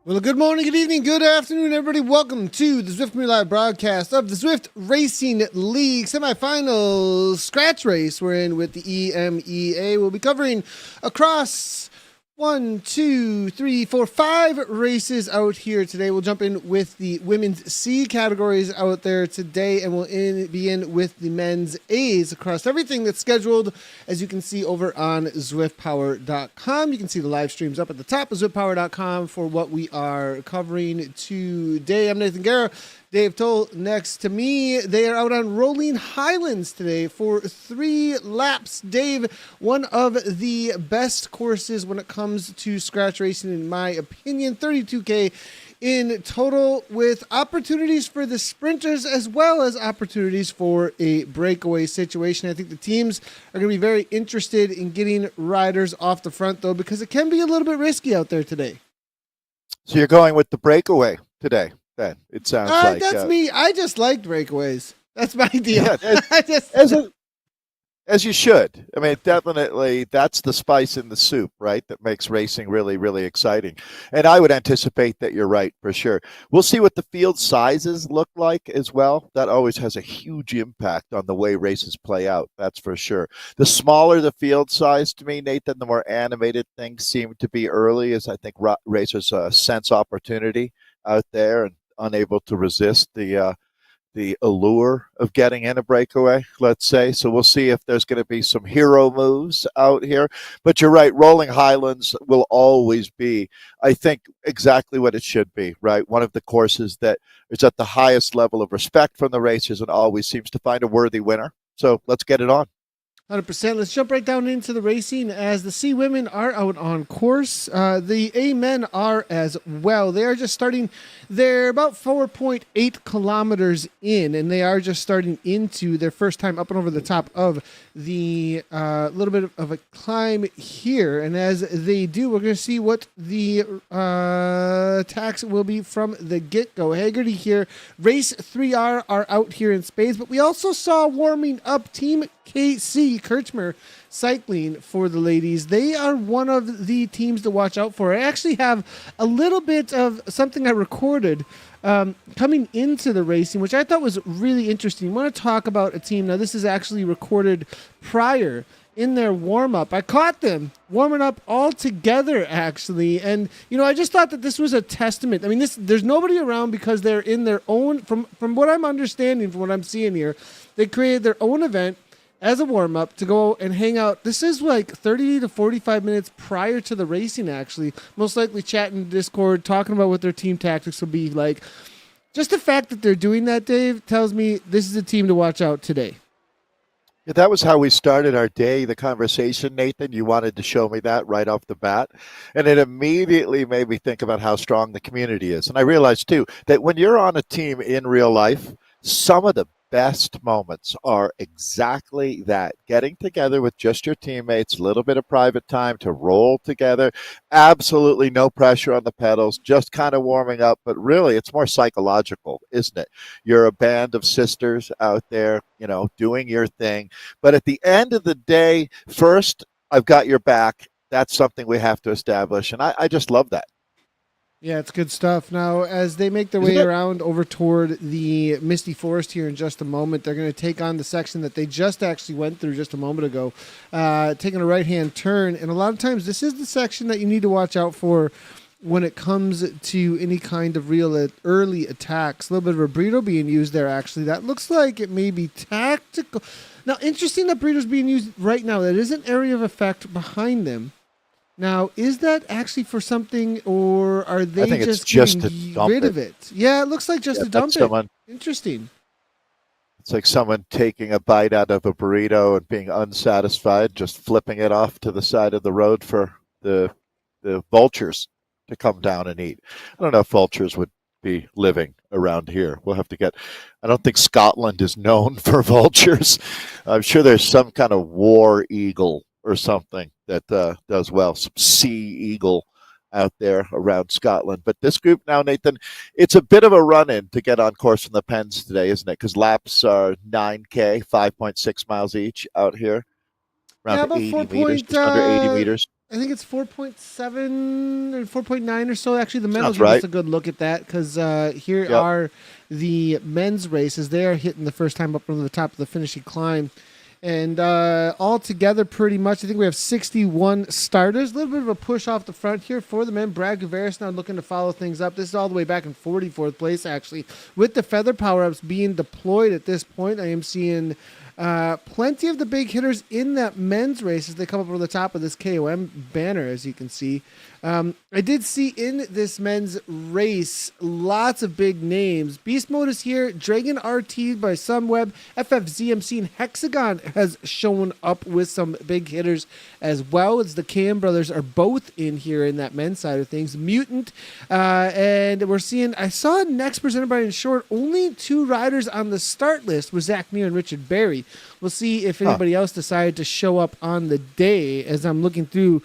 Well, good morning, good evening, good afternoon, everybody. Welcome to the Zwift Media Live broadcast of the Zwift Racing League semifinals scratch race. We're in with the EMEA. We'll be covering across 5 races out here today. We'll jump in with the women's C categories out there today, and we'll be in with the men's A's across everything that's scheduled, as you can see over on ZwiftPower.com. You can see the live streams up at the top of ZwiftPower.com for what we are covering today. I'm Nathan Guerra. Dave Towle next to me. They are out on Rolling Highlands today for 3 laps. Dave, one of the best courses when it comes to scratch racing, in my opinion. 32K in total, with opportunities for the sprinters as well as opportunities for a breakaway situation. I think the teams are going to be very interested in getting riders off the front, though, because it can be a little bit risky out there today. So you're going with the breakaway today? Then it sounds like that's me. I just like breakaways. That's my deal. Yeah, as you should. I mean, definitely that's the spice in the soup, right? That makes racing really, really exciting. And I would anticipate that you're right for sure. We'll see what the field sizes look like as well. That always has a huge impact on the way races play out. That's for sure. The smaller the field size, to me, Nathan, the more animated things seem to be early, as I think racers sense opportunity out there and unable to resist the allure of getting in a breakaway, let's say. So we'll see if there's going to be some hero moves out here. But you're right, Rolling Highlands will always be, I think, exactly what it should be, right? One of the courses that is at the highest level of respect from the racers and always seems to find a worthy winner. So let's get it on. 100%. Let's jump right down into the racing as the C women are out on course. The A men are as well. They are just starting. They're about 4.8 kilometers in, and they are just starting into their first time up and over the top of the little bit of a climb here. And as they do, we're going to see what the attacks will be from the get-go. Haggerty here. Race 3R are out here in spades, but we also saw warming up Team KC Kirchmer Cycling for the ladies. They are one of the teams to watch out for. I actually have a little bit of something I recorded coming into the racing, which I thought was really interesting. I want to talk about a team. Now, this is actually recorded prior in their warm-up. I caught them warming up all together, actually. And, you know, I just thought that this was a testament. I mean, there's nobody around because they're in their own, from what I'm understanding, from what I'm seeing here, they created their own event as a warm-up to go and hang out. This is like 30 to 45 minutes prior to the racing, actually. Most likely chatting Discord, talking about what their team tactics will be like. Just the fact that they're doing that, Dave, tells me this is a team to watch out today. Yeah, that was how we started our day, the conversation, Nathan. You wanted to show me that right off the bat. And it immediately made me think about how strong the community is. And I realized, too, that when you're on a team in real life, some of the best moments are exactly that. Getting together with just your teammates, a little bit of private time to roll together. Absolutely no pressure on the pedals, just kind of warming up. But really, it's more psychological, isn't it? You're a band of sisters out there, you know, doing your thing. But at the end of the day, first, I've got your back. That's something we have to establish. And I just love that. Yeah, it's good stuff. Now, as they make their way around over toward the Misty Forest here in just a moment, they're going to take on the section that they just actually went through just a moment ago, taking a right-hand turn. And a lot of times, this is the section that you need to watch out for when it comes to any kind of real early attacks. A little bit of a burrito being used there, actually. That looks like it may be tactical. Now, interesting that burrito's being used right now. That is an area of effect behind them. Now, is that actually for something, or are they just getting rid of it? Yeah, it looks like just to dump it. Interesting. It's like someone taking a bite out of a burrito and being unsatisfied, just flipping it off to the side of the road for the vultures to come down and eat. I don't know if vultures would be living around here. We'll have to get. I don't think Scotland is known for vultures. I'm sure there's some kind of war eagle or something that does well, some sea eagle out there around Scotland. But this group now, Nathan, it's a bit of a run-in to get on course from the Pens today, isn't it? Because laps are 9K, 5.6 miles each out here, around 80 meters, just under 80 meters. I think it's 4.7 or 4.9 or so. Actually, the men will Sounds give us right. a good look at that because here Yep. are the men's races. They are hitting the first time up on the top of the finishing climb. And all together, pretty much, I think we have 61 starters. A little bit of a push off the front here for the men. Brad Guerra now looking to follow things up. This is all the way back in 44th place, actually. With the feather power-ups being deployed at this point, I am seeing plenty of the big hitters in that men's race as they come up over the top of this KOM banner, as you can see. I did see in this men's race lots of big names. Beast Mode is here. Dragon RT by Sunweb. FFZMC and Hexagon has shown up with some big hitters as well. As the KM brothers are both in here in that men's side of things. Mutant. And we're seeing, I saw next presented by Insured, only 2 riders on the start list with Zach Neer and Richard Berry. We'll see if anybody else decided to show up on the day as I'm looking through.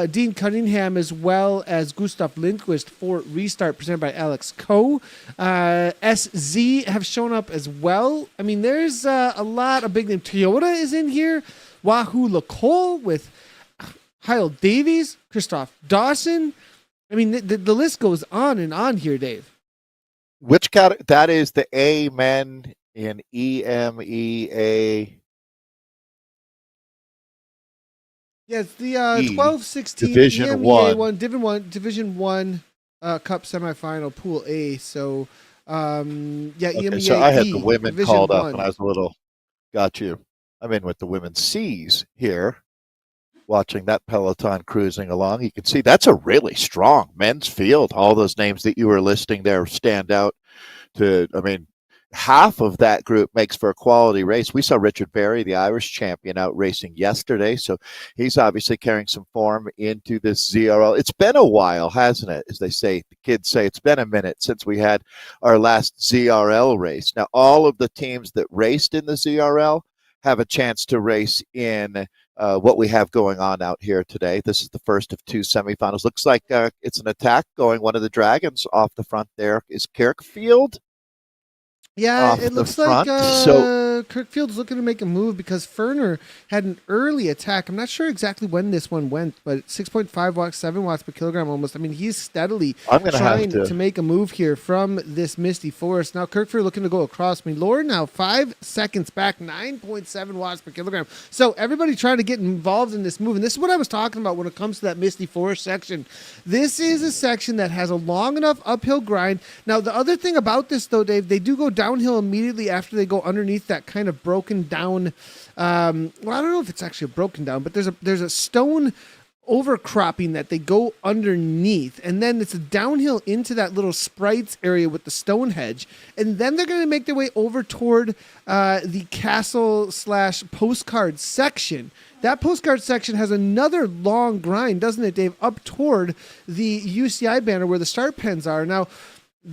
Dean Cunningham as well as Gustav Lindquist for Restart presented by Alex Coe. SZ have shown up as well. I mean, there's a lot of big names. Toyota is in here. Wahoo Lacole with Kyle Davies, Christoph Dawson. I mean, the list goes on and on here, Dave. Which category? That is the A men in EMEA. Yeah, it's the 12-16 Division EMEA 1. Division 1 Cup semifinal, Pool A. So, yeah, Okay, EMEA so I had E, the women Division called 1. up, and I was a little. Got you. I'm in with the women's C's here, watching that peloton cruising along. You can see that's a really strong men's field. All those names that you were listing there stand out. I mean, half of that group makes for a quality race. We saw Richard Berry, the Irish champion, out racing yesterday, so he's obviously carrying some form into this ZRL. It's been a while, hasn't it? As they say, the kids say, it's been a minute since we had our last ZRL race. Now, all of the teams that raced in the ZRL have a chance to race in what we have going on out here today. This is the first of 2 semifinals. Looks like it's an attack going. One of the dragons off the front there is Kirkfield. Yeah, it looks like Kirkfield's looking to make a move because Ferner had an early attack. I'm not sure exactly when this one went, but 6.5 watts, 7 watts per kilogram almost. I mean, he's steadily trying to make a move here from this Misty Forest. Now, Kirkfield looking to go across. I mean, Laura now 5 seconds back, 9.7 watts per kilogram. So everybody trying to get involved in this move. And this is what I was talking about when it comes to that Misty Forest section. This is a section that has a long enough uphill grind. Now, the other thing about this, though, Dave, they do go downhill immediately after they go underneath that kind of broken down. Well, I don't know if it's actually broken down, but there's a stone overcropping that they go underneath, and then it's a downhill into that little sprites area with the stone hedge, and then they're going to make their way over toward the castle / postcard section. That postcard section has another long grind, doesn't it, Dave, up toward the UCI banner where the start pens are. Now,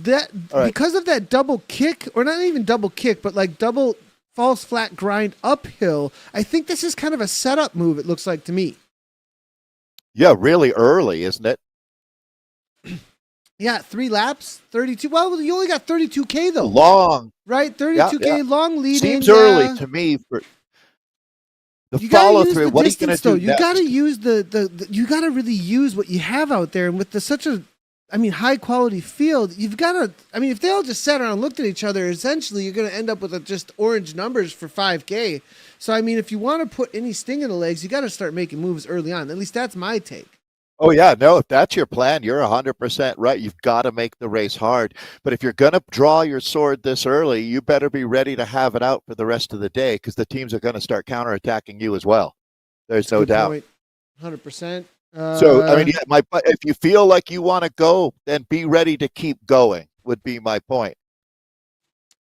because of that double kick, or not even double kick, but like double false flat grind uphill, I think this is kind of a setup move, it looks like to me. Yeah, really early, isn't it? Yeah, 3 laps, 32. Well, you only got 32K though. Long. Right? 32K long lead. Seems early to me for the follow through. What are you going to do? You got to use you got to really use what you have out there, and with such a high quality field, you've got to, if they all just sat around and looked at each other, essentially you're going to end up with just orange numbers for 5K. So, if you want to put any sting in the legs, you got to start making moves early on. At least that's my take. Oh, yeah. No, if that's your plan, you're 100% right. You've got to make the race hard. But if you're going to draw your sword this early, you better be ready to have it out for the rest of the day because the teams are going to start counterattacking you as well. There's no doubt. Point. 100%. If you feel like you want to go, then be ready to keep going would be my point.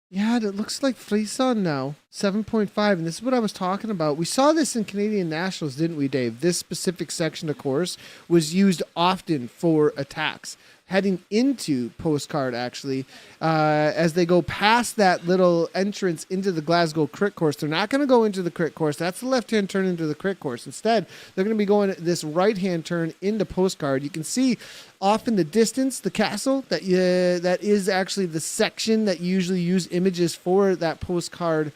Yeah, it looks like Frisson now, 7.5, and this is what I was talking about. We saw this in Canadian Nationals, didn't we, Dave? This specific section of course was used often for attacks. Heading into postcard, actually, as they go past that little entrance into the Glasgow crit course. They're not going to go into the crit course. That's the left-hand turn into the crit course. Instead, they're going to be going this right-hand turn into postcard. You can see off in the distance the castle that is actually the section that you usually use images for that postcard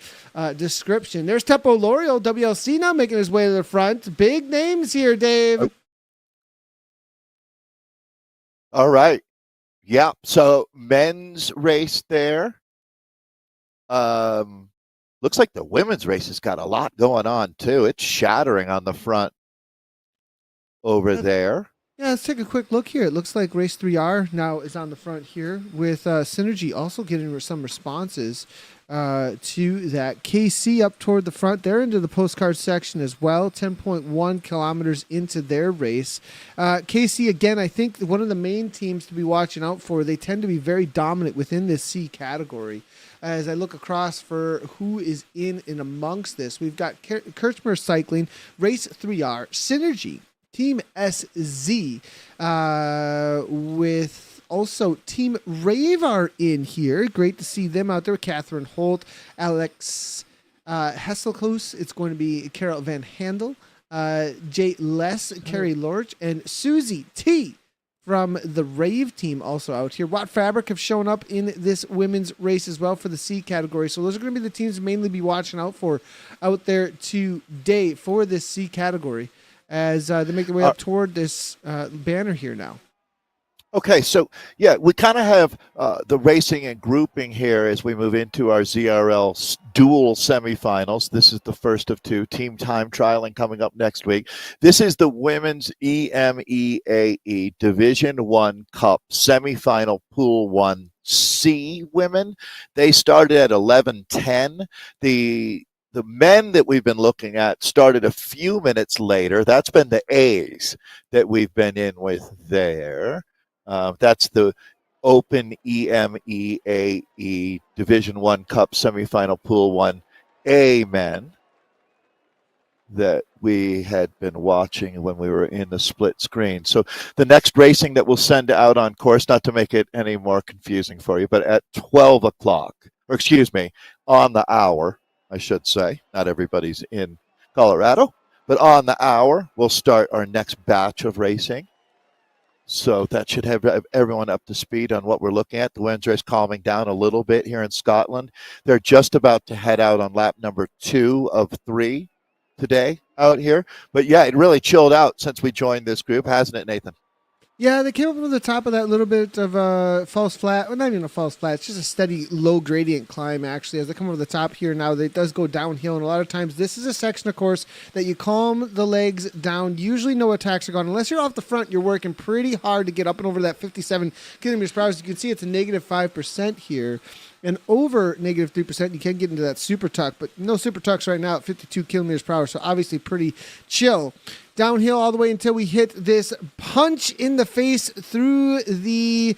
description. There's Teppo L'Oreal, WLC now making his way to the front. Big names here, Dave. All right. Yeah. So men's race there. Um, looks like the women's race has got a lot going on too. It's shattering on the front over there. Yeah, let's take a quick look here. It looks like Race 3R now is on the front here with Synergy also getting some responses to that. KC up toward the front. They're into the postcard section as well, 10.1 kilometers into their race. KC, again, I think one of the main teams to be watching out for. They tend to be very dominant within this C category. As I look across for who is in and amongst this, we've got Kirchmer Cycling, Race 3R, Synergy, Team SZ, with also Team Ravar in here. Great to see them out there. Catherine Holt, Alex Hesselkoos. It's going to be Carol Van Handel, Jay Les, Carrie Lorch, and Susie T from the Rave team also out here. Watt Fabric have shown up in this women's race as well for the C category. So those are going to be the teams to mainly be watching out for out there today for this C category, as they make their way up toward this banner here now. Okay, so yeah, we kind of have the racing and grouping here as we move into our ZRL dual semifinals. This is the first of two. Team time trialing coming up next week. This is the women's EMEA Division 1 Cup semifinal Pool 1C women. They started at 11:10. The men that we've been looking at started a few minutes later. That's been the A's that we've been in with there. That's the Open EMEA Division 1 Cup semifinal Pool 1A men that we had been watching when we were in the split screen. So the next racing that we'll send out on course, not to make it any more confusing for you, but at 12 o'clock, or excuse me, on the hour, I should say. Not everybody's in Colorado, but on the hour, we'll start our next batch of racing. So that should have everyone up to speed on what we're looking at. The women's race calming down a little bit here in Scotland. They're just about to head out on lap number 2 of 3 today out here. But yeah, it really chilled out since we joined this group, hasn't it, Nathan? Yeah, they came up with the top of that little bit of a false flat. Well, not even a false flat. It's just a steady low gradient climb, actually. As they come over the top here now, it does go downhill. And a lot of times, this is a section, of course, that you calm the legs down. Usually no attacks are gone. Unless you're off the front, you're working pretty hard to get up and over that 57 kilometers per hour. As you can see, it's a negative 5% here. And over negative 3%, you can get into that super tuck, but no super tucks right now at 52 kilometers per hour. So obviously pretty chill. Downhill all the way until we hit this punch in the face through the,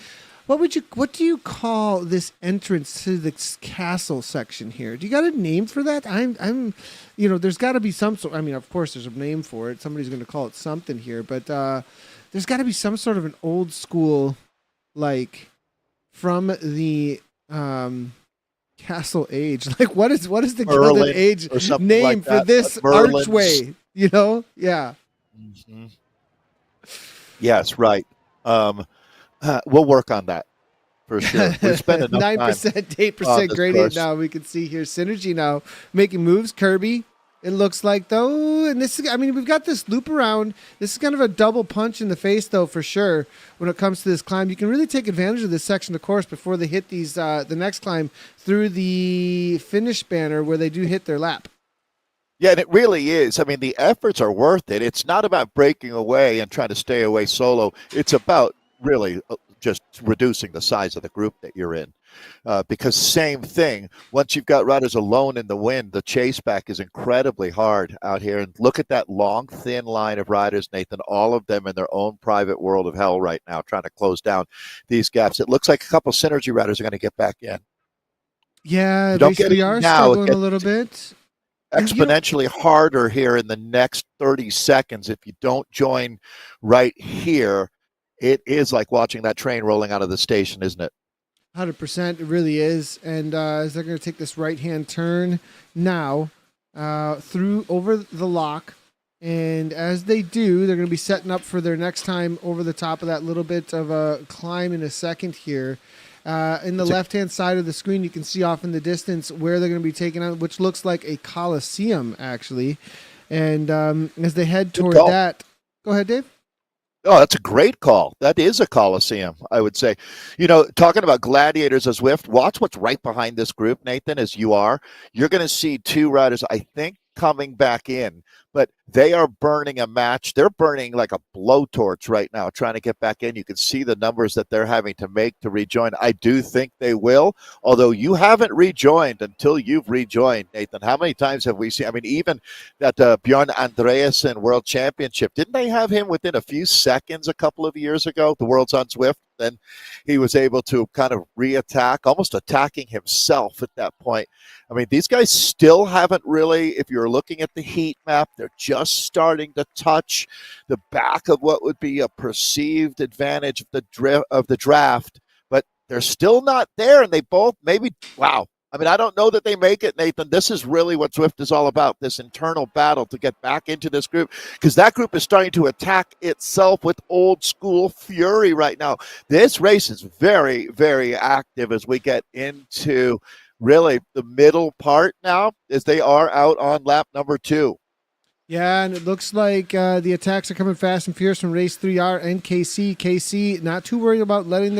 what do you call this entrance to this castle section here? Do you got a name for that? I'm there's got to be some sort. I mean, of course, there's a name for it. Somebody's going to call it something here, but there's got to be some sort of an old school, like from the castle age. Like what is the Merlin Gilded Age name like for this archway? Yeah. Mm-hmm. Yes, right. We'll work on that for sure. We spent enough 9%, 8% gradient now. We can see here Synergy now making moves. Kirby, it looks like though, and this is, I mean, we've got this loop around. This is kind of a double punch in the face though, for sure. When it comes to this climb, you can really take advantage of this section of course before they hit these the next climb through the finish banner where they do hit their lap. Yeah, and it really is. I mean, the efforts are worth it. It's not about breaking away and trying to stay away solo. It's about really just reducing the size of the group that you're in. Because same thing, once you've got riders alone in the wind, the chase back is incredibly hard out here. And look at that long, thin line of riders, Nathan, all of them in their own private world of hell right now, trying to close down these gaps. It looks like a couple Synergy riders are going to get back in. Yeah, we are struggling a little bit. Exponentially harder here in the next 30 seconds. If you don't join right here, it is like watching that train rolling out of the station, isn't it? 100%, it really is. And as they're going to take this right-hand turn now through over the lock, and as they do, they're going to be setting up for their next time over the top of that little bit of a climb in a second here. In the left-hand side of the screen, you can see off in the distance where they're going to be taking on, which looks like a coliseum, actually. And as they head toward that, go ahead, Dave. Oh, that's a great call. That is a coliseum, I would say. Talking about gladiators as Zwift, watch what's right behind this group, Nathan, as you are. You're going to see two riders, I think, coming back in, but they are burning a match. They're burning like a blowtorch right now, trying to get back in. You can see the numbers that they're having to make to rejoin. I do think they will, although you haven't rejoined until you've rejoined, Nathan. How many times have we seen? I mean, even that Bjorn Andreasen World Championship, didn't they have him within a few seconds a couple of years ago? The World's on Zwift. Then he was able to kind of re-attack, almost attacking himself at that point. I mean, these guys still haven't really, if you're looking at the heat map, they're just starting to touch the back of what would be a perceived advantage of the draft, but they're still not there, and they both maybe, wow. I mean, I don't know that they make it, Nathan. This is really what Zwift is all about, this internal battle to get back into this group, because that group is starting to attack itself with old school fury right now. This race is very, very active as we get into really the middle part now, as they are out on lap number 2. Yeah, and it looks like the attacks are coming fast and fierce from Race 3R and KC. KC not too worried about letting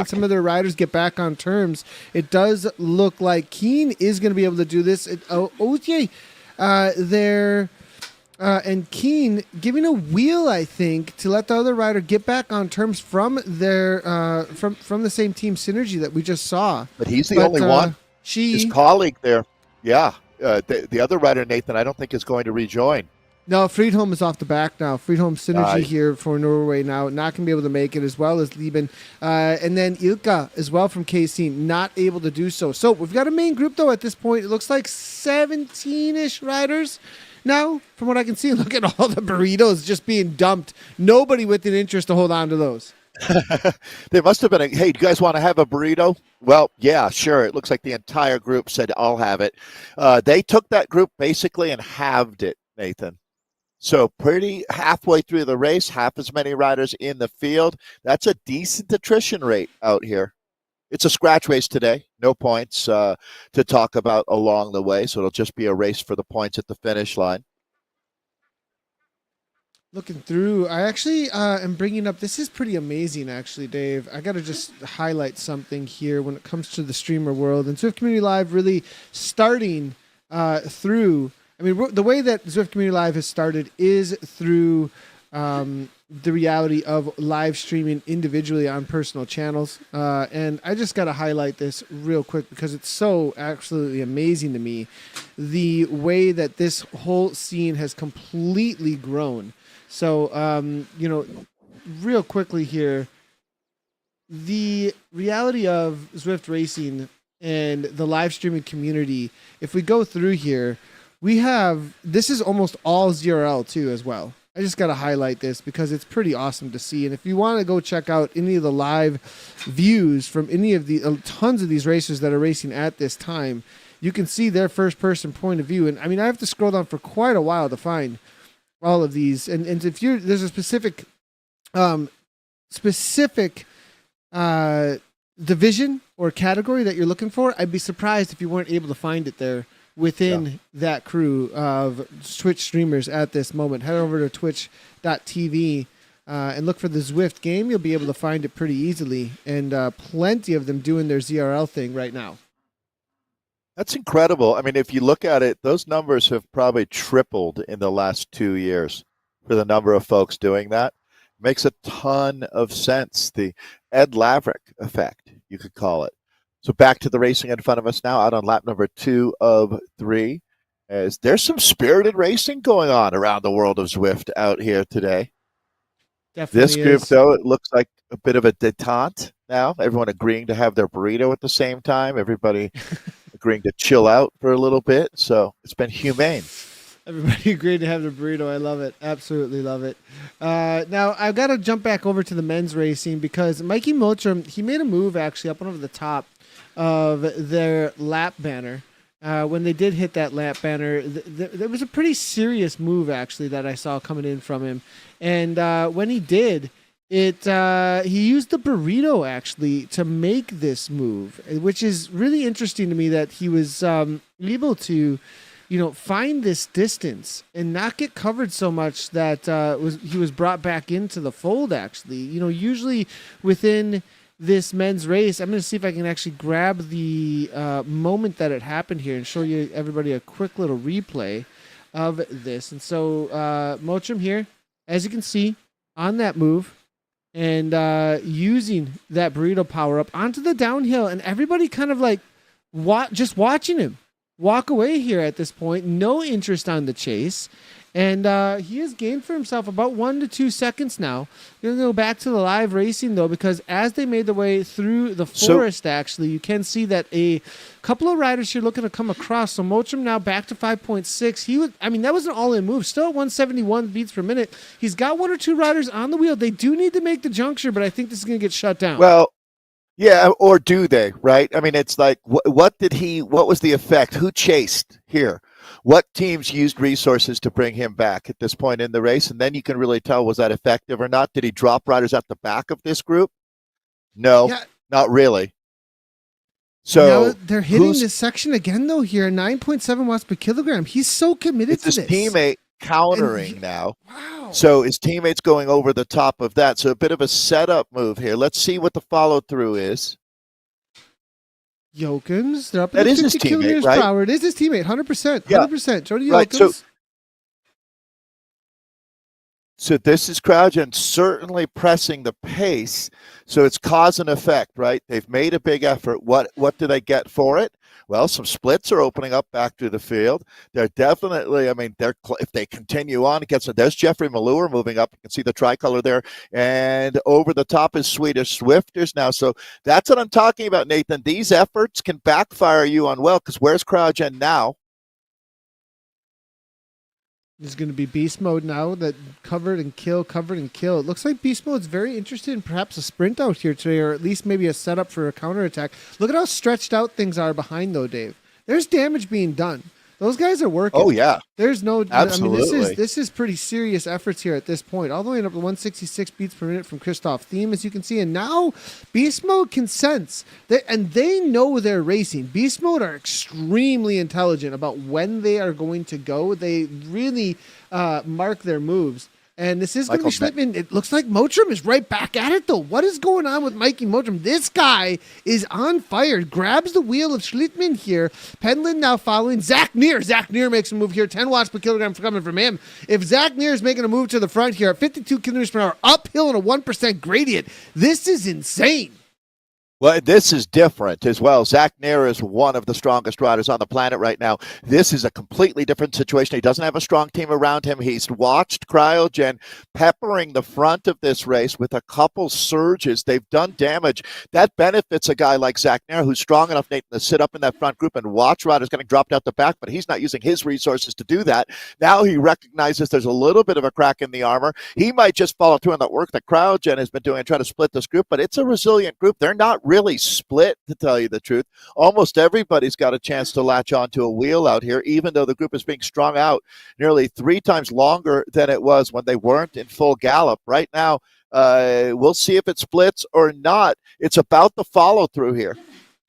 some of their riders get back on terms. It does look like Keen is going to be able to do this. OJ there and Keen giving a wheel, I think, to let the other rider get back on terms from their from the same team synergy that we just saw. But he's the only one. His colleague there, yeah. The other rider, Nathan, I don't think is going to rejoin. No, Friedholm is off the back now. Friedholm synergy here for Norway now. Not going to be able to make it, as well as Lieben. And then Ilka as well from KC, not able to do so. So we've got a main group, though, at this point. It looks like 17-ish riders now, from what I can see. Look at all the burritos just being dumped. Nobody with an interest to hold on to those. They must have been hey, do you guys want to have a burrito? Well, yeah, sure. It looks like the entire group said, I'll have it. They took that group basically and halved it, Nathan. So pretty halfway through the race, half as many riders in the field. That's a decent attrition rate out here. It's a scratch race today. No points to talk about along the way. So it'll just be a race for the points at the finish line. Looking through, I actually am bringing up, this is pretty amazing, actually, Dave. I got to just highlight something here when it comes to the streamer world. And Zwift Community Live really starting through, I mean, the way that Zwift Community Live has started is through the reality of live streaming individually on personal channels. And I just got to highlight this real quick because it's so absolutely amazing to me, the way that this whole scene has completely grown. So, real quickly here, the reality of Zwift racing and the live streaming community, if we go through here, this is almost all ZRL too as well. I just got to highlight this because it's pretty awesome to see. And if you want to go check out any of the live views from any of the tons of these racers that are racing at this time, you can see their first person point of view. And I mean, I have to scroll down for quite a while to find all of these, and if there's a specific division or category that you're looking for, I'd be surprised if you weren't able to find it there within that crew of Twitch streamers at this moment. Head over to twitch.tv and look for the Zwift game. You'll be able to find it pretty easily, and plenty of them doing their ZRL thing right now. That's incredible. I mean, if you look at it, those numbers have probably tripled in the last 2 years for the number of folks doing that. Makes a ton of sense. The Ed Laverick effect, you could call it. So back to the racing in front of us now, out on lap number 2 of 3. As there's some spirited racing going on around the world of Zwift out here today. Definitely this group, though, it looks like a bit of a detente now. Everyone agreeing to have their burrito at the same time. Everybody agreeing to chill out for a little bit. So it's been humane. Everybody agreed to have the burrito. I love it. Absolutely love it. Now, I've got to jump back over to the men's racing because Mikey Mottram, he made a move actually up and over the top of their lap banner. When they did hit that lap banner, there was a pretty serious move actually that I saw coming in from him. And when he did, he used the burrito actually to make this move, which is really interesting to me that he was able to find this distance and not get covered so much that he was brought back into the fold. Actually, usually within this men's race, I'm going to see if I can actually grab the moment that it happened here and show you everybody a quick little replay of this. And so Mottram here, as you can see, on that move and using that burrito power up onto the downhill, and everybody kind of like just watching him walk away here at this point. No interest on the chase. And he has gained for himself about 1 to 2 seconds now. We're going to go back to the live racing, though, because as they made their way through the forest, actually, you can see that a couple of riders here looking to come across. So Mottram now back to 5.6. That was an all-in move. Still at 171 beats per minute. He's got 1 or 2 riders on the wheel. They do need to make the juncture, but I think this is going to get shut down. Well, yeah, or do they, right? It's like, what was the effect? Who chased here? What teams used resources to bring him back at this point in the race? And then you can really tell, was that effective or not? Did he drop riders at the back of this group? No, not really. So now they're hitting this section again, though, here, 9.7 watts per kilogram. He's so committed to this. It's his teammate countering now. Wow. So his teammate's going over the top of that. So a bit of a setup move here. Let's see what the follow-through is. Jokens, they're up at 50 kilometers per hour. It is his teammate, 100%. 100%. Jody Jokens. Right, so this is Crouchen certainly pressing the pace. So it's cause and effect, right? They've made a big effort. What do they get for it? Well, some splits are opening up back to the field. They're definitely, if they continue on, there's Jeffrey Malure moving up. You can see the tricolor there. And over the top is Swedish Swifters now. So that's what I'm talking about, Nathan. These efforts can backfire you on because where's Crouchen now? There's going to be beast mode now, that covered and kill. It looks like beast mode's very interested in perhaps a sprint out here today, or at least maybe a setup for a counterattack. Look at how stretched out things are behind, though, Dave. There's damage being done. Those guys are working. Oh, yeah. There's no... Absolutely. This is pretty serious efforts here at this point. All the way up to 166 beats per minute from Christoph Thiem, as you can see. And now Beast Mode can sense. And they know they're racing. Beast Mode are extremely intelligent about when they are going to go. They really mark their moves. And this is going to be Schlittmann. It looks like Mottram is right back at it, though. What is going on with Mikey Mottram? This guy is on fire. Grabs the wheel of Schlittmann here. Pendlin now following. Zach Neer. Zach Neer makes a move here. 10 watts per kilogram coming from him. If Zach Neer is making a move to the front here at 52 kilometers per hour, uphill and a 1% gradient, this is insane. Well, this is different as well. Zach Neer is one of the strongest riders on the planet right now. This is a completely different situation. He doesn't have a strong team around him. He's watched Cryogen peppering the front of this race with a couple surges. They've done damage. That benefits a guy like Zach Neer, who's strong enough, Nathan, to sit up in that front group and watch riders getting dropped out the back, but he's not using his resources to do that. Now he recognizes there's a little bit of a crack in the armor. He might just follow through on that work that Cryogen has been doing and try to split this group, but it's a resilient group. They're not really split, to tell you the truth. Almost everybody's got a chance to latch onto a wheel out here, even though the group is being strung out nearly 3 times longer than it was when they weren't in full gallop. Right now, we'll see if it splits or not. It's about the follow-through here.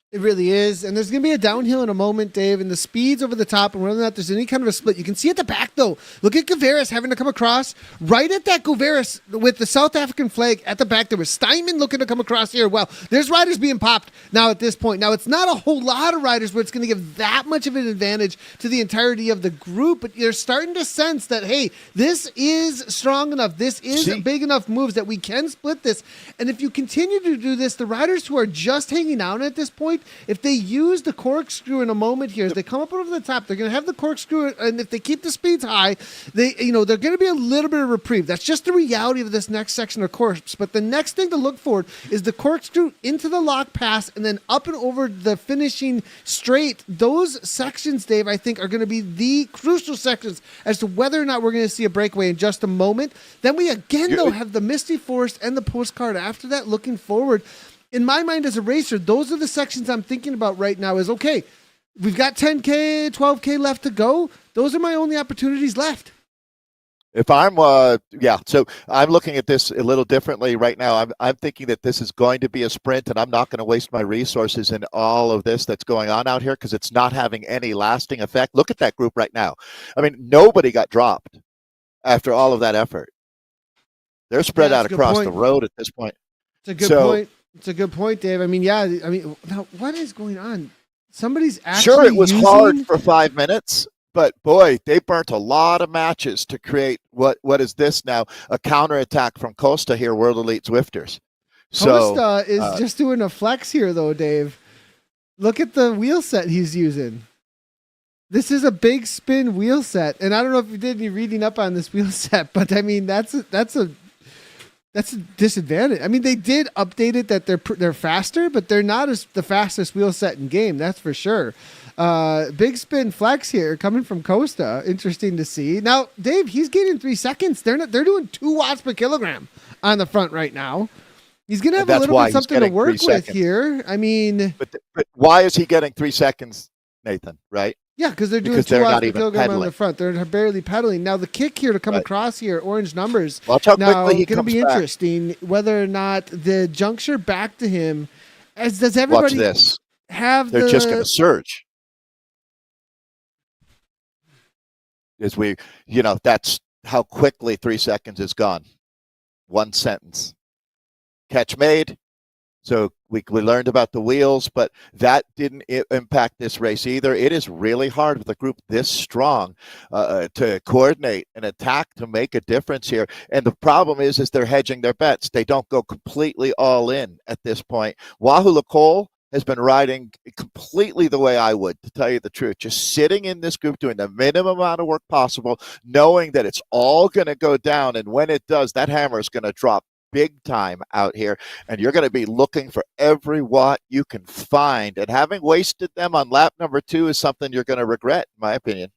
It really is. And there's going to be a downhill in a moment, Dave, and the speed's over the top, and whether or not there's any kind of a split. You can see at the back, though. Look at Guerra having to come across. Right at that Guerra with the South African flag at the back, there was Steinman looking to come across here. Well, there's riders being popped now at this point. Now, it's not a whole lot of riders where it's going to give that much of an advantage to the entirety of the group, but you're starting to sense that, hey, this is strong enough. This is big enough moves that we can split this. And if you continue to do this, the riders who are just hanging out at this point, if they use the corkscrew in a moment here, as they come up over the top, they're going to have the corkscrew, and if they keep the speeds high, they're going to be a little bit of reprieve. That's just the reality of this next section of course. But the next thing to look for is the corkscrew into the lock pass and then up and over the finishing straight. Those sections, Dave, I think are going to be the crucial sections as to whether or not we're going to see a breakaway in just a moment. Then we again, though, have the Misty Forest and the postcard after that looking forward. In my mind as a racer, those are the sections I'm thinking about right now is, okay, we've got 10K, 12K left to go. Those are my only opportunities left. If I'm, so I'm looking at this a little differently right now. I'm thinking that this is going to be a sprint, and I'm not going to waste my resources in all of this that's going on out here because it's not having any lasting effect. Look at that group right now. I mean, nobody got dropped after all of that effort. They're spread out across the road at this point. It's a good point. It's a good point, Dave. I mean, yeah. I mean, now what is going on? Somebody's actually sure it was hard for 5 minutes. But boy, they burnt a lot of matches to create what is this now? A counterattack from Costa here, World Elite Zwifters. So, Costa is just doing a flex here, though, Dave. Look at the wheel set he's using. This is a big spin wheel set, and I don't know if you did any reading up on this wheel set, but I mean that's a disadvantage. I mean, they did update it that they're faster, but they're not the fastest wheel set in game. That's for sure. Big spin flex here coming from Costa. Interesting to see. Now, Dave, he's getting 3 seconds. They're doing 2 watts per kilogram on the front right now. He's going to have a little bit something to work with here. I mean, but why is he getting 3 seconds, Nathan? Right? Yeah, because they're doing 2 watts per kilogram on the front. They're barely pedaling. Now, the kick here to come across here, orange numbers. Watch how quickly he going to be back. Interesting whether or not the juncture back to him. Does everybody Watch this. have? They're just going to surge. That's how quickly 3 seconds is gone. 1 sentence. Catch made. So we learned about the wheels, but that didn't impact this race either. It is really hard with a group this strong to coordinate and attack to make a difference here. And the problem is they're hedging their bets. They don't go completely all in at this point. Wahoo Lacole has been riding completely the way I would, to tell you the truth. Just sitting in this group, doing the minimum amount of work possible, knowing that it's all going to go down. And when it does, that hammer is going to drop big time out here, and you're going to be looking for every watt you can find. And having wasted them on lap number 2 is something you're going to regret, in my opinion.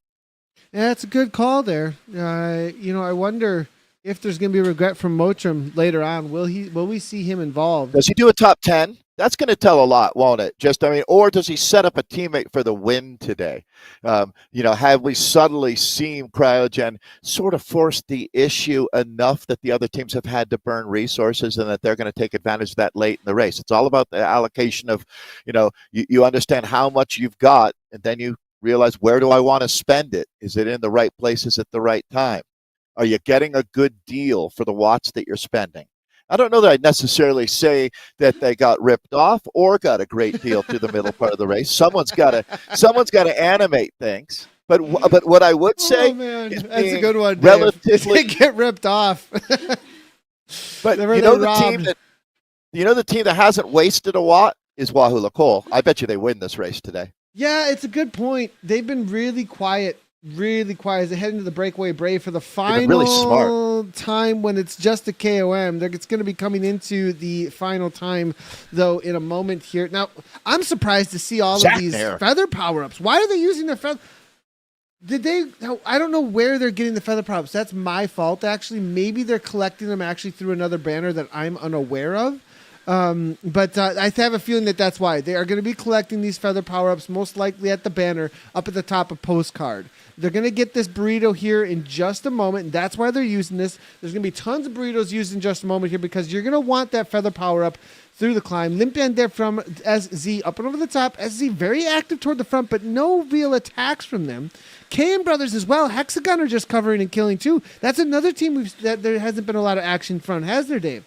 Yeah, that's a good call there. I wonder if there's going to be regret from Mottram later on. Will we see him involved? Does he do a top 10? That's going to tell a lot, won't it? Or does he set up a teammate for the win today? Have we subtly seen Cryogen sort of force the issue enough that the other teams have had to burn resources and that they're going to take advantage of that late in the race? It's all about the allocation of, you understand how much you've got, and then you realize, where do I want to spend it? Is it in the right places at the right time? Are you getting a good deal for the watts that you're spending? I don't know that I'd necessarily say that they got ripped off or got a great deal through the middle part of the race. Someone's got to animate things. But what I would say is that's a good one, Dave. Relatively get ripped off. But the team that hasn't wasted a watt is Wahoo Lacole. I bet you they win this race today. Yeah, it's a good point. They've been really quiet as they head into the breakaway brave for the final really smart time when it's just a KOM. It's going to be coming into the final time, though, in a moment here. Now, I'm surprised to see all of these feather power-ups. Why are they using their feather? I don't know where they're getting the feather power-ups. That's my fault, actually. Maybe they're collecting them actually through another banner that I'm unaware of. But I have a feeling that that's why. They are going to be collecting these feather power-ups most likely at the banner up at the top of postcard. They're going to get this burrito here in just a moment, and that's why they're using this. There's going to be tons of burritos used in just a moment here because you're going to want that feather power-up through the climb. Limp end there from SZ up and over the top. SZ very active toward the front, but no real attacks from them. KM Brothers as well. Hexagon are just covering and killing too. That's another team that there hasn't been a lot of action front, has there, Dave?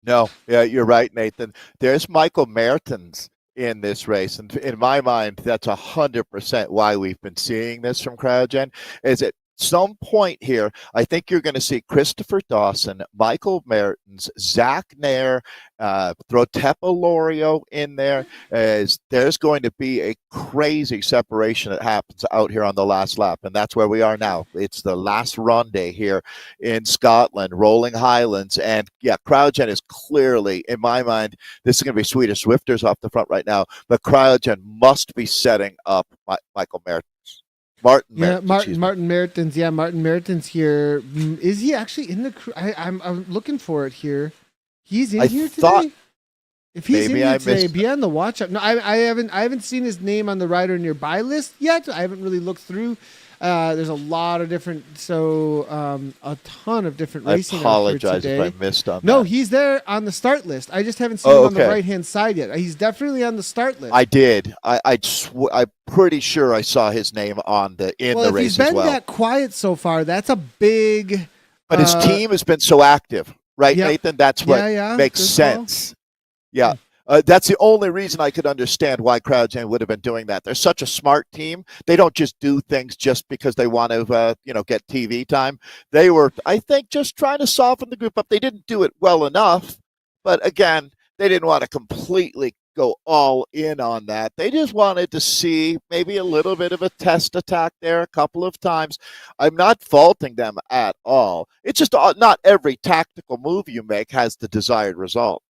No, yeah, you're right, Nathan. There's Michael Mertens in this race, and in my mind, that's 100% why we've been seeing this from Cryogen. Is at some point here, I think you're going to see Christopher Dawson, Michael Mertens, Zach Nair, throw Tepa Lorio in there. As there's going to be a crazy separation that happens out here on the last lap, and that's where we are now. It's the last run day here in Scotland, Rolling Highlands, and yeah, Cryogen is clearly, in my mind, this is going to be Swedish Swifters off the front right now, but Cryogen must be setting up Michael Mertens. Martin Mertens. Yeah, Martin Mertens here. Is he actually in the crew? I'm looking for it here. He's in here today? If he's in here today, be on the watch out. No, I haven't seen his name on the rider nearby list yet. I haven't really looked through. There's a lot of different, a ton of different I racing apologize today. if I missed on No, that. he's there on the start list. I just haven't seen him on the okay. right-hand side yet. He's definitely on the start list. I did. I'm pretty sure I saw his name on the if race he's been as well. that quiet so far, that's a big. But his team has been so active, right, Yep. Nathan? That's what makes sense. Yeah. That's the only reason I could understand why CrowdGen would have been doing that. They're such a smart team. They don't just do things just because they want to, get TV time. They were, I think, just trying to soften the group up. They didn't do it well enough, but again, they didn't want to completely go all in on that. They just wanted to see maybe a little bit of a test attack there a couple of times. I'm not faulting them at all. It's just not every tactical move you make has the desired result.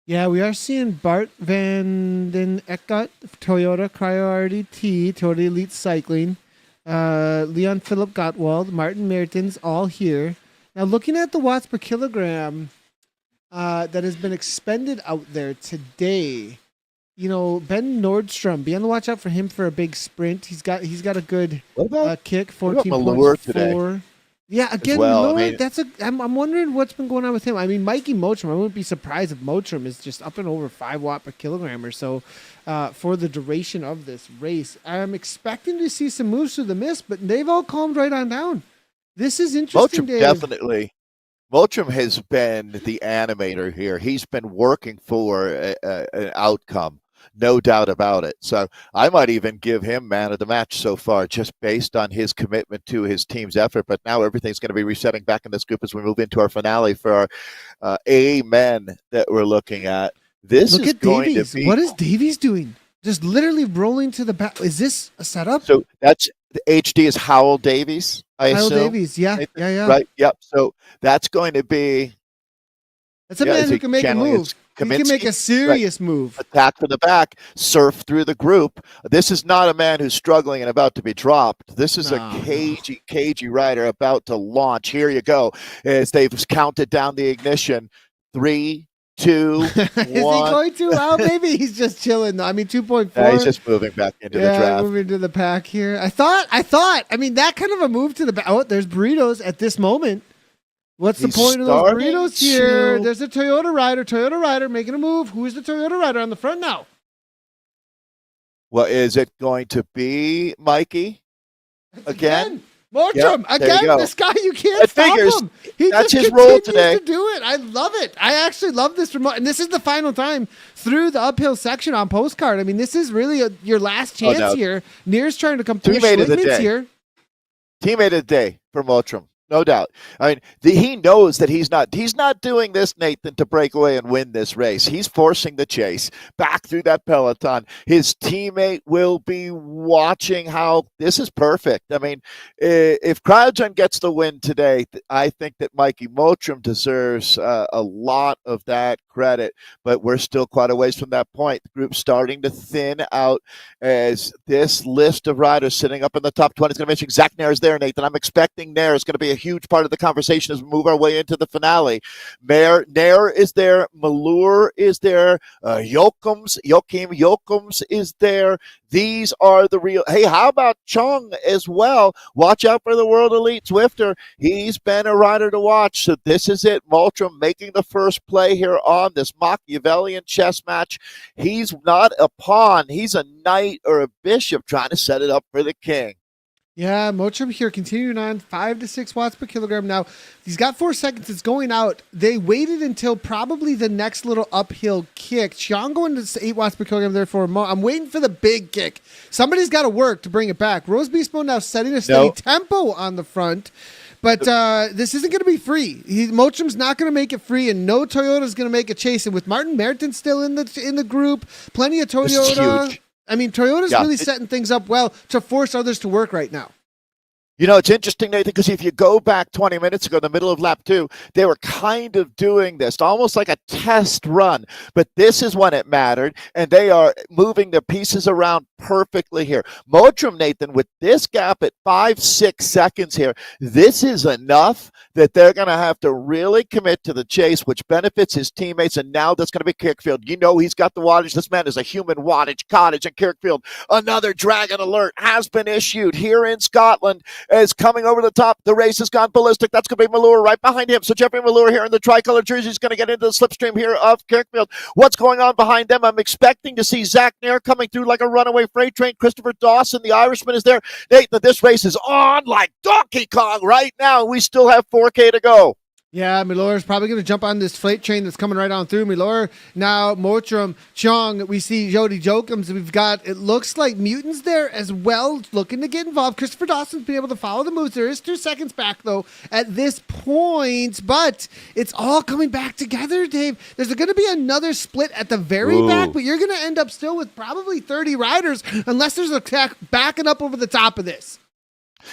Yeah, we are seeing Bart van den Eckert, Toyota Cryo RDT, Toyota Elite Cycling, Leon Philip Gottwald, Martin Mertens, all here. Now, looking at the watts per kilogram that has been expended out there today, Ben Nordstrom, be on the watch out for him for a big sprint. He's got a good kick, 14.4. Yeah, again, well. I'm wondering what's been going on with him. I mean, Mikey Motrum, I wouldn't be surprised if Motrum is just up and over 5 watt per kilogram or so for the duration of this race. I'm expecting to see some moves through the mist, but they've all calmed right on down. This is interesting, Motrum, Dave. definitely. Motrum has been the animator here. He's been working for an outcome. No doubt about it. So I might even give him man of the match so far, just based on his commitment to his team's effort. But now everything's going to be resetting back in this group as we move into our finale for our Amen that we're looking at. Look at Davies. What is Davies doing? Just literally rolling to the back. Is this a setup? So that's the HD is Howell Davies, I assume. Howell Davies, yeah. Right, yep. So that's going to be. That's a man who can make a move. He can make a serious move. Attack from the back, surf through the group. This is not a man who's struggling and about to be dropped. This is a cagey rider about to launch. Here you go. As they've counted down the ignition. 3, 2, 1. Is he going to? Well, maybe he's just chilling, though. I mean, 2.4. Yeah, he's just moving back into the draft. Moving to the pack here. I thought. I mean, that kind of a move to the back. Oh, there's burritos at this moment. What's the point of those burritos here? There's a Toyota rider making a move. Who is the Toyota rider on the front now? Well, is it going to be Mikey again? Motrum, again, this guy, you can't stop him. That's his role today. To do it. I love it. I actually love this remote. And this is the final time through the uphill section on Postcard. I mean, this is really your last chance here. Near's trying to come through. Teammate here. Teammate of the day for Motrum. No doubt. I mean, he knows that he's not doing this, Nathan, to break away and win this race. He's forcing the chase back through that peloton. His teammate will be watching how this is perfect. I mean, if CryoGen gets the win today, I think that Mikey Motrum deserves a lot of that credit, but we're still quite a ways from that point. The group's starting to thin out as this list of riders sitting up in the top 20 is going to mention Zach Nair is there, Nathan. I'm expecting Nair is going to be a huge part of the conversation as we move our way into the finale. Nair is there. Malur is there. Joachim Jochems is there. These are the real. Hey, how about Chung as well? Watch out for the World Elite Zwifter. He's been a rider to watch. So this is it. Motrum making the first play here on this Machiavellian chess match. He's not a pawn. He's a knight or a bishop trying to set it up for the king. Yeah, Motrum here continuing on 5 to 6 watts per kilogram. Now, he's got 4 seconds. It's going out. They waited until probably the next little uphill kick. Sean going to 8 watts per kilogram there for a moment. I'm waiting for the big kick. Somebody's got to work to bring it back. Rose Beastmo now setting a steady tempo on the front. But this isn't going to be free. Motrum's not going to make it free, and no Toyota's going to make a chase. And with Martin Mertens still in the group, plenty of Toyota. I mean, Toyota's really setting things up well to force others to work right now. You know, it's interesting, Nathan, because if you go back 20 minutes ago, in the middle of lap 2, they were kind of doing this, almost like a test run. But this is when it mattered, and they are moving the pieces around perfectly here. Mottram, Nathan, with this gap at 5-6 seconds here, this is enough that they're going to have to really commit to the chase, which benefits his teammates, and now that's going to be Kirkfield. You know he's got the wattage. This man is a human wattage cottage, and Kirkfield, another Dragon alert has been issued here in Scotland. Is coming over the top. The race has gone ballistic. That's going to be Malure right behind him. So Jeffrey Malure here in the tricolor jersey is going to get into the slipstream here of Kirkfield. What's going on behind them? I'm expecting to see Zach Nair coming through like a runaway freight train. Christopher Dawson, the Irishman, is there. Nathan, this race is on like Donkey Kong right now. We still have 4K to go. Yeah, Milor is probably going to jump on this freight train that's coming right on through. Milor, now Mottram, Chong, we see Jody Jokums. We've got, it looks like Mutants there as well, looking to get involved. Christopher Dawson's been able to follow the moves. There is 2 seconds back, though, at this point, but it's all coming back together, Dave. There's going to be another split at the very back, but you're going to end up still with probably 30 riders unless there's a track backing up over the top of this.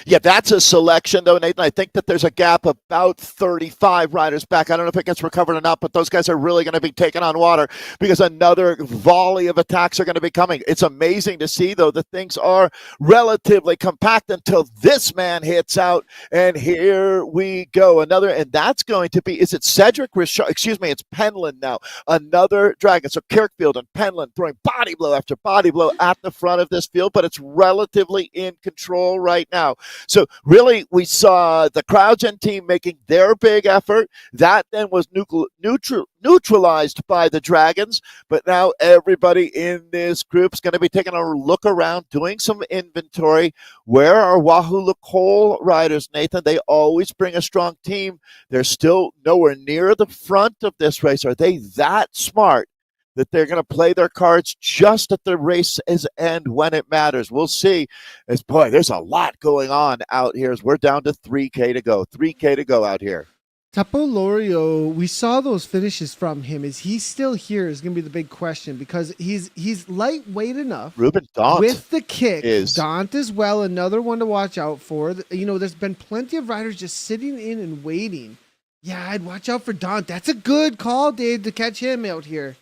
Yeah, that's a selection, though, Nathan. I think that there's a gap about 35 riders back. I don't know if it gets recovered or not, but those guys are really going to be taking on water because another volley of attacks are going to be coming. It's amazing to see, though, that things are relatively compact until this man hits out, and here we go. Another, and that's going to be, is it Cedric Richard? Excuse me, it's Penland now. Another Dragon. So Kirkfield and Penland throwing body blow after body blow at the front of this field, but it's relatively in control right now. So really, we saw the CrowdGen team making their big effort. That then was neutralized by the Dragons. But now everybody in this group is going to be taking a look around, doing some inventory. Where are Wahoo Lacole riders, Nathan? They always bring a strong team. They're still nowhere near the front of this race. Are they that smart that they're going to play their cards just at the race's end when it matters? We'll see. As boy, there's a lot going on out here as we're down to 3K to go. 3K to go out here. Tapo Lorio, we saw those finishes from him. Is he still here is going to be the big question because he's lightweight enough. Ruben Daunt with the kick. Is Daunt as well, another one to watch out for. You know, there's been plenty of riders just sitting in and waiting. Yeah, I'd watch out for Daunt. That's a good call, Dave, to catch him out here.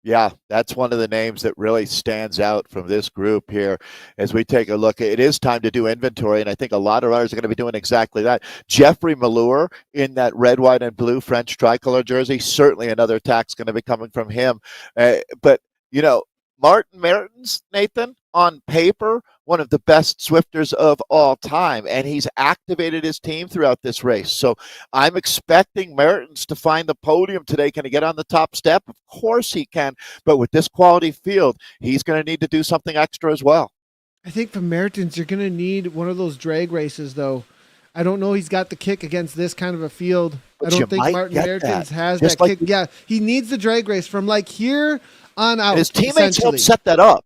Yeah, that's one of the names that really stands out from this group here as we take a look. It is time to do inventory, and I think a lot of riders are going to be doing exactly that. Jeffrey Malure in that red, white, and blue French tricolor jersey, certainly another attack's going to be coming from him. But, you know, Martin Mertens, Nathan, on paper, one of the best Zwifters of all time, and he's activated his team throughout this race. So I'm expecting Mertens to find the podium today. Can he get on the top step? Of course he can, but with this quality field, he's going to need to do something extra as well. I think for Mertens, you're going to need one of those drag races, though. I don't know he's got the kick against this kind of a field. But I don't think Martin Mertens has just that like kick. Yeah, he needs the drag race from like here on out. And his teammates help set that up.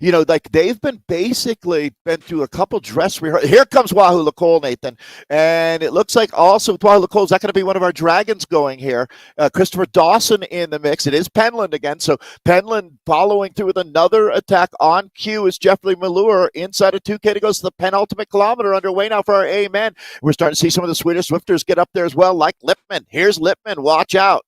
You know, like they've been through a couple dress rehearsals. Here comes Wahoo Lacole, Nathan. And it looks like also with Wahoo Lacole, is that going to be one of our Dragons going here? Christopher Dawson in the mix. It is Penland again. So Penland following through with another attack on cue is Jeffrey Malure inside of 2K to go. So the penultimate kilometer underway now for our Amen. We're starting to see some of the Swedish Swifters get up there as well, like Lippmann. Here's Lippmann. Watch out.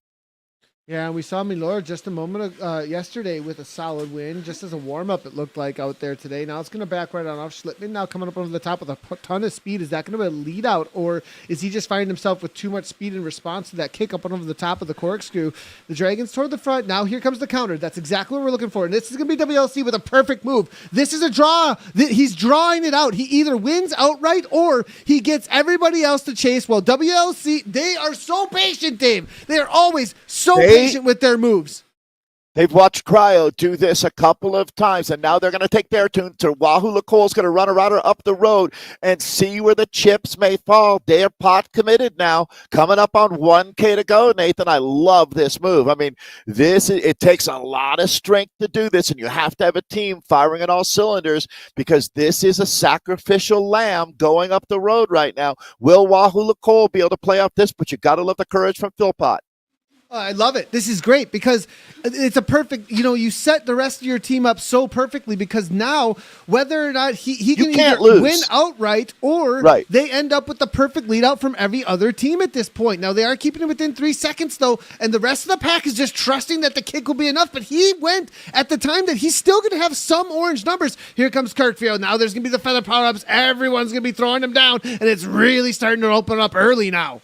Yeah, and we saw Milor just a moment yesterday with a solid win, just as a warm-up it looked like out there today. Now it's going to back right on off. Schlittman now coming up over the top with a ton of speed. Is that going to be a lead out, or is he just finding himself with too much speed in response to that kick up over the top of the corkscrew? The Dragons toward the front. Now here comes the counter. That's exactly what we're looking for. And this is going to be WLC with a perfect move. This is a draw. He's drawing it out. He either wins outright or he gets everybody else to chase. Well, WLC, they are so patient, Dave. They are always so patient with their moves. They've watched Cryo do this a couple of times, and now they're going to take their tune to Wahoo Lacole's going to run a router up the road and see where the chips may fall. They're pot committed now, coming up on 1K to go, Nathan. I love this move. I mean, it takes a lot of strength to do this, and you have to have a team firing on all cylinders because this is a sacrificial lamb going up the road right now. Will Wahoo Lacole be able to play off this? But you got to love the courage from Philpott. Oh, I love it. This is great because it's a perfect, you set the rest of your team up so perfectly because now whether or not he can either lose. win outright or Right. they end up with the perfect lead out from every other team at this point. Now they are keeping it within 3 seconds though, and the rest of the pack is just trusting that the kick will be enough, but he went at the time that he's still going to have some orange numbers. Here comes Kirkfield. Now there's going to be the feather power-ups. Everyone's going to be throwing them down, and it's really starting to open up early now.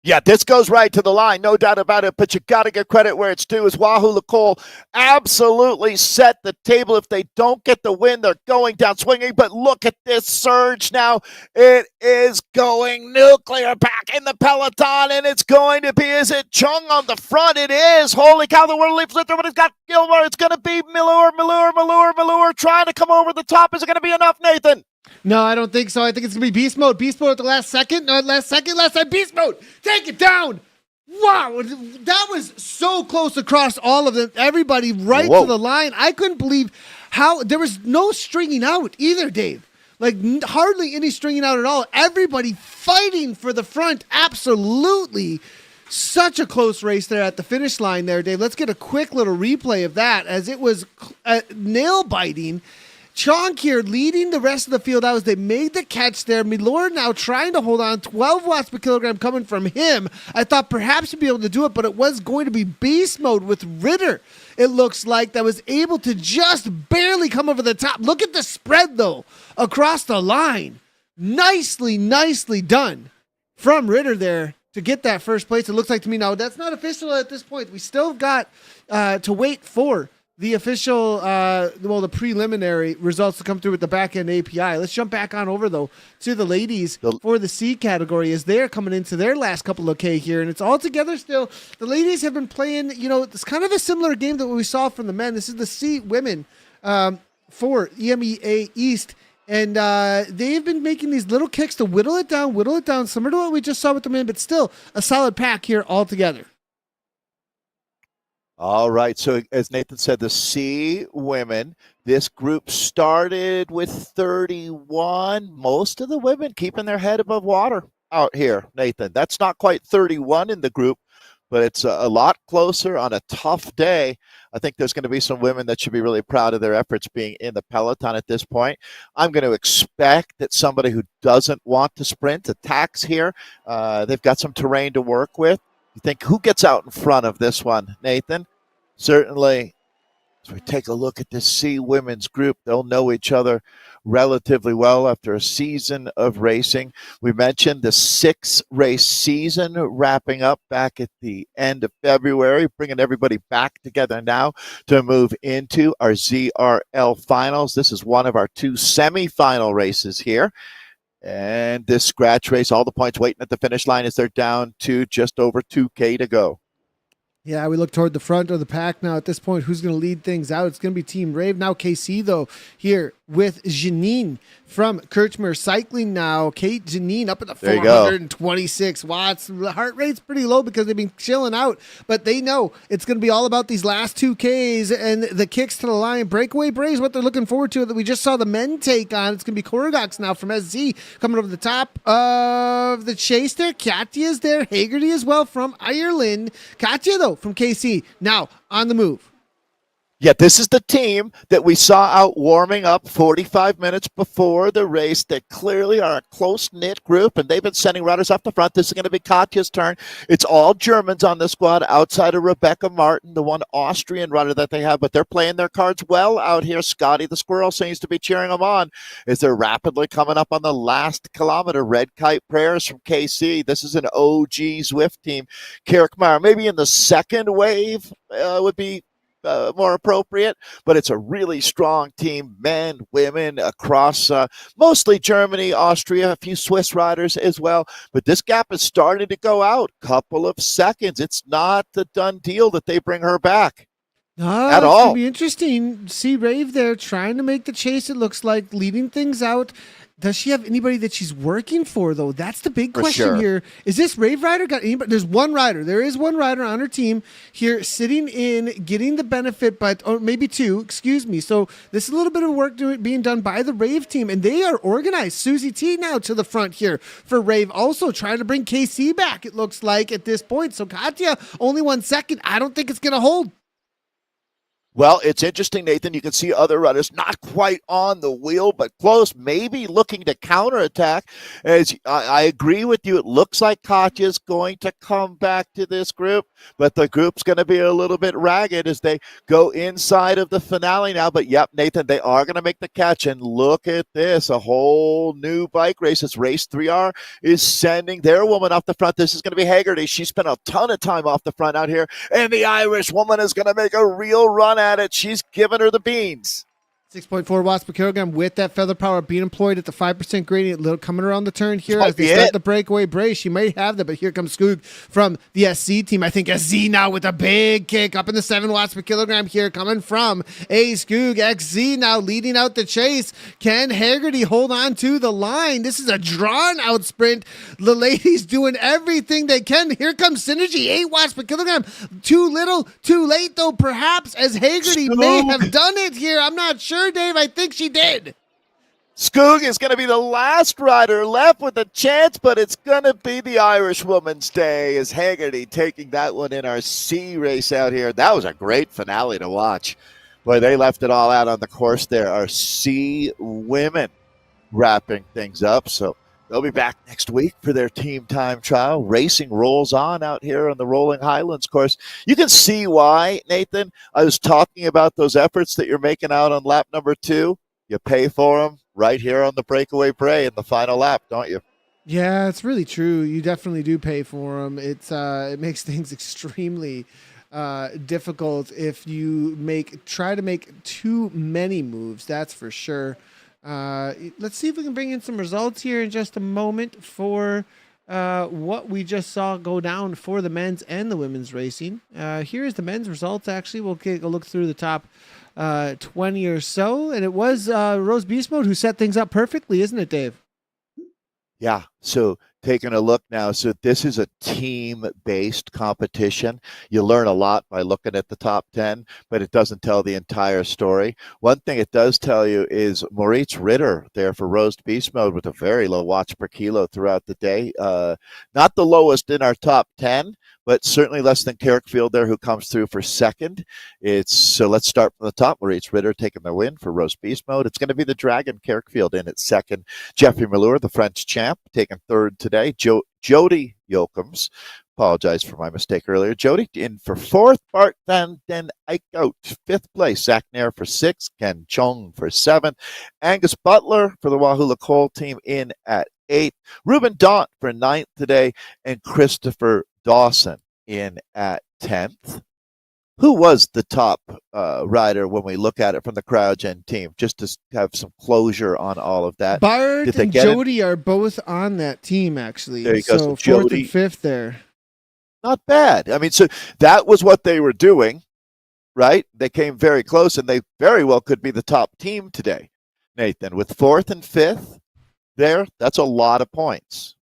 Yeah, this goes right to the line, no doubt about it, but you got to give credit where it's due as Wahoo Nicole absolutely set the table. If they don't get the win, they're going down swinging, but look at this surge now. It is going nuclear back in the peloton, and it's going to be, is it Chung on the front? It is. Holy cow, the world leaps with her, but it's got Gilmore. It's going to be Malure trying to come over the top. Is it going to be enough, Nathan? No, I don't think so. I think it's going to be beast mode. Beast mode at the last second. Last time, beast mode. Take it down. Wow. That was so close across all of them. Everybody right to the line. I couldn't believe how there was no stringing out either, Dave. Like hardly any stringing out at all. Everybody fighting for the front. Absolutely. Such a close race there at the finish line there, Dave. Let's get a quick little replay of that as it was nail biting. Chonk here leading the rest of the field out as they made the catch there. Milord now trying to hold on. 12 watts per kilogram coming from him. I thought perhaps he'd be able to do it, but it was going to be beast mode with Ritter. It looks like that was able to just barely come over the top. Look at the spread, though, across the line. Nicely done from Ritter there to get that first place. It looks like to me now that's not official at this point. We still got to wait for the official, the preliminary results to come through with the back-end API. Let's jump back on over, though, to the ladies for the C category as they're coming into their last couple of K here, and it's all together still. The ladies have been playing, it's kind of a similar game to what we saw from the men. This is the C women for EMEA East, and they've been making these little kicks to whittle it down, similar to what we just saw with the men, but still a solid pack here all together. All right. So as Nathan said, the C women, this group started with 31. Most of the women keeping their head above water out here, Nathan. That's not quite 31 in the group, but it's a lot closer on a tough day. I think there's going to be some women that should be really proud of their efforts being in the peloton at this point. I'm going to expect that somebody who doesn't want to sprint attacks here. They've got some terrain to work with. You think who gets out in front of this one, Nathan? Certainly, as we take a look at this C women's group, they'll know each other relatively well after a season of racing. We mentioned the 6-race season wrapping up back at the end of February, bringing everybody back together now to move into our ZRL finals. This is one of our 2 semifinal races here. And this scratch race, all the points waiting at the finish line as they're down to just over 2K to go. Yeah, we look toward the front of the pack now at this point. Who's going to lead things out? It's going to be Team Rave. Now KC, though, here with Janine from Kirchmer Cycling now. Kate Janine up at the 426 watts. The heart rate's pretty low because they've been chilling out, but they know it's going to be all about these last 2Ks and the kicks to the line. Breakaway Braves, what they're looking forward to that we just saw the men take on. It's going to be Koragox now from SZ coming over the top of the chase there. Katya's there. Hagerty as well from Ireland. Katya, though, from KC now on the move. Yeah, this is the team that we saw out warming up 45 minutes before the race. They clearly are a close-knit group, and they've been sending runners up the front. This is going to be Katja's turn. It's all Germans on the squad outside of Rebecca Martin, the one Austrian runner that they have, but they're playing their cards well out here. Scotty the Squirrel seems to be cheering them on as they're rapidly coming up on the last kilometer. Red Kite Prayers from KC. This is an OG Zwift team. Kirkmeyer, maybe in the second wave would be more appropriate, but it's a really strong team, men, women, across mostly Germany, Austria, a few Swiss riders as well. But this gap is starting to go out. Couple of seconds. It's not a done deal that they bring her back. Ah, at it's going to all. be interesting. See Rave there trying to make the chase, it looks like, leading things out. Does she have anybody that she's working for, though? That's the big For question sure. here. Is this Rave Rider got anybody? There's one rider. There is one rider on her team here sitting in, getting the benefit, but, or maybe two, excuse me. So this is a little bit of work being done by the Rave team, and they are organized. Susie T now to the front here for Rave, also trying to bring KC back, it looks like, at this point. So Katya, only 1 second. I don't think it's going to hold. Well, it's interesting, Nathan. You can see other runners not quite on the wheel, but close, maybe looking to counterattack. As I agree with you, it looks like Katya's going to come back to this group, but the group's going to be a little bit ragged as they go inside of the finale now. But yep, Nathan, they are going to make the catch. And look at this, a whole new bike race. It's Race 3R is sending their woman off the front. This is going to be Haggerty. She spent a ton of time off the front out here, and the Irish woman is going to make a real run at it. She's giving her the beans. 6.4 watts per kilogram with that feather power being employed at the 5% gradient. Little coming around the turn here as they start the breakaway brace. She might have that, but here comes Skoog from the SC team. I think SZ now with a big kick up in the 7 watts per kilogram here coming from a Skoog. XZ now leading out the chase. Can Haggerty hold on to the line? This is a drawn out sprint. The ladies doing everything they can. Here comes Synergy, 8 watts per kilogram. Too little, too late though, perhaps, as Haggerty may have done it here. I'm not sure. Dave, I think she did. Skoog is going to be the last rider left with a chance, but it's going to be the Irish woman's day as Haggerty taking that one in our C race out here. That was a great finale to watch. Boy, they left it all out on the course there. Our C women wrapping things up. So they'll be back next week for their team time trial. Racing rolls on out here on the Rolling Highlands course. You can see why, Nathan. I was talking about those efforts that you're making out on lap number 2. You pay for them right here on the breakaway prey in the final lap, don't you? Yeah, it's really true. You definitely do pay for them. It makes things extremely difficult if you try to make too many moves. That's for sure. Let's see if we can bring in some results here in just a moment for what we just saw go down for the men's and the women's racing. Here's the men's results. Actually, we'll take a look through the top 20 or so, and it was Rose Beast Mode who set things up perfectly, isn't it, Dave? Yeah. So taking a look now. So this is a team-based competition. You learn a lot by looking at the top 10, but it doesn't tell the entire story. One thing it does tell you is Maurice Ritter there for Roast Beast Mode with a very low watts per kilo throughout the day. Not the lowest in our top 10, but certainly less than Carrickfield there, who comes through for second. So let's start from the top. Maurice Ritter taking the win for Roast Beast Mode. It's going to be the Dragon Carrickfield in at second. Jeffrey Malure, the French champ, taking third today. Jody Yokums, apologize for my mistake earlier. Jody in for fourth. Bart Van Den Eyck out fifth place. Zach Nair for sixth. Ken Chung for seventh. Angus Butler for the Wahoo Cole team in at eighth. Ruben Daunt for ninth today. And Christopher Dawson in at 10th. Who was the top rider when we look at it from the CryoGen team, just to have some closure on all of that? Bart and Jody are both on that team, actually. There you go. So Jody, fourth and fifth there. Not bad. I mean, so that was what they were doing, right? They came very close, and they very well could be the top team today, Nathan. With fourth and fifth there, that's a lot of points.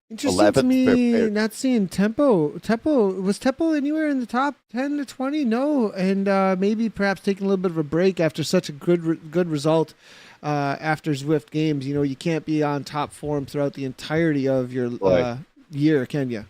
Interesting to me, not seeing Tempo. Was Tempo anywhere in the top 10 to 20? No, and maybe perhaps taking a little bit of a break after such a good result after Zwift games. You know, you can't be on top form throughout the entirety of your year, can you?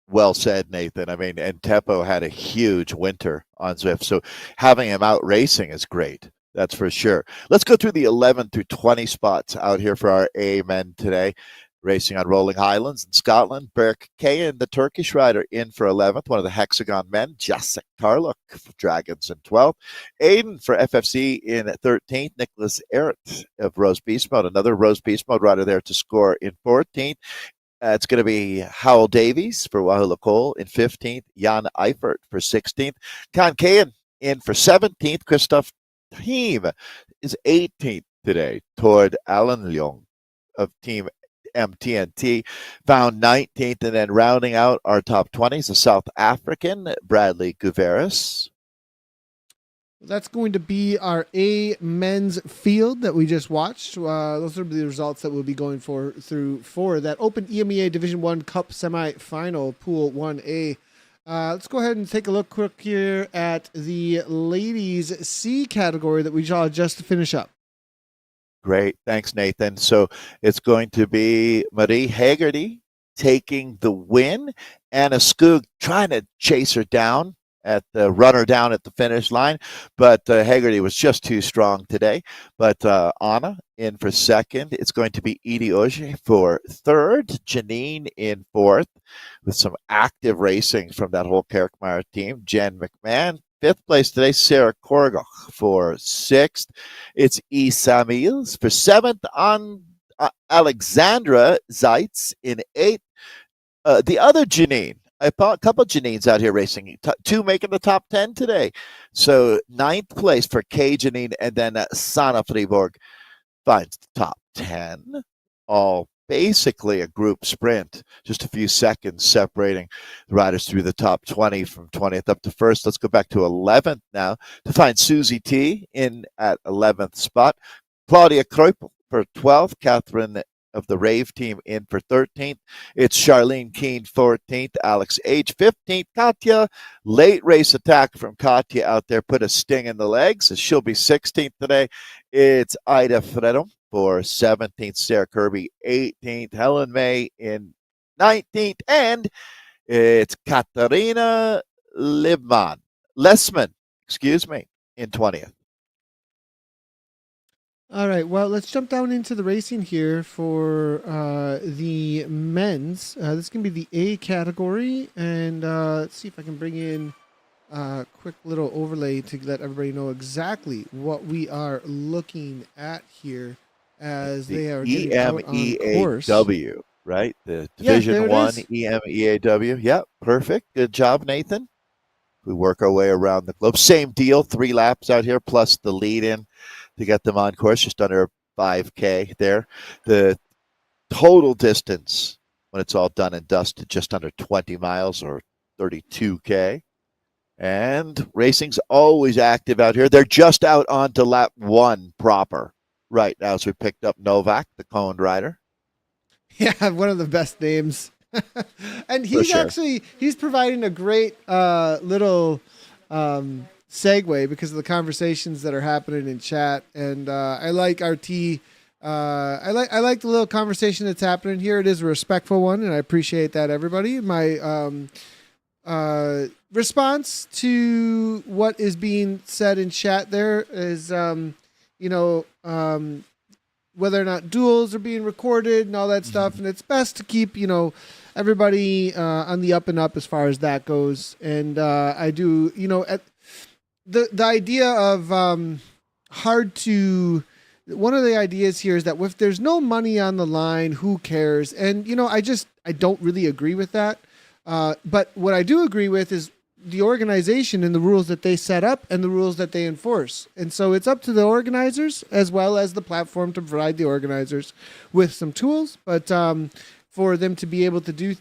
Well said, Nathan. I mean, and Tempo had a huge winter on Zwift, so having him out racing is great. That's for sure. Let's go through the 11 through 20 spots out here for our A men today. Racing on Rolling Highlands in Scotland, Berk Kayan, the Turkish rider, in for 11th. One of the Hexagon men, Jacek Tarluk for Dragons in 12th. Aiden for FFC in 13th. Nicholas Errett of Rose Beast Mode, another Rose Beast Mode rider there to score in 14th. It's going to be Howell Davies for Wahoo Cole in 15th. Jan Eifert for 16th. Con Kayan in for 17th. Christoph Thiem is 18th today toward Alan Leong of Team MTNT, found 19th, and then rounding out our top 20s, a South African, Bradley Guveris, That's going to be our A men's field that we just watched. Those are the results that we'll be going through for that Open EMEA Division 1 Cup semi-final, Pool 1A. Let's go ahead and take a look quick here at the ladies C category that we saw just to finish up. Great. Thanks, Nathan. So it's going to be Marie Haggerty taking the win. Anna Skug trying to chase her down run her down at the finish line, but Haggerty was just too strong today. But Anna in for second. It's going to be Edie Auger for third. Janine in fourth with some active racing from that whole Kerkmeyer team. Jen McMahon. Fifth place today, Sarah Korgoch for sixth. It's E. Samuels for seventh. On Alexandra Zeitz in eighth. The other Janine, I thought a couple of Janines out here racing, two making the top 10 today. So ninth place for Kay Janine, and then Sana Fribourg finds the top 10. All basically a group sprint, just a few seconds separating the riders through the top 20 from 20th up to first. Let's go back to 11th now to find Susie T in at 11th spot. Claudia Kreupel for 12th. Catherine of the Rave team in for 13th. It's Charlene Keene 14th. Alex H 15th. Katya, late race attack from Katya out there, put a sting in the legs. She'll be 16th today. It's Ida Fredum for 17th. Sarah Kirby 18th. Helen May in 19th. And it's Katarina Lessman, in 20th. All right, well, let's jump down into the racing here for the men's. This is going to be the A category, and let's see if I can bring in a quick little overlay to let everybody know exactly what we are looking at here as they are getting out on course. EMEAW, right? The Division 1 EMEAW. Yep, perfect. Good job, Nathan. We work our way around the globe. Same deal, 3 laps out here, plus the lead-in to get them on course, just under 5K there. The total distance, when it's all done and dusted, just under 20 miles or 32K. And racing's always active out here. They're just out onto lap 1 proper right now, as we picked up Novak, the coned rider. Yeah, one of the best names. And he's he's providing a great little segue because of the conversations that are happening in chat, and I like RT. I like the little conversation that's happening here. It is a respectful one, and I appreciate that, everybody. My response to what is being said in chat there is, whether or not duels are being recorded and all that stuff, and it's best to keep everybody on the up and up as far as that goes. And I do, at the idea of one of the ideas here is that if there's no money on the line, who cares? And I don't really agree with that. But what I do agree with is the organization and the rules that they set up and the rules that they enforce. And so it's up to the organizers as well as the platform to provide the organizers with some tools, but for them to be able to do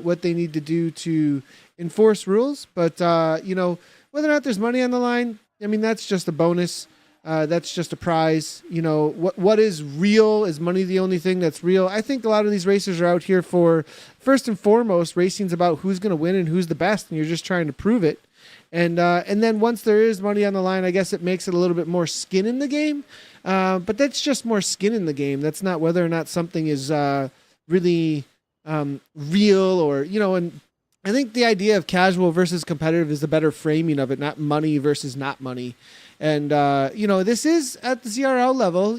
what they need to do to enforce rules. But, whether or not there's money on the line, I mean, that's just a bonus. That's just a prize. What is real? Is money the only thing that's real? I think a lot of these racers are out here for, first and foremost, racing's about who's going to win and who's the best, and you're just trying to prove it. And then once there is money on the line, I guess it makes it a little bit more skin in the game. But that's just more skin in the game. That's not whether or not something is really real or, and I think the idea of casual versus competitive is the better framing of it, not money versus not money. And, this is at the CRL level,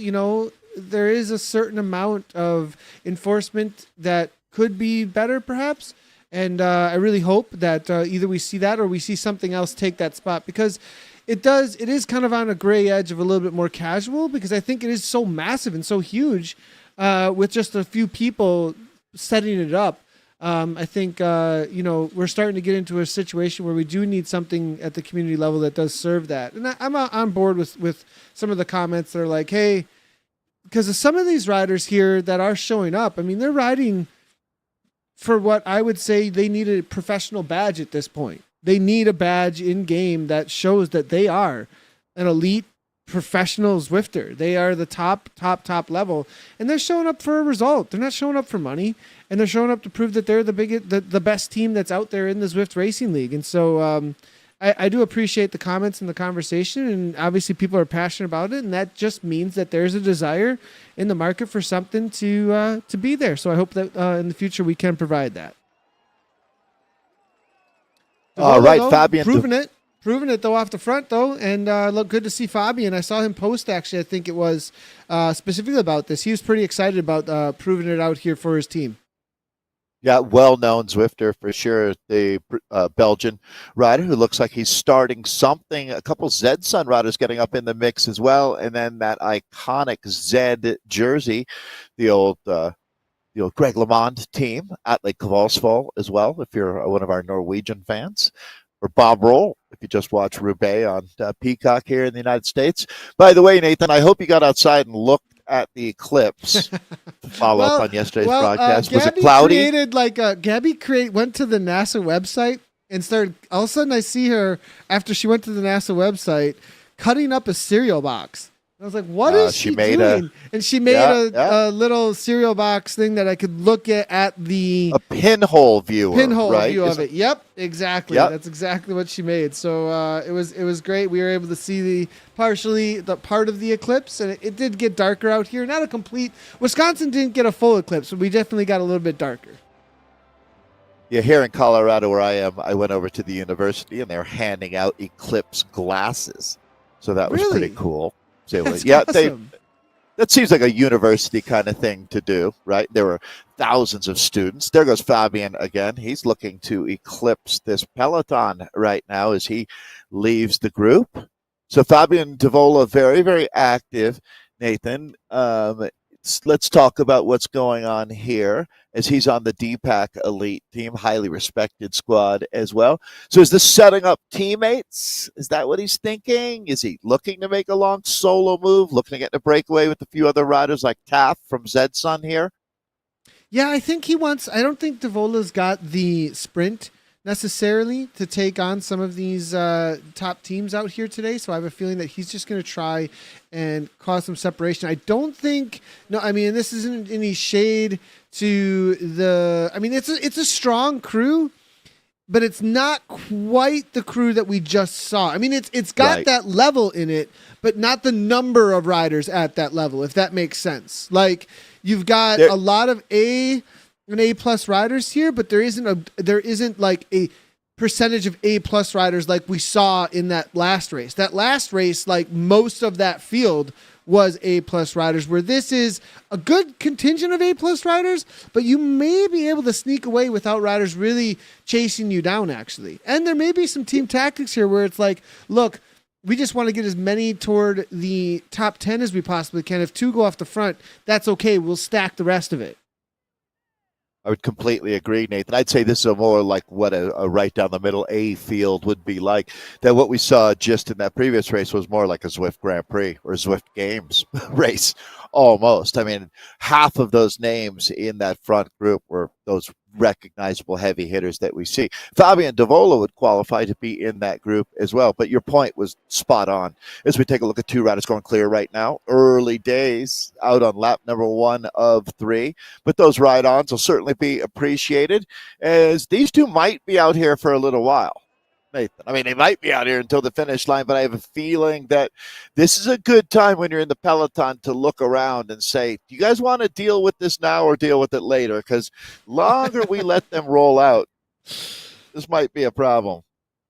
there is a certain amount of enforcement that could be better perhaps. And I really hope that either we see that or we see something else take that spot, because it is kind of on a gray edge of a little bit more casual, because I think it is so massive and so huge with just a few people setting it up. I think, we're starting to get into a situation where we do need something at the community level that does serve that. And I'm on board with some of the comments that are like, hey, because of some of these riders here that are showing up, I mean, they're riding for what I would say they need a professional badge at this point. They need a badge in game that shows that they are an elite professional Zwifter. They are the top level, and they're showing up for a result. They're not showing up for money, and they're showing up to prove that they're the best team that's out there in the Zwift Racing League. And so I do appreciate the comments and the conversation, and obviously people are passionate about it, and that just means that there's a desire in the market for something to be there. So I hope that in the future we can provide that. All right, though, Fabian. Proving it though off the front though, and look good to see Fabian. I saw him post actually. I think it was specifically about this. He was pretty excited about proving it out here for his team. Yeah, well-known Zwifter for sure. The Belgian rider who looks like he's starting something. A couple Z-Sun riders getting up in the mix as well, and then that iconic Z jersey, the old Greg LeMond team at Lake Kvalsvoll as well. If you're one of our Norwegian fans. Or Bob Roll, if you just watch Roubaix on Peacock here in the United States. By the way, Nathan, I hope you got outside and looked at the eclipse to follow up on yesterday's broadcast. Was it cloudy? Gabby went to the NASA website and started. All of a sudden, I see her after she went to the NASA website cutting up a cereal box. I was like, what is she doing? And she made a little cereal box thing that I could look at the a pinhole view of it. Yep, exactly. Yep. That's exactly what she made. So it was great. We were able to see the part of the eclipse, and it did get darker out here. Not a complete. Wisconsin didn't get a full eclipse, but we definitely got a little bit darker. Yeah, here in Colorado where I am, I went over to the university and they were handing out eclipse glasses. So that was pretty cool. Awesome. That seems like a university kind of thing to do, right? There were thousands of students. There goes Fabian again. He's looking to eclipse this peloton right now as he leaves the group. So Fabian Towle, very, very active. Nathan, let's talk about what's going on here as he's on the DPAC Elite team, highly respected squad as well. So is this setting up teammates? Is that what he's thinking? Is he looking to make a long solo move, looking to get in a breakaway with a few other riders like Taff from Z-Sun here? Yeah, I think he wants. I don't think Tavole's got the sprint necessarily to take on some of these top teams out here today. So I have a feeling that he's just going to try and cause some separation. I don't think. No, I mean, this isn't any shade to the. I mean, it's a strong crew, but it's not quite the crew that we just saw. I mean, it's got that level in it, but not the number of riders at that level. If that makes sense, like you've got a lot of an A+ riders here, but there isn't like a percentage of A+ riders like we saw in that last race. That last race, like most of that field was A+ riders, where this is a good contingent of A+ riders, but you may be able to sneak away without riders really chasing you down, actually. And there may be some team tactics here where it's like, look, we just want to get as many toward the top 10 as we possibly can. If 2 go off the front, that's okay. We'll stack the rest of it. I would completely agree, Nathan. I'd say this is more like what a right down the middle A field would be like. That what we saw just in that previous race was more like a Zwift Grand Prix or Zwift Games race almost. I mean, half of those names in that front group were those recognizable heavy hitters that we see. Fabian Towle would qualify to be in that group as well, but your point was spot on. As we take a look at 2 riders going clear right now, early days out on lap number 1 of 3, but those ride-ons will certainly be appreciated as these 2 might be out here for a little while. Nathan, I mean, they might be out here until the finish line, but I have a feeling that this is a good time when you're in the peloton to look around and say, do you guys want to deal with this now or deal with it later? Because longer we let them roll out, this might be a problem.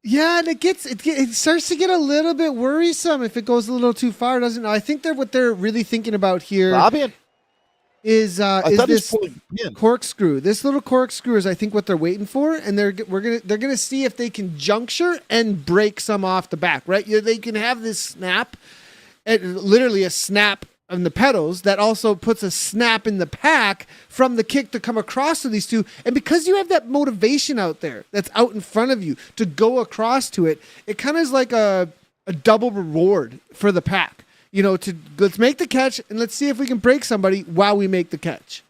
Yeah, and it starts to get a little bit worrisome if it goes a little too far, doesn't it? I think what they're really thinking about here is this corkscrew. This little corkscrew is, I think, what they're waiting for, and they're gonna see if they can juncture and break some off the back. Right? They can have this snap, literally a snap on the pedals that also puts a snap in the pack from the kick to come across to these 2. And because you have that motivation out there that's out in front of you to go across to it, it kind of is like a double reward for the pack. Let's make the catch and let's see if we can break somebody while we make the catch.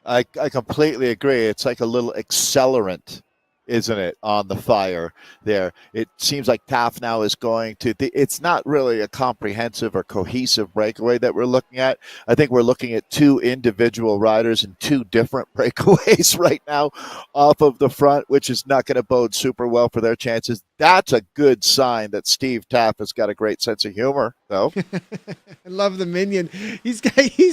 I completely agree. It's like a little accelerant isn't it, on the fire there. It seems like TAF now is going to, it's not really a comprehensive or cohesive breakaway that we're looking at. I think we're looking at two individual riders and two different breakaways right now off of the front, which is not going to bode super well for their chances. That's a good sign that Steve Taff has got a great sense of humor, though. I love the minion. He's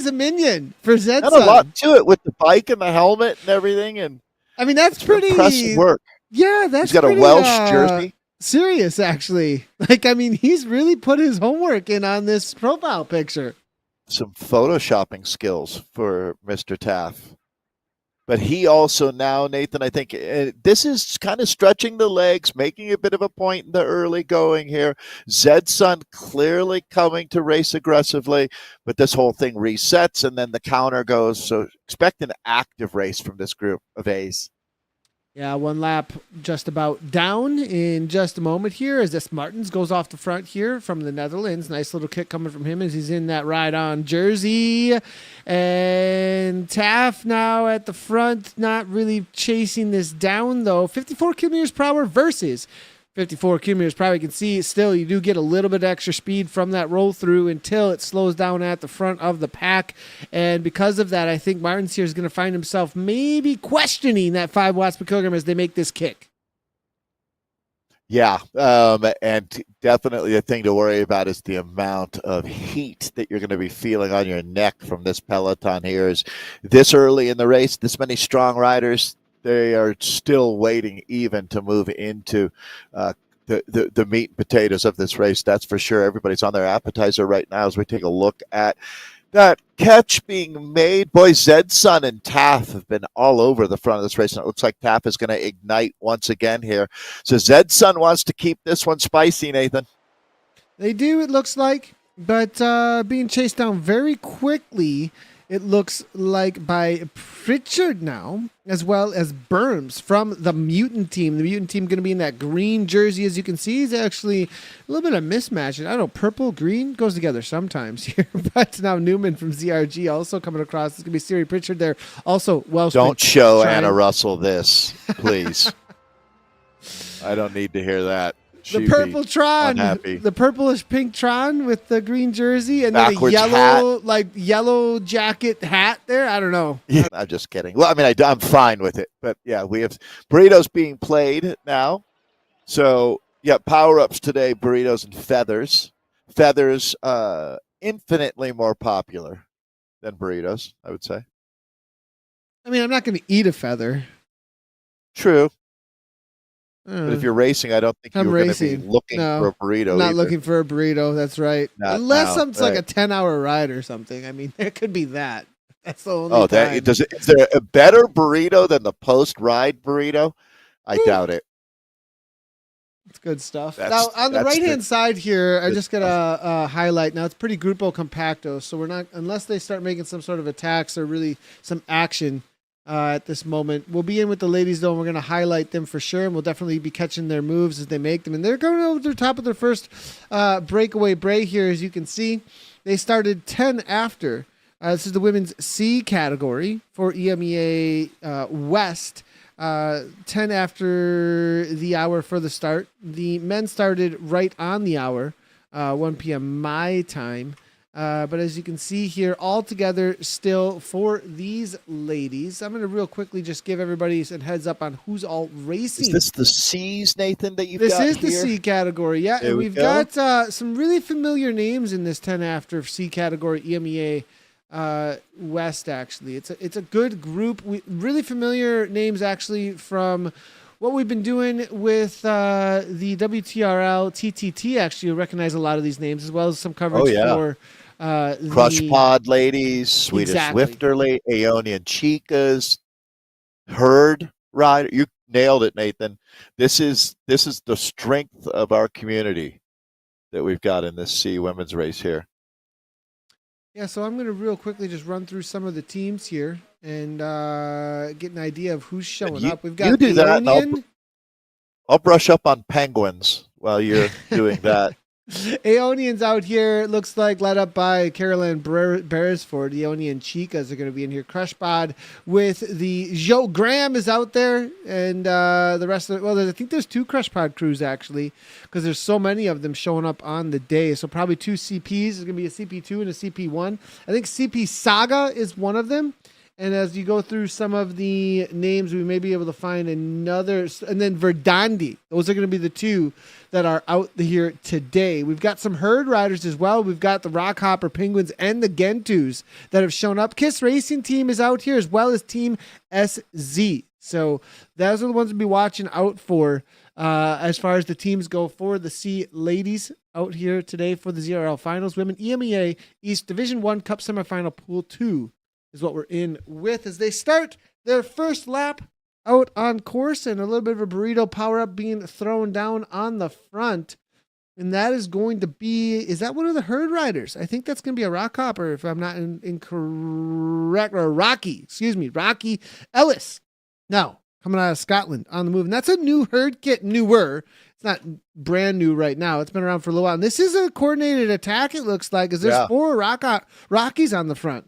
a minion for Zedson. Not a lot to it with the bike and the helmet and everything, and I mean, that's pretty impressive work. Yeah, that's he's got pretty, a Welsh jersey. Serious, actually. Like, I mean, he's really put his homework in on this profile picture. Some photoshopping skills for Mr. Taff. But he also now, Nathan, I think this is kind of stretching the legs, making a bit of a point in the early going here. Zedson clearly coming to race aggressively, but this whole thing resets and then the counter goes. So expect an active race from this group of A's. Yeah, one lap just about down in just a moment here as this Martins goes off the front here from the Netherlands. Nice little kick coming from him as he's in that ride-on jersey. And Taff now at the front, not really chasing this down, though. 54 kilometers per hour versus 54 kilometers per hour. You can see still you do get a little bit extra speed from that roll through until it slows down at the front of the pack. And because of that, I think Martins here is going to find himself maybe questioning that 5 watts per kilogram as they make this kick. Yeah, and definitely the thing to worry about is the amount of heat that you're going to be feeling on your neck from this peloton here. Is this early in the race, this many strong riders, they are still waiting even to move into the meat and potatoes of this race. That's for sure. Everybody's on their appetizer right now as we take a look at that catch being made. Boy, Zedson and Taff have been all over the front of this race, and it looks like Taff is going to ignite once again here. So Zedson wants to keep this one spicy, Nathan. They do, it looks like, but being chased down very quickly, it looks like, by Pritchard now, as well as Burns from the Mutant team. The Mutant team going to be in that green jersey, as you can see. He's actually a little bit of mismatch. I don't know, purple, green goes together sometimes here. But now Newman from ZRG also coming across. It's going to be Siri Pritchard there. Also, Welsh. Don't show Anna Russell this, please. I don't need to hear that. The purple Tron, unhappy. The purplish pink Tron with the green jersey and backwards then a yellow, like yellow jacket hat there. I don't know. Yeah, I'm just kidding. Well, I mean, I'm fine with it, but yeah, we have burritos being played now. So yeah, power ups today: burritos and feathers. Feathers, infinitely more popular than burritos, I would say. I mean, I'm not going to eat a feather. True. But if you're racing, I don't think you're going to be looking for a burrito. Not looking for a burrito. That's right. Unless it's right. like a 10-hour ride or something. I mean, there could be that. That's the only time. Is there a better burrito than the post-ride burrito? I doubt it. It's good stuff. Now, on the right-hand side here, I just got to highlight. Now, it's pretty Grupo Compacto, so we're not, unless they start making some sort of attacks or really some action at this moment. We'll be in with the ladies, though, and we're going to highlight them for sure, and we'll definitely be catching their moves as they make them. And they're going over the top of their first breakaway bray here, as you can see. They started 10 after. This is the women's C category for EMEA West. 10 after the hour for the start. The men started right on the hour, 1 p.m. my time. But as you can see here, all together still for these ladies. I'm going to real quickly just give everybody a heads up on who's all racing. Is this the C's, Nathan, that you've got here? This is the C category, yeah. There and we've got some really familiar names in this 10 after C category EMEA West, actually. It's a good group. Really familiar names, actually, from what we've been doing with the WTRL, TTT. Actually, you'll recognize a lot of these names, as well as some coverage for Crush Pod ladies, Swedish Zwifter, Aeonian Chicas, Herd Rider. You nailed it, Nathan. This is the strength of our community that we've got in this C women's race here. Yeah, so I'm going to real quickly just run through some of the teams here and get an idea of who's showing up. We've got you do that. I'll brush up on penguins while you're doing that. Aeonians out here, looks like, led up by Caroline Beresford. The Aeonian Chicas are going to be in here. Crushbod with the Joe Graham is out there, and the rest of it. Well, I think there's 2 Crushbod crews, actually, because there's so many of them showing up on the day. So probably 2 CPs. There's going to be a CP2 and a CP1. I think CP Saga is one of them. And as you go through some of the names, we may be able to find another. And then Verdandi. Those are going to be the 2 that are out here today. We've got some herd riders as well. We've got the Rockhopper Penguins and the Gentus that have shown up. Kiss Racing Team is out here, as well as Team SZ. So those are the ones to be watching out for as far as the teams go for the C ladies out here today for the ZRL Finals. Women EMEA East Division 1 Cup Semifinal Pool 2 is what we're in with as they start their first lap out on course, and a little bit of a burrito power-up being thrown down on the front. And that is going to be, is that one of the herd riders? I think that's going to be a Rockhopper, if I'm not incorrect, or Rocky Ellis. Now, coming out of Scotland on the move. And that's a new herd kit, newer. It's not brand new right now. It's been around for a little while. And this is a coordinated attack, it looks like, because there's 4 Rockies on the front.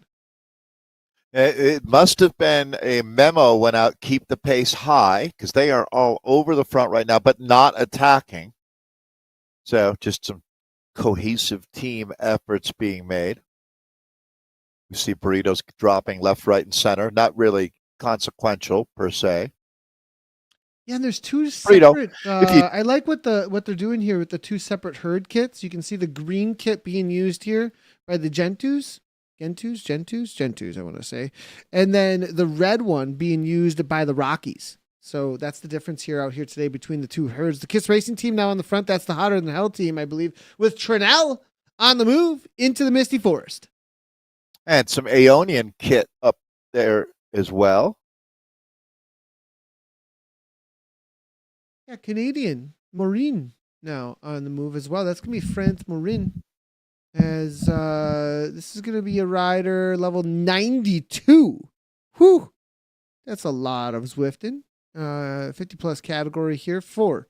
It must have been a memo went out, keep the pace high, because they are all over the front right now, but not attacking. So just some cohesive team efforts being made. We see burritos dropping left, right, and center. Not really consequential per se. Yeah, and there's 2 separate. I like what they're doing here with the 2 separate herd kits. You can see the green kit being used here by the Gentus, I want to say. And then the red one being used by the Rockies. So that's the difference here out here today between the 2 herds. The Kiss Racing Team now on the front. That's the Hotter Than Hell team, I believe, with Trinell on the move into the Misty Forest. And some Aeonian kit up there as well. Yeah, Canadian Maureen now on the move as well. That's going to be France Maureen. As this is going to be a rider level 92. Whew. That's a lot of Zwifting. 50 plus category here for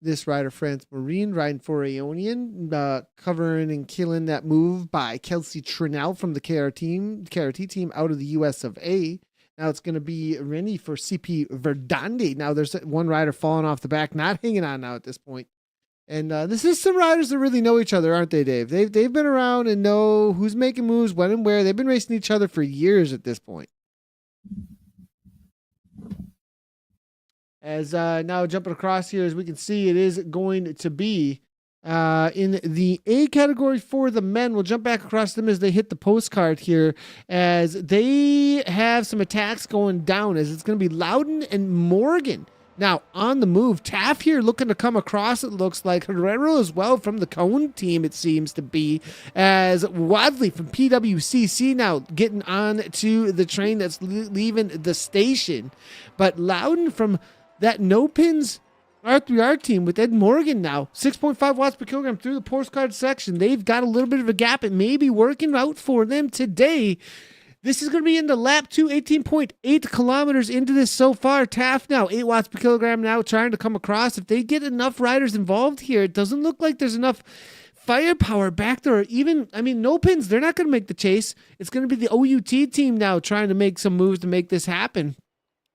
this rider, France Marine, riding for Aeonian, covering and killing that move by Kelsey Trinell from the KRT team out of the US of A. Now it's going to be Rennie for CP Verdandi. Now there's one rider falling off the back, not hanging on now at this point. And this is some riders that really know each other, aren't they, Dave? They've been around and know who's making moves, when and where. They've been racing each other for years at this point. As now jumping across here, as we can see, it is going to be in the A category for the men. We'll jump back across them as they hit the postcard here, as they have some attacks going down, as it's going to be Loudon and Morgan. Now, on the move, Taff here looking to come across, it looks like. Herrero as well from the Cone team, it seems to be. As Wadley from PWCC now getting on to the train that's leaving the station. But Loudon from that No Pins R3R team with Ed Morgan now. 6.5 watts per kilogram through the postcard section. They've got a little bit of a gap. It may be working out for them today. This is going to be into lap 2, 18.8 kilometers into this so far. Taft now, 8 watts per kilogram now, trying to come across. If they get enough riders involved here, it doesn't look like there's enough firepower back there. No Pins, they're not going to make the chase. It's going to be the OUT team now trying to make some moves to make this happen.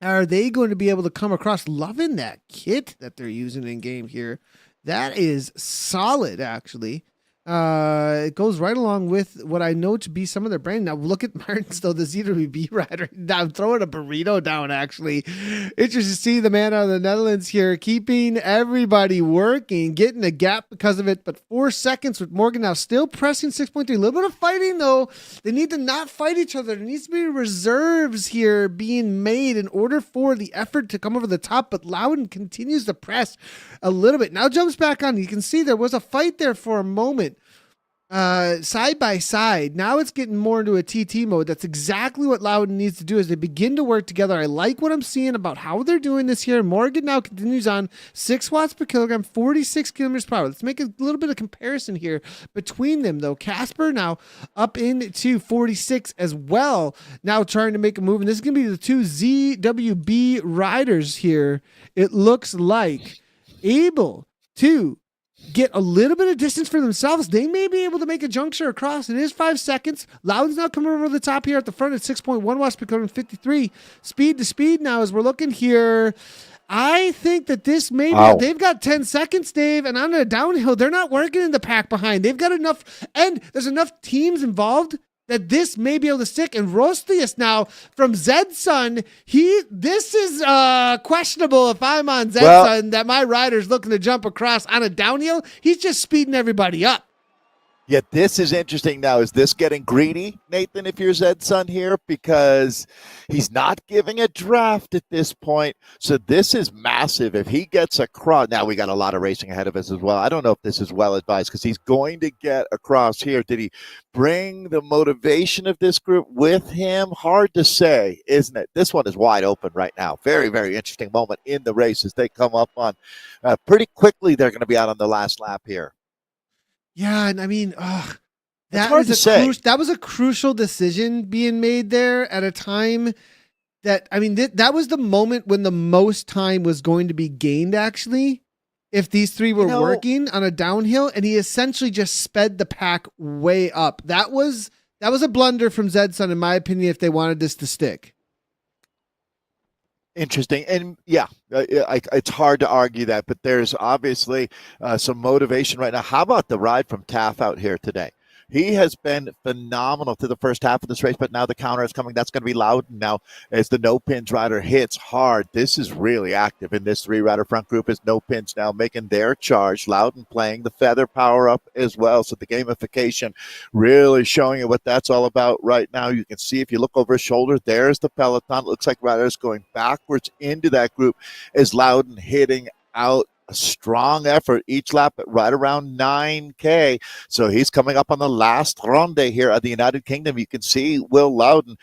Are they going to be able to come across? Loving that kit that they're using in game here. That is solid, actually. It goes right along with what I know to be some of their brand. Now look at Martins, though, the ZWB rider. Now throwing a burrito down, actually. Interesting to see the man out of the Netherlands here, keeping everybody working, getting a gap because of it. But 4 seconds with Morgan now still pressing 6.3. A little bit of fighting, though. They need to not fight each other. There needs to be reserves here being made in order for the effort to come over the top. But Loudon continues to press a little bit. Now jumps back on. You can see there was a fight there for a moment. Side by side. Now it's getting more into a TT mode. That's exactly what Loudon needs to do as they begin to work together. I like what I'm seeing about how they're doing this here. Morgan now continues on 6 watts per kilogram, 46 kilometers per hour. Let's make a little bit of comparison here between them, though. Casper now up into 46 as well. Now trying to make a move. And this is going to be the 2 ZWB riders here. It looks like able to get a little bit of distance for themselves, they may be able to make a juncture across. It is 5 seconds. Loudon's now coming over the top here at the front at 6.1 watts per kilometer, 53. Speed to speed now as we're looking here. I think that this may be, they've got 10 seconds, Dave, and on a downhill, they're not working in the pack behind. They've got enough, and there's enough teams involved that this may be able to stick. And Rostius now from Zedson, this is questionable if I'm on Zedson that my rider's looking to jump across on a downhill. He's just speeding everybody up. Yeah, this is interesting now. Is this getting greedy, Nathan, if you're Zedson here? Because he's not giving a draft at this point. So this is massive. If he gets across, now we got a lot of racing ahead of us as well. I don't know if this is well advised because he's going to get across here. Did he bring the motivation of this group with him? Hard to say, isn't it? This one is wide open right now. Very, very interesting moment in the race as they come up on pretty quickly. They're going to be out on the last lap here. Yeah, and I mean, that was a crucial decision being made there at a time that, I mean, that was the moment when the most time was going to be gained, actually, if these three were working on a downhill, and he essentially just sped the pack way up. That was a blunder from Zedson, in my opinion, if they wanted this to stick. Interesting. And yeah, it's hard to argue that, but there's obviously some motivation right now. How about the ride from Taff out here today? He has been phenomenal through the first half of this race, but now the counter is coming. That's going to be Loudon now as the no pins rider hits hard. This is really active in this three rider front group as no pins now making their charge. Loudon playing the feather power up as well. So the gamification really showing you what that's all about right now. You can see if you look over his shoulder, there's the peloton. It looks like riders going backwards into that group as Loudon hitting out. A strong effort each lap at right around 9K. So he's coming up on the last ronde here of the United Kingdom. You can see Will Loudon,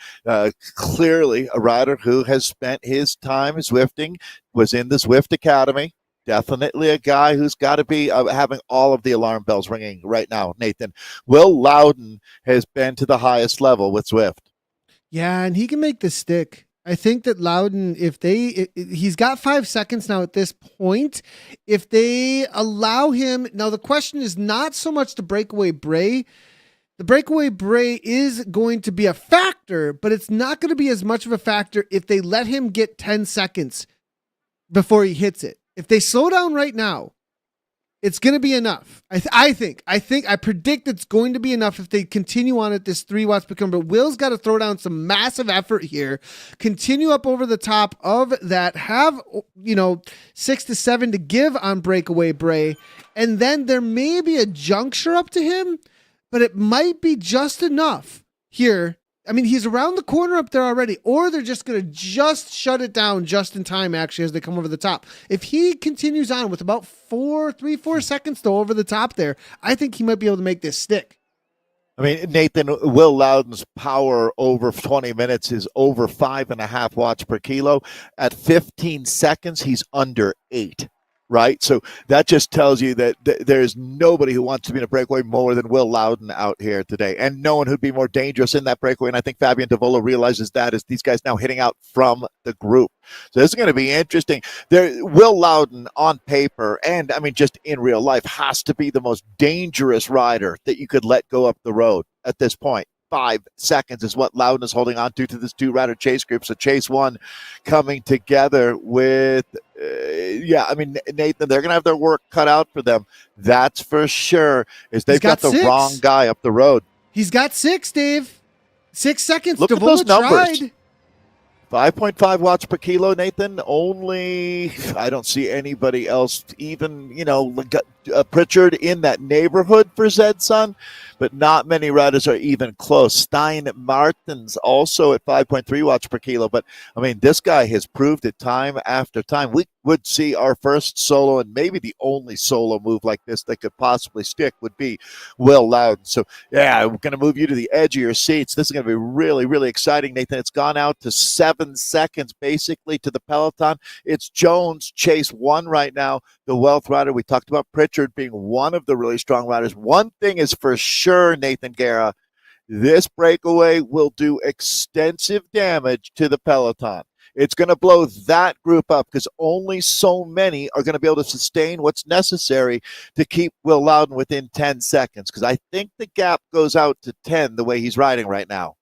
clearly a rider who has spent his time Zwifting, was in the Zwift Academy. Definitely a guy who's got to be having all of the alarm bells ringing right now, Nathan. Will Loudon has been to the highest level with Zwift. Yeah, and he can make this stick. I think that Loudon, he's got 5 seconds now at this point. If they allow him, now the question is not so much the breakaway Bray. The breakaway Bray is going to be a factor, but it's not going to be as much of a factor if they let him get 10 seconds before he hits it. If they slow down right now, it's going to be enough. I predict it's going to be enough if they continue on at this 3 watts per kilometer. But Will's got to throw down some massive effort here, continue up over the top of that, have, 6 to 7 to give on breakaway Bray. And then there may be a juncture up to him, but it might be just enough here. I mean, he's around the corner up there already, or they're just going to just shut it down just in time, actually, as they come over the top. If he continues on with about 4 seconds though over the top there, I think he might be able to make this stick. I mean, Nathan, Will Loudon's power over 20 minutes is over 5.5 watts per kilo. At 15 seconds, he's under 8. Right? So that just tells you that there's nobody who wants to be in a breakaway more than Will Loudon out here today. And no one who'd be more dangerous in that breakaway. And I think Fabian Davolo realizes that as these guys now hitting out from the group. So this is going to be interesting. Will Loudon on paper, and I mean just in real life, has to be the most dangerous rider that you could let go up the road at this point. 5 seconds is what Loudon is holding on to this 2-rider chase group. So chase 1 coming together with, Nathan, they're going to have their work cut out for them. That's for sure. Is they've got the 6. Wrong guy up the road. He's got 6, Dave. 6 seconds. Look at those numbers. 5.5 watts per kilo, Nathan. Only, I don't see anybody else even, Pritchard in that neighborhood for Zedson, but not many riders are even close. Stein Martins also at 5.3 watts per kilo, but I mean, this guy has proved it time after time. We would see our first solo and maybe the only solo move like this that could possibly stick would be Will Loudon. So yeah, we're going to move you to the edge of your seats. This is going to be really, really exciting, Nathan. It's gone out to 7 seconds basically to the peloton. It's Jones, chase 1 right now, the Wealth rider. We talked about Pritchard being one of the really strong riders. One thing is for sure, Nathan Guerra, this breakaway will do extensive damage to the peloton. It's going to blow that group up because only so many are going to be able to sustain what's necessary to keep Will Loudon within 10 seconds, because I think the gap goes out to 10 the way he's riding right now.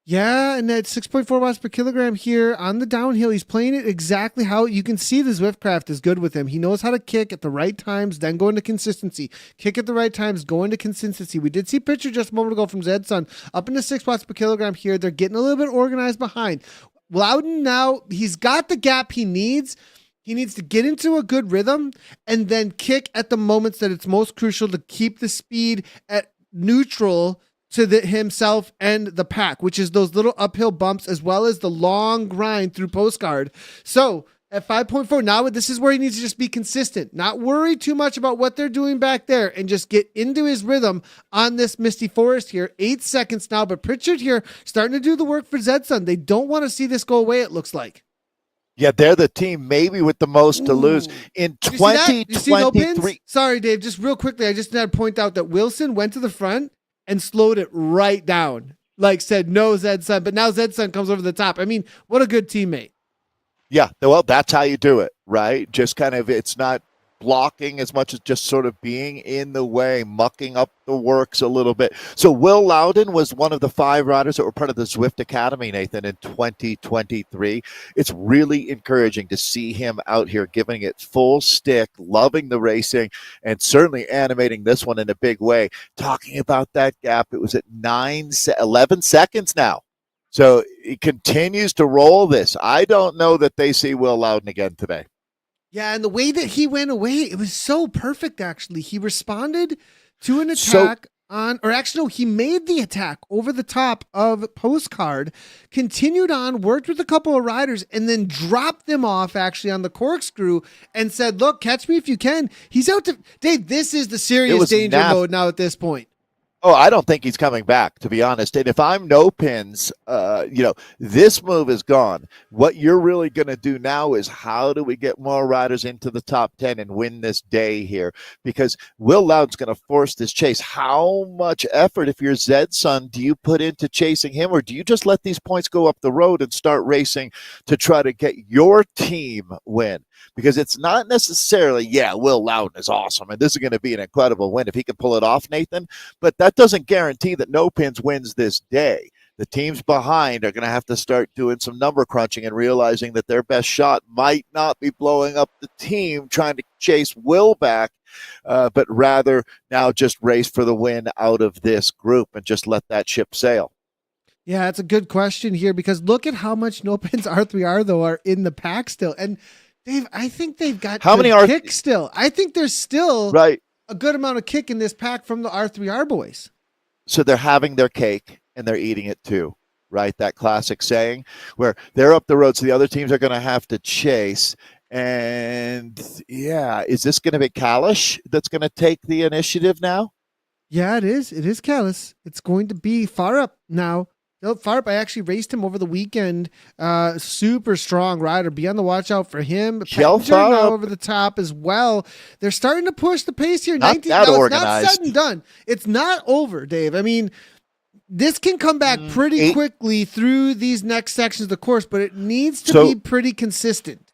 Yeah, and that 6.4 watts per kilogram here on the downhill, he's playing it exactly how you can see the Zwiftcraft is good with him. He knows how to kick at the right times, then go into consistency. Kick at the right times, go into consistency. We did see picture just a moment ago from Zedson up into 6 watts per kilogram here. They're getting a little bit organized behind. Loudon now, he's got the gap he needs. He needs to get into a good rhythm and then kick at the moments that it's most crucial to keep the speed at neutral to himself and the pack, which is those little uphill bumps as well as the long grind through postcard. So at 5.4, now this is where he needs to just be consistent, not worry too much about what they're doing back there and just get into his rhythm on this Misty Forest here. 8 seconds now, but Pritchard here starting to do the work for Zedson. They don't want to see this go away, it looks like. Yeah, they're the team maybe with the most to lose in 2023. Sorry, Dave, just real quickly, I just had to point out that Wilson went to the front and slowed it right down. Like said, no Zedson, but now Zedson comes over the top. I mean, what a good teammate. Yeah, well, that's how you do it, right? Just kind of, it's not blocking as much as just sort of being in the way, mucking up the works a little bit. So Will Loudon was one of the 5 riders that were part of the Zwift Academy, Nathan, in 2023. It's really encouraging to see him out here giving it full stick, loving the racing, and certainly animating this one in a big way. Talking about that gap, it was at 11 seconds now. So he continues to roll this. I don't know that they see Will Loudon again today. Yeah, and the way that he went away, it was so perfect, actually. He responded to an attack he made the attack over the top of postcard, continued on, worked with a couple of riders, and then dropped them off actually on the corkscrew and said, look, catch me if you can. He's out to, Dave, this is the serious danger mode now at this point. Oh, I don't think he's coming back, to be honest. And if I'm no pins, this move is gone. What you're really going to do now is how do we get more riders into the top 10 and win this day here? Because Will Loudon's going to force this chase. How much effort, if you're Zedson, do you put into chasing him, or do you just let these points go up the road and start racing to try to get your team win? Because it's not necessarily, Will Loudon is awesome, and this is going to be an incredible win if he can pull it off, Nathan. But that doesn't guarantee that No Pins wins this day. The teams behind are going to have to start doing some number crunching and realizing that their best shot might not be blowing up the team trying to chase Will back, but rather now just race for the win out of this group and just let that ship sail. Yeah, it's a good question here, because look at how much No Pins R3R, though, are in the pack still. And Dave, I think they've got how many kick still. I think there's still a good amount of kick in this pack from the R3R boys. So they're having their cake and they're eating it too, right? That classic saying where they're up the road, so the other teams are going to have to chase. And is this going to be Kalish that's going to take the initiative now? Yeah, it is. It is Kalish. It's going to be Far Up now. Farp, I actually raced him over the weekend. Super strong rider. Be on the watch out for him. Now over the top as well. They're starting to push the pace here. Not that organized. It's not said and done. It's not over, Dave. I mean, this can come back pretty quickly through these next sections of the course, but it needs to be pretty consistent.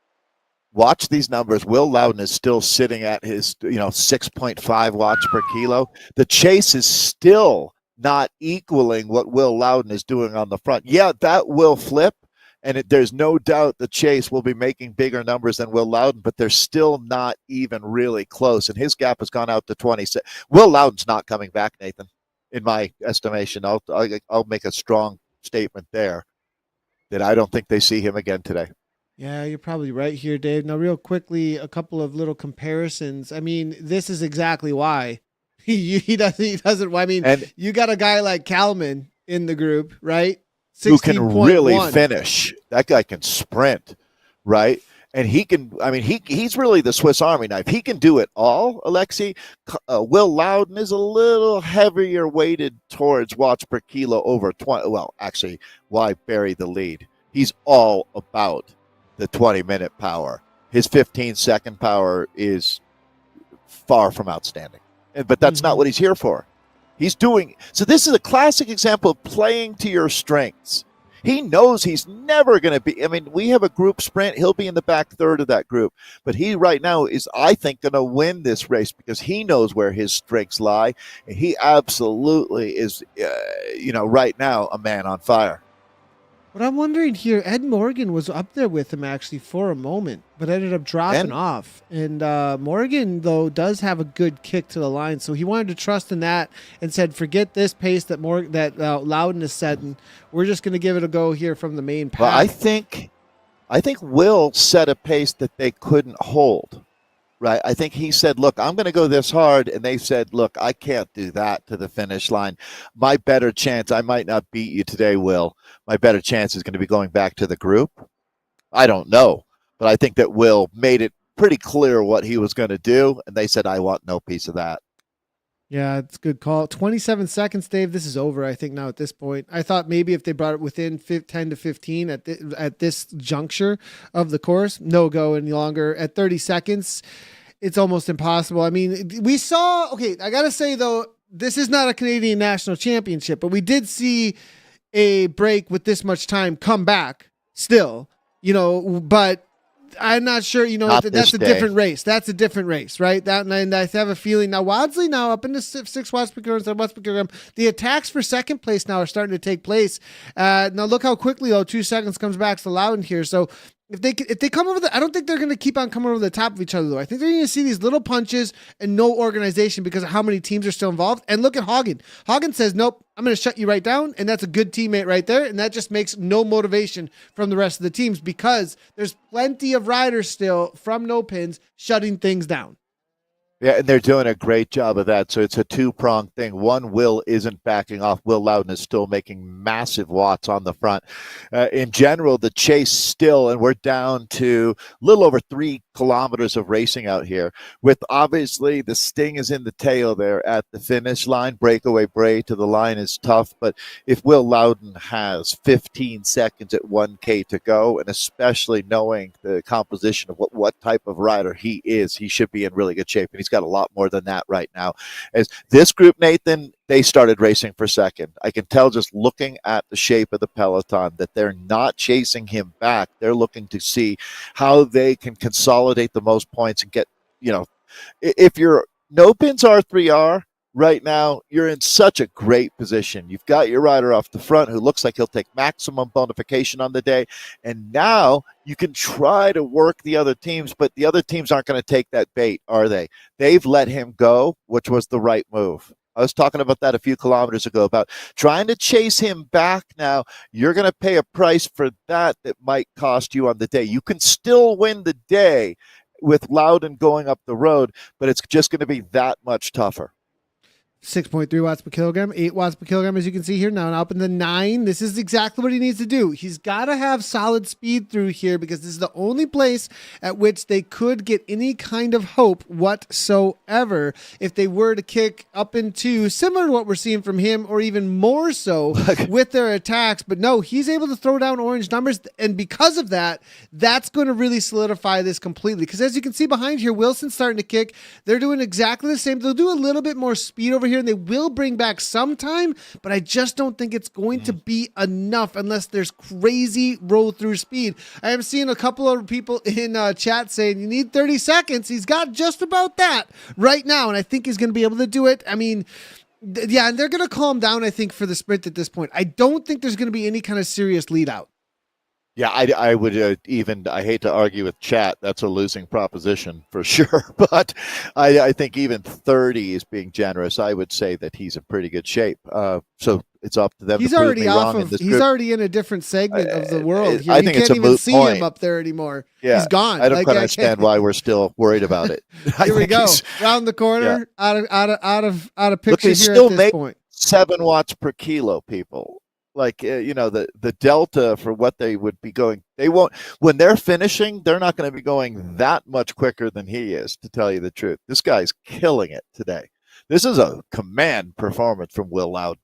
Watch these numbers. Will Loudon is still sitting at his 6.5 watts per kilo. The chase is still not equaling what Will Loudon is doing on the front. Yeah, that will flip, and there's no doubt the chase will be making bigger numbers than Will Loudon, but they're still not even really close, and his gap has gone out to 26. Will Loudon's not coming back, Nathan, in my estimation. I'll make a strong statement there that I don't think they see him again today. Yeah, you're probably right here, Dave. Now, real quickly, a couple of little comparisons. I mean, this is exactly why. He doesn't. I mean, you got a guy like Kalman in the group, right? Who can really finish. That guy can sprint, right? And he can. I mean, he's really the Swiss Army knife. He can do it all. Alexi, Will Loudon is a little heavier weighted towards watts per kilo over 20. Well, actually, why bury the lead? He's all about the 20-minute power. His 15-second power is far from outstanding. But that's not what he's here for. He's doing. So this is a classic example of playing to your strengths. He knows he's never going to be. I mean, we have a group sprint. He'll be in the back third of that group. But he right now is, I think, going to win this race because he knows where his strengths lie. And he absolutely is, right now a man on fire. What I'm wondering here, Ed Morgan was up there with him actually for a moment, but ended up dropping off. And Morgan, though, does have a good kick to the line, so he wanted to trust in that and said, "Forget this pace that Loudon is setting. We're just going to give it a go here from the main path." Well, I think Will set a pace that they couldn't hold. Right. I think he said, look, I'm going to go this hard. And they said, look, I can't do that to the finish line. My better chance, I might not beat you today, Will. My better chance is going to be going back to the group. I don't know. But I think that Will made it pretty clear what he was going to do. And they said, I want no piece of that. Yeah, it's a good call. 27 seconds, Dave. This is over, I think, now at this point. I thought maybe if they brought it within 10 to 15 at this juncture of the course, no go any longer. At 30 seconds, it's almost impossible. I mean, we saw, okay, I got to say, though, this is not a Canadian National Championship, but we did see a break with this much time come back still, but I'm not sure, that's a different race. That's a different race, right? And I have a feeling now Wadsley now up into 6 watts per kilogram, watts per kilogram. The attacks for second place now are starting to take place. Now look how quickly, 2 seconds comes back to Loudon here. So if they come over I don't think they're going to keep on coming over the top of each other, though. I think they're going to see these little punches and no organization because of how many teams are still involved. And look at Hagen. Hagen says, nope, I'm going to shut you right down. And that's a good teammate right there. And that just makes no motivation from the rest of the teams because there's plenty of riders still from no pins shutting things down. Yeah, and they're doing a great job of that. So it's a two-pronged thing. One, Will isn't backing off. Will Loudon is still making massive watts on the front. In general, the chase still, and we're down to a little over 3 kilometers of racing out here, with obviously the sting is in the tail there at the finish line. Breakaway Bray to the line is tough, but if Will Loudon has 15 seconds at 1K to go, and especially knowing the composition of what type of rider he is, he should be in really good shape, and he's got a lot more than that right now. As this group, Nathan, they started racing for second. I can tell just looking at the shape of the peloton that they're not chasing him back. They're looking to see how they can consolidate the most points and get, if your no pins R3R right now, you're in such a great position. You've got your rider off the front who looks like he'll take maximum bonification on the day. And now you can try to work the other teams, but the other teams aren't going to take that bait, are they? They've let him go, which was the right move. I was talking about that a few kilometers ago, about trying to chase him back now. You're going to pay a price for that might cost you on the day. You can still win the day with Loudon going up the road, but it's just going to be that much tougher. 6.3 watts per kilogram, 8 watts per kilogram, as you can see here. Now up in the 9. This is exactly what he needs to do. He's got to have solid speed through here because this is the only place at which they could get any kind of hope whatsoever if they were to kick up into similar to what we're seeing from him or even more so with their attacks. But no, he's able to throw down orange numbers. And because of that, that's going to really solidify this completely. Because as you can see behind here, Wilson's starting to kick. They're doing exactly the same. They'll do a little bit more speed over here. And they will bring back some time, but I just don't think it's going to be enough unless there's crazy roll through speed. I am seeing a couple of people in chat saying you need 30 seconds. He's got just about that right now, and I think he's going to be able to do it. I mean, yeah, and they're going to calm down, I think, for the sprint at this point. I don't think there's going to be any kind of serious lead out. Yeah, I would I hate to argue with chat. That's a losing proposition for sure. But I think even 30 is being generous. I would say that he's in pretty good shape. So it's up to them. He's to prove already me off wrong of. in this He's group. already in a different segment of the world. Here. I think you it's can't a even moot see point. him up there anymore. Yeah, he's gone. I don't quite understand why we're still worried about it. Here we go. Round the corner, out of picture Look, here still at this point. 7 watts per kilo, people. Like, the delta for what they would be going, they won't, when they're finishing, they're not going to be going that much quicker than he is, to tell you the truth. This guy's killing it today. This is a command performance from Will Loudon.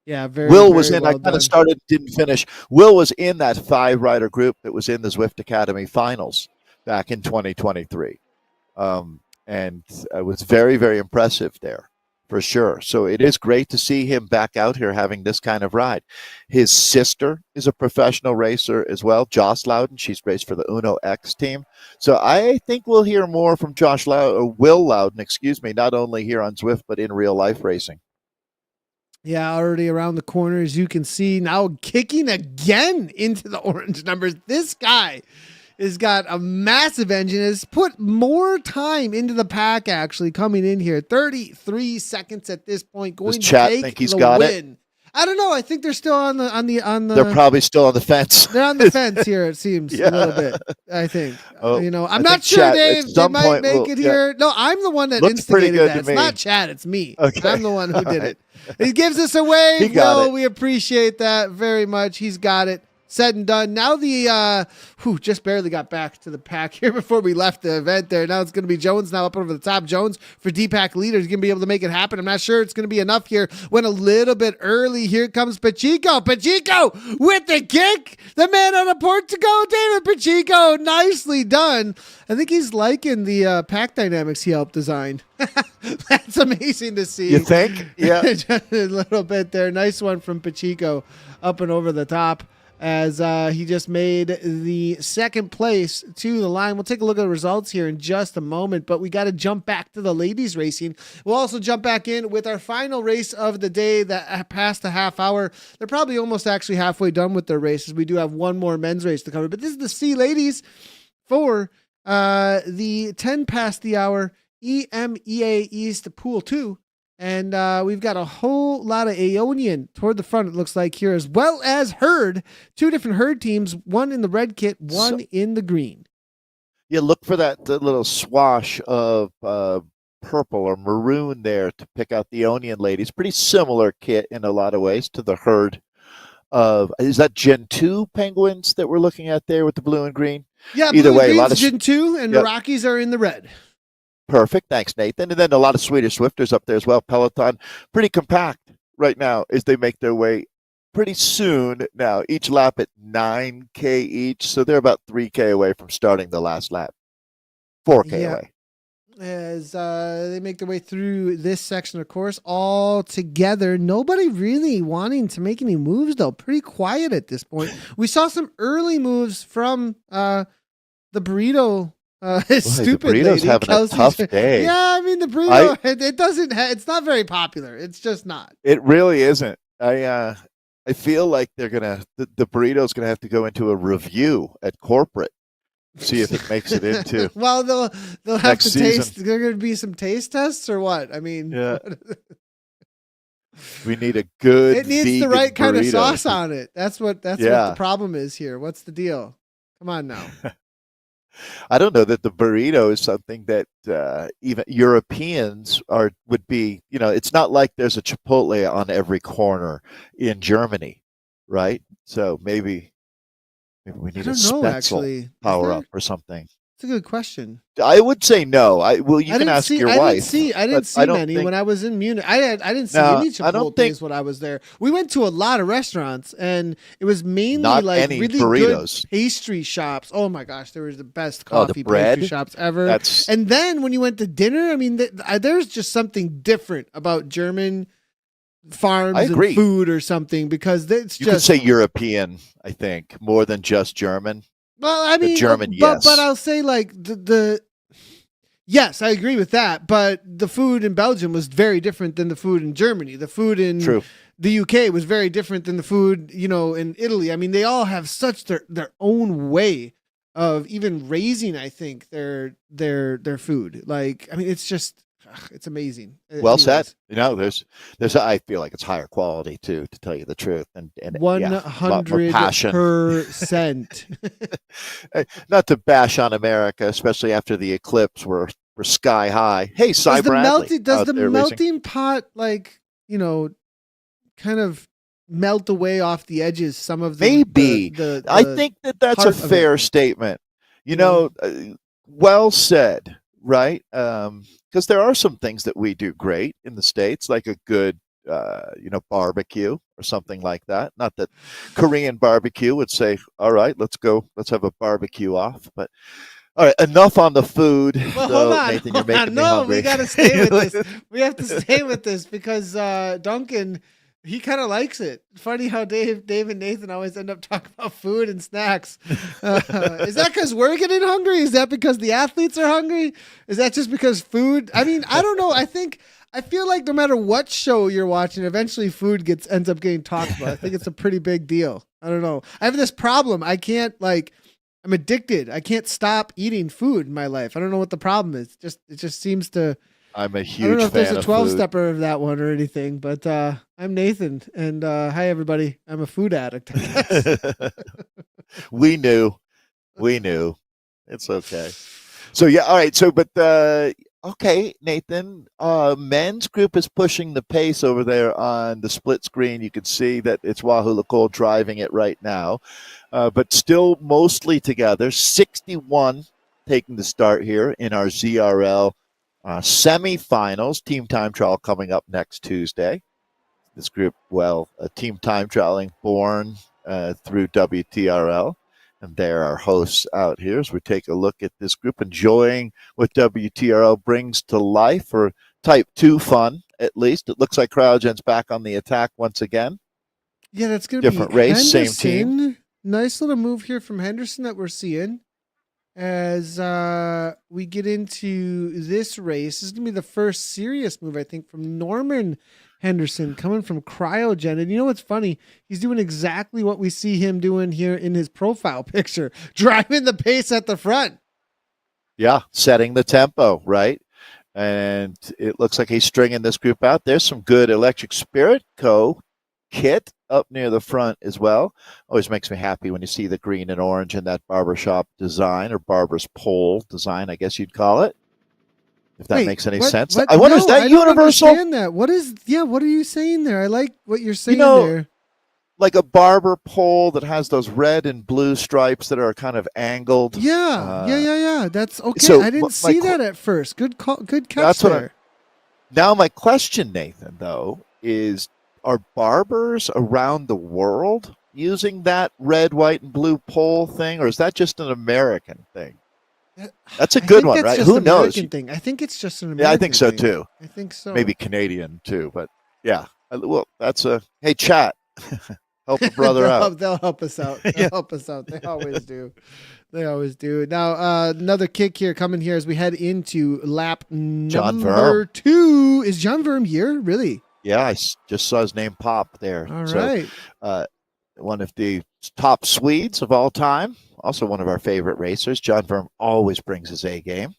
Yeah, very Will was in, well I kind of started, didn't finish. Will was in that 5-rider group that was in the Zwift Academy finals back in 2023. And it was very, very impressive there for sure. So it is great to see him back out here having this kind of ride. His sister is a professional racer as well, Josh Loudon. She's raced for the Uno X team. So I think we'll hear more from Will Loudon, excuse me, not only here on Zwift, but in real life racing. Yeah, already around the corner, as you can see, now kicking again into the orange numbers. This guy has got a massive engine, has put more time into the pack actually coming in here. 33 seconds at this point, going Does to chat take think he's the got win. I don't know. I think they're still on the They're probably still on the fence. They're on the fence here, it seems, a little bit, I think. I'm not sure, chat, Dave. They might make it here. No, I'm the one that Looks instigated that. It's me. not Chad, it's me. Okay. I'm the one who did it. He gives us a wave. Will, we appreciate that very much. He's got it. Said and done. Now the just barely got back to the pack here before we left the event there. Now it's going to be Jones now up over the top. Jones for D-Pack leader is going to be able to make it happen. I'm not sure it's going to be enough here. Went a little bit early. Here comes Pacheco. Pacheco with the kick. The man out of Portugal, David Pacheco. Nicely done. I think he's liking the pack dynamics he helped design. That's amazing to see. You think? Yeah. Just a little bit there. Nice one from Pacheco up and over the top, as he just made the second place to the line. We'll take a look at the results here in just a moment, but we got to jump back to the ladies racing. We'll also jump back in with our final race of the day that passed a half hour. They're probably almost actually halfway done with their races. We do have one more men's race to cover, but this is the C ladies for the 10 past the hour EMEA East Pool 2. And we've got a whole lot of Aeonian toward the front, it looks like here, as well as Herd. Two different Herd teams, one in the red kit, one in the green. Yeah, look for that little swash of purple or maroon there to pick out the Aeonian ladies. Pretty similar kit in a lot of ways to the Herd of, is that Gen 2 penguins that we're looking at there with the blue and green? Yeah, either blue way, and a lot of Gen 2, and the Rockies are in the red. Perfect. Thanks, Nathan. And then a lot of Swedish Swifters up there as well. Peloton, pretty compact right now as they make their way pretty soon now, each lap at 9K each. So they're about 3K away from starting the last lap. 4K away. As they make their way through this section of course, all together. Nobody really wanting to make any moves, though. Pretty quiet at this point. We saw some early moves from the burrito. Stupid the burrito's lady. having Kelsey's, a tough day. Yeah, I mean the burrito. It doesn't. It's not very popular. It's just not. It really isn't. I feel like they're gonna. The burrito's gonna have to go into a review at corporate. See if it makes it into. Well, they'll have to taste. There going to be some taste tests or what? I mean, yeah. We need a good. It needs the right kind of sauce on it. That's what the problem is here. What's the deal? Come on now. I don't know that the burrito is something that even Europeans would be. It's not like there's a Chipotle on every corner in Germany, right? So maybe we need a Spätzle power up or something. That's a good question. I would say no. You can ask your wife. I didn't see many when I was in Munich. I didn't see any Chipotles when I was there. We went to a lot of restaurants, and it was mainly like really burritos. Good pastry shops. Oh my gosh, there was the best coffee pastry shops ever. And then when you went to dinner, I mean, there's just something different about German farms and food or something, because it's you could say European, I think, more than just German. Well, I mean, German, yes. But I'll say like yes, I agree with that. But the food in Belgium was very different than the food in Germany. The food in the UK was very different than the food, in Italy. I mean, they all have such their own way of even raising, I think, their food. Like, I mean, it's just, it's amazing. Well said. There's I feel like it's higher quality too, to tell you the truth, and 100%. Not to bash on America, especially after the eclipse, we're sky high. Hey, Cy Bradley, does the melting pot kind of melt away off the edges? Some of the maybe. I think that's a fair statement. Well said. Right, because there are some things that we do great in the States, like a good, barbecue or something like that. Not that Korean barbecue would say, "All right, let's have a barbecue off," but All right, enough on the food. Well, So, hold on. Nathan, you're Hold on. making me No, hungry. we got to stay with this. We have to stay with this because Duncan, he kind of likes it. Funny how Dave and Nathan always end up talking about food and snacks. Is that because we're getting hungry? Is that because the athletes are hungry? Is that just because food? I mean, I don't know. I feel like no matter what show you're watching, eventually food ends up getting talked about. I think it's a pretty big deal. I don't know. I have this problem. I'm addicted. I can't stop eating food in my life. I don't know what the problem is. It just seems to. I'm a I huge don't know if fan there's a of 12 food. stepper of that one or anything, but I'm Nathan, and hi everybody. I'm a food addict, I guess. We knew. It's okay. So yeah, all right. So, but okay, Nathan. Men's group is pushing the pace over there on the split screen. You can see that it's Wahoo Lacole driving it right now, but still mostly together. 61 taking the start here in our ZRL semifinals. Team time trial coming up next Tuesday. This group, team time trialing born through WTRL. And they're our hosts out here as we take a look at this group, enjoying what WTRL brings to life for Type 2 fun, at least. It looks like Cryogen's back on the attack once again. Yeah, that's going to be Different race, Henderson. same team. Nice little move here from Henderson that we're seeing as we get into this race. This is going to be the first serious move, I think, from Norman Henderson coming from Cryogen. And you know what's funny? He's doing exactly what we see him doing here in his profile picture, driving the pace at the front. Yeah, setting the tempo, right? And it looks like he's stringing this group out. There's some good Electric Spirit Co. kit up near the front as well. Always makes me happy when you see the green and orange in that barbershop design, or barber's pole design, I guess you'd call it. If that makes any sense. I wonder, is that universal? I don't understand that. What are you saying there? I like what you're saying there. Like a barber pole that has those red and blue stripes that are kind of angled. Yeah. That's okay. So I didn't see that at first. Good catch that's there. Now my question, Nathan, though, is are barbers around the world using that red, white, and blue pole thing, or is that just an American thing? That's a good one, right? Who knows? Thing. I think it's just an American Yeah, I think so thing. too. I think so. Maybe Canadian too, but yeah. Well, that's hey, chat. Help a brother out. They'll help us out. They'll help us out. They always do. They always do. Now, another kick here coming here as we head into lap number 2. Is John Verm here? Really? Yeah, I just saw his name pop there. All right. One of the top Swedes of all time. Also one of our favorite racers. John Verm always brings his A game.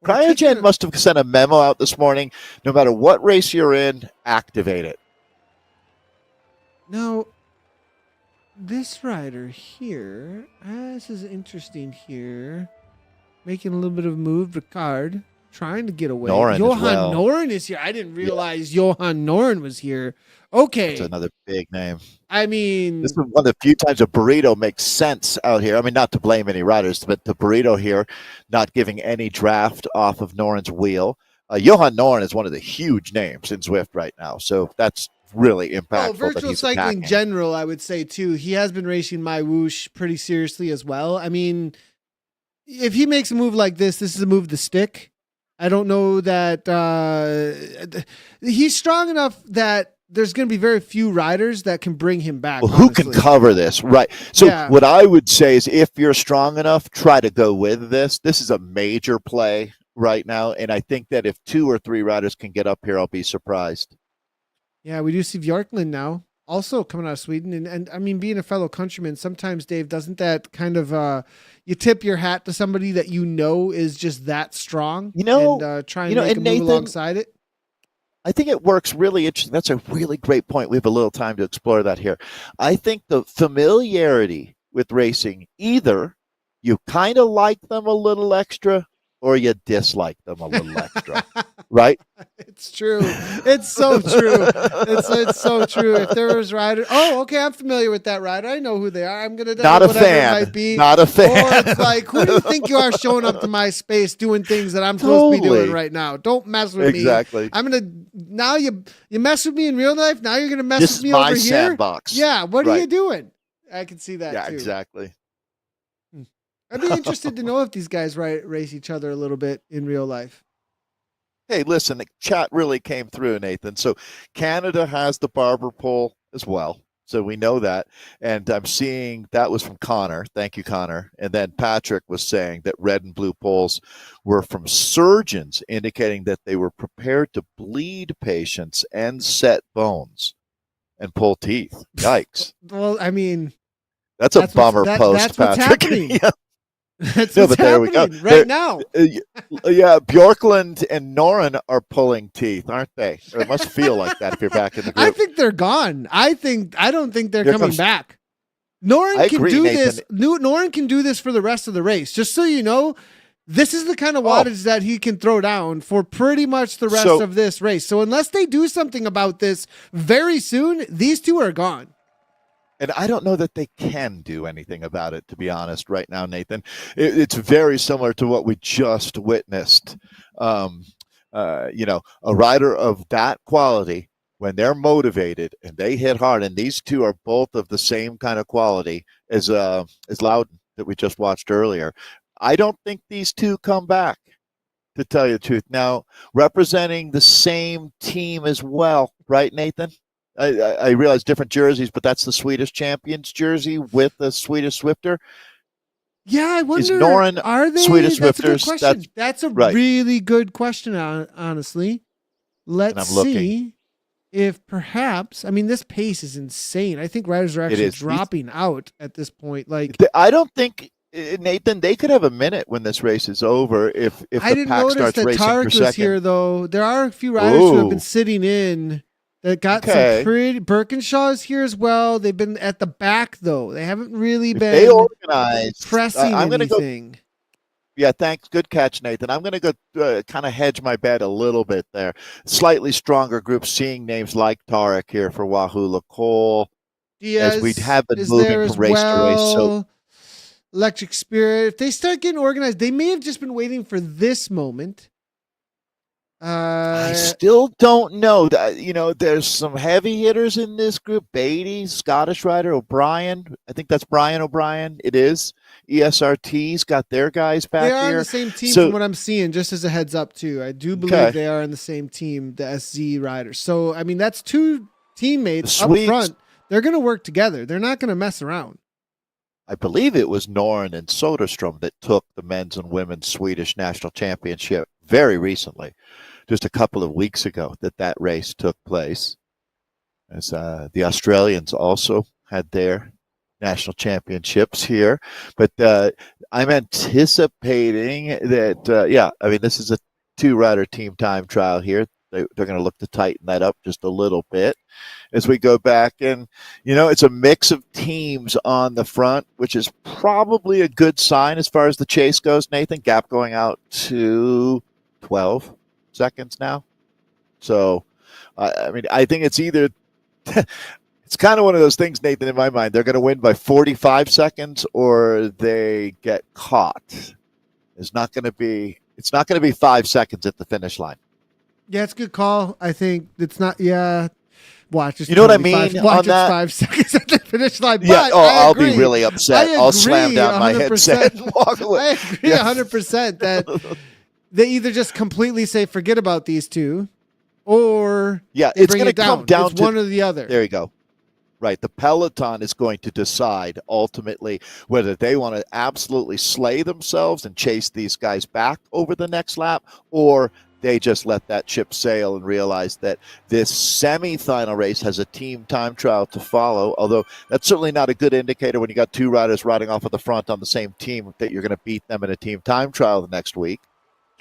Cryogen must have sent a memo out this morning. No matter what race you're in, activate it. Now, this rider here, this is interesting here. Making a little bit of a move. Ricard trying to get away. Johan Noren is here. I didn't realize Johan Noren was here. Okay. That's another big name. I mean, this is one of the few times a burrito makes sense out here. I mean, not to blame any riders, but the burrito here not giving any draft off of Noren's wheel. Johan Noren is one of the huge names in Zwift right now. So that's really impactful. Virtual cycling general, I would say too. He has been racing my whoosh pretty seriously as well. I mean, if he makes a move like this is a move to stick. I don't know that he's strong enough that there's going to be very few riders that can bring him back. Well, who can cover this? Right. So what I would say is if you're strong enough, try to go with this. This is a major play right now. And I think that if 2 or 3 riders can get up here, I'll be surprised. Yeah, we do see Björklund now also coming out of Sweden. And I mean, being a fellow countryman, sometimes, Dave, doesn't that kind of, you tip your hat to somebody that you know is just that strong, and try and make a move alongside it? I think it works really interesting. That's a really great point. We have a little time to explore that here. I think the familiarity with racing, either you kind of like them a little extra or you dislike them a little extra, right? It's true. It's so true. It's so true. If there was riders, okay, I'm familiar with that rider. I know who they are. I'm gonna not a fan. It might be. Not a fan. Or it's like, who do you think you are showing up to my space doing things that I'm supposed to be doing right now? Don't mess with me. Exactly. I'm gonna now you mess with me in real life. Now you're gonna mess with me over here. This is my sandbox. Yeah. What are you doing? I can see that. Yeah, too. Exactly. I'd be interested to know if these guys race each other a little bit in real life. Hey, listen, the chat really came through, Nathan. So Canada has the barber pole as well. So we know that. And I'm seeing that was from Connor. Thank you, Connor. And then Patrick was saying that red and blue poles were from surgeons, indicating that they were prepared to bleed patients and set bones and pull teeth. Yikes. Well, I mean, that's a bummer post, that's what's Patrick. happening. Yeah. That's No, what's but there we go. happening right now. Yeah, Bjorklund and Noren are pulling teeth, aren't they? Or it must feel like that if you're back in the group. I think they're gone. I don't think they're coming back. Noren can do this. Noren can do this for the rest of the race. Just so you know, this is the kind of wattage that he can throw down for pretty much the rest of this race. So unless they do something about this very soon, these two are gone. And I don't know that they can do anything about it, to be honest, right now, Nathan. It's very similar to what we just witnessed. A rider of that quality, when they're motivated and they hit hard, and these two are both of the same kind of quality as Loudon that we just watched earlier. I don't think these two come back, to tell you the truth. Now, representing the same team as well, right, Nathan? I realize different jerseys, but that's the Swedish champions jersey with the Swedish Swifter. Yeah, I wonder, Noren, are they Swedish That's Swifters? A good question. That's a really good question, honestly. Let's see if perhaps, I mean, this pace is insane. I think riders are actually dropping out at this point. Like, I don't think, Nathan, they could have a minute when this race is over if the pack starts racing for second. Was here, though. There are a few riders who have been sitting in that got some pretty. Birkinshaw is here as well. They've been at the back, though. They haven't really been organized. Pressing anything. Yeah, thanks. Good catch, Nathan. I'm going to go kind of hedge my bet a little bit there. Slightly stronger group, seeing names like Tarek here for Wahoo Lacole. Diaz as we have been moving from race to race. So Electric Spirit, if they start getting organized, they may have just been waiting for this moment. I still don't know. There's some heavy hitters in this group. Beatty, Scottish rider, O'Brien. I think that's Brian O'Brien. It is. ESRT's got their guys back here. They are on the same team from what I'm seeing, just as a heads up, too. I do believe they are on the same team, the SZ riders. So, I mean, that's two teammates up front. They're going to work together. They're not going to mess around. I believe it was Noren and Soderstrom that took the men's and women's Swedish national championship very recently, just a couple of weeks ago that race took place. As the Australians also had their national championships here. But I'm anticipating that, this is a two-rider team time trial here. They're going to look to tighten that up just a little bit as we go back. And, it's a mix of teams on the front, which is probably a good sign as far as the chase goes, Nathan. Gap going out to 12 seconds now. So, I think it's either it's kind of one of those things, Nathan, in my mind. They're going to win by 45 seconds or they get caught. It's not going to be 5 seconds at the finish line. Yeah, it's a good call. I think it's not. Yeah, watch. You know what I mean? Watch, it's 5 seconds at the finish line. But yeah. I'll be really upset. I'll slam down my headset and walk away. I agree 100% that they either just completely say forget about these two, or it's going to come down to one or the other. There you go. Right. The peloton is going to decide ultimately whether they want to absolutely slay themselves and chase these guys back over the next lap, or they just let that ship sail and realize that this semifinal race has a team time trial to follow, although that's certainly not a good indicator when you got two riders riding off at the front on the same team that you're going to beat them in a team time trial the next week.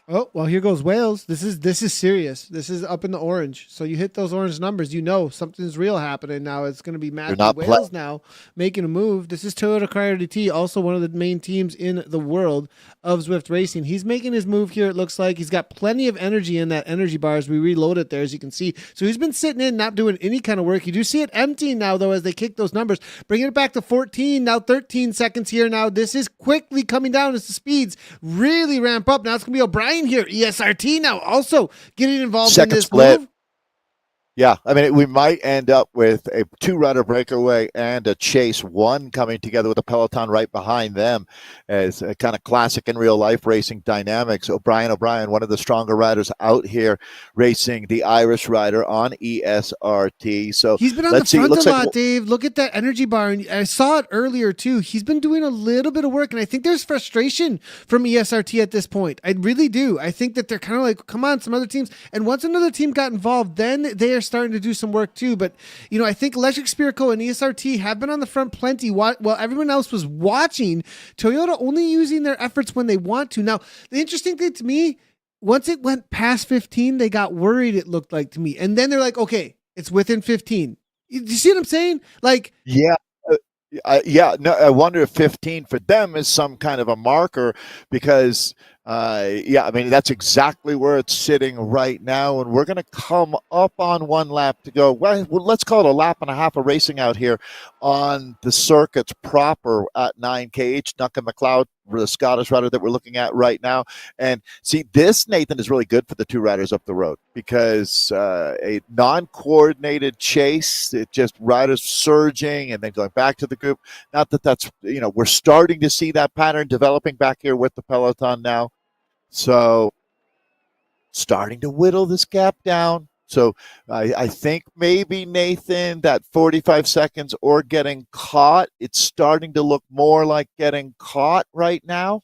Oh, well, here goes Wales. This is serious. This is up in the orange. So you hit those orange numbers, something's real happening now. It's going to be Matthew Wales now making a move. This is Toyota Crier T, also one of the main teams in the world of Zwift racing. He's making his move here, it looks like. He's got plenty of energy in that energy bar as we reload it there, as you can see. So he's been sitting in, not doing any kind of work. You do see it emptying now, though, as they kick those numbers. Bringing it back to 14, now 13 seconds here now. This is quickly coming down as the speeds really ramp up. Now it's going to be O'Brien here. ESRT now also getting involved in this move. Yeah, I mean, we might end up with a two-rider breakaway and a chase one coming together with a peloton right behind them as a kind of classic in real life racing dynamics. O'Brien, one of the stronger riders out here racing the Irish rider on ESRT. So He's been on the let's see. It front a looks like lot, Dave. Look at that energy bar. And I saw it earlier, too. He's been doing a little bit of work, and I think there's frustration from ESRT at this point. I really do. I think that they're kind of like, come on, some other teams. And once another team got involved, then they are starting to do some work, too. But, you know, I think Electric Spirit Co. and ESRT have been on the front plenty while everyone else was watching. Toyota only using their efforts when they want to. Now, the interesting thing to me, once it went past 15, they got worried, it looked like to me. And then they're like, okay, it's within 15. You see what I'm saying? Like, yeah. No, I wonder if 15 for them is some kind of a marker because, I mean, that's exactly where it's sitting right now. And we're going to come up on one lap to go. Well, let's call it a lap and a half of racing out here on the circuits proper at 9KH. Duncan McLeod, the Scottish rider that we're looking at right now. And see, this, Nathan, is really good for the two riders up the road because a non-coordinated chase, it just riders surging and then going back to the group. Not that that's, we're starting to see that pattern developing back here with the peloton now. So starting to whittle this gap down. So I think maybe, Nathan, that 45 seconds or getting caught, it's starting to look more like getting caught right now.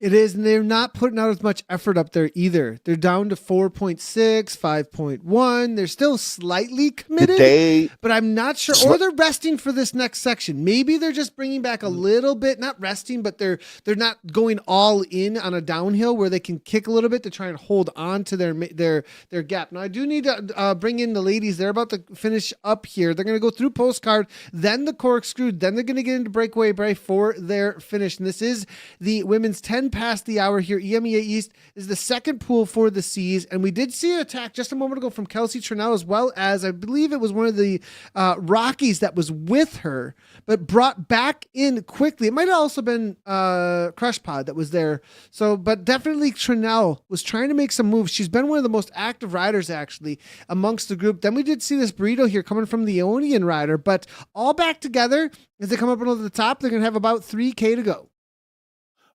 it is, and they're not putting out as much effort up there either. They're down to 4.6, 5.1. They're still slightly committed, but I'm not sure. Or they're resting for this next section. Maybe they're just bringing back a little bit, not resting, but they're not going all in on a downhill where they can kick a little bit to try and hold on to their gap. Now, I do need to bring in the ladies. They're about to finish up here. They're going to go through postcard, then the corkscrew, then they're going to get into breakaway break for their finish. And this is the women's 10 past the hour here. EMEA East is the second pool for the C's, and we did see an attack just a moment ago from Kelsey Trinell, as well as I believe it was one of the Rockies that was with her, but brought back in quickly. It might have also been Crush Pod that was there. So, but definitely Trinell was trying to make some moves. She's been one of the most active riders actually amongst the group. Then we did see this burrito here coming from the Ionian rider, but all back together as they come up over the top. They're going to have about 3K to go.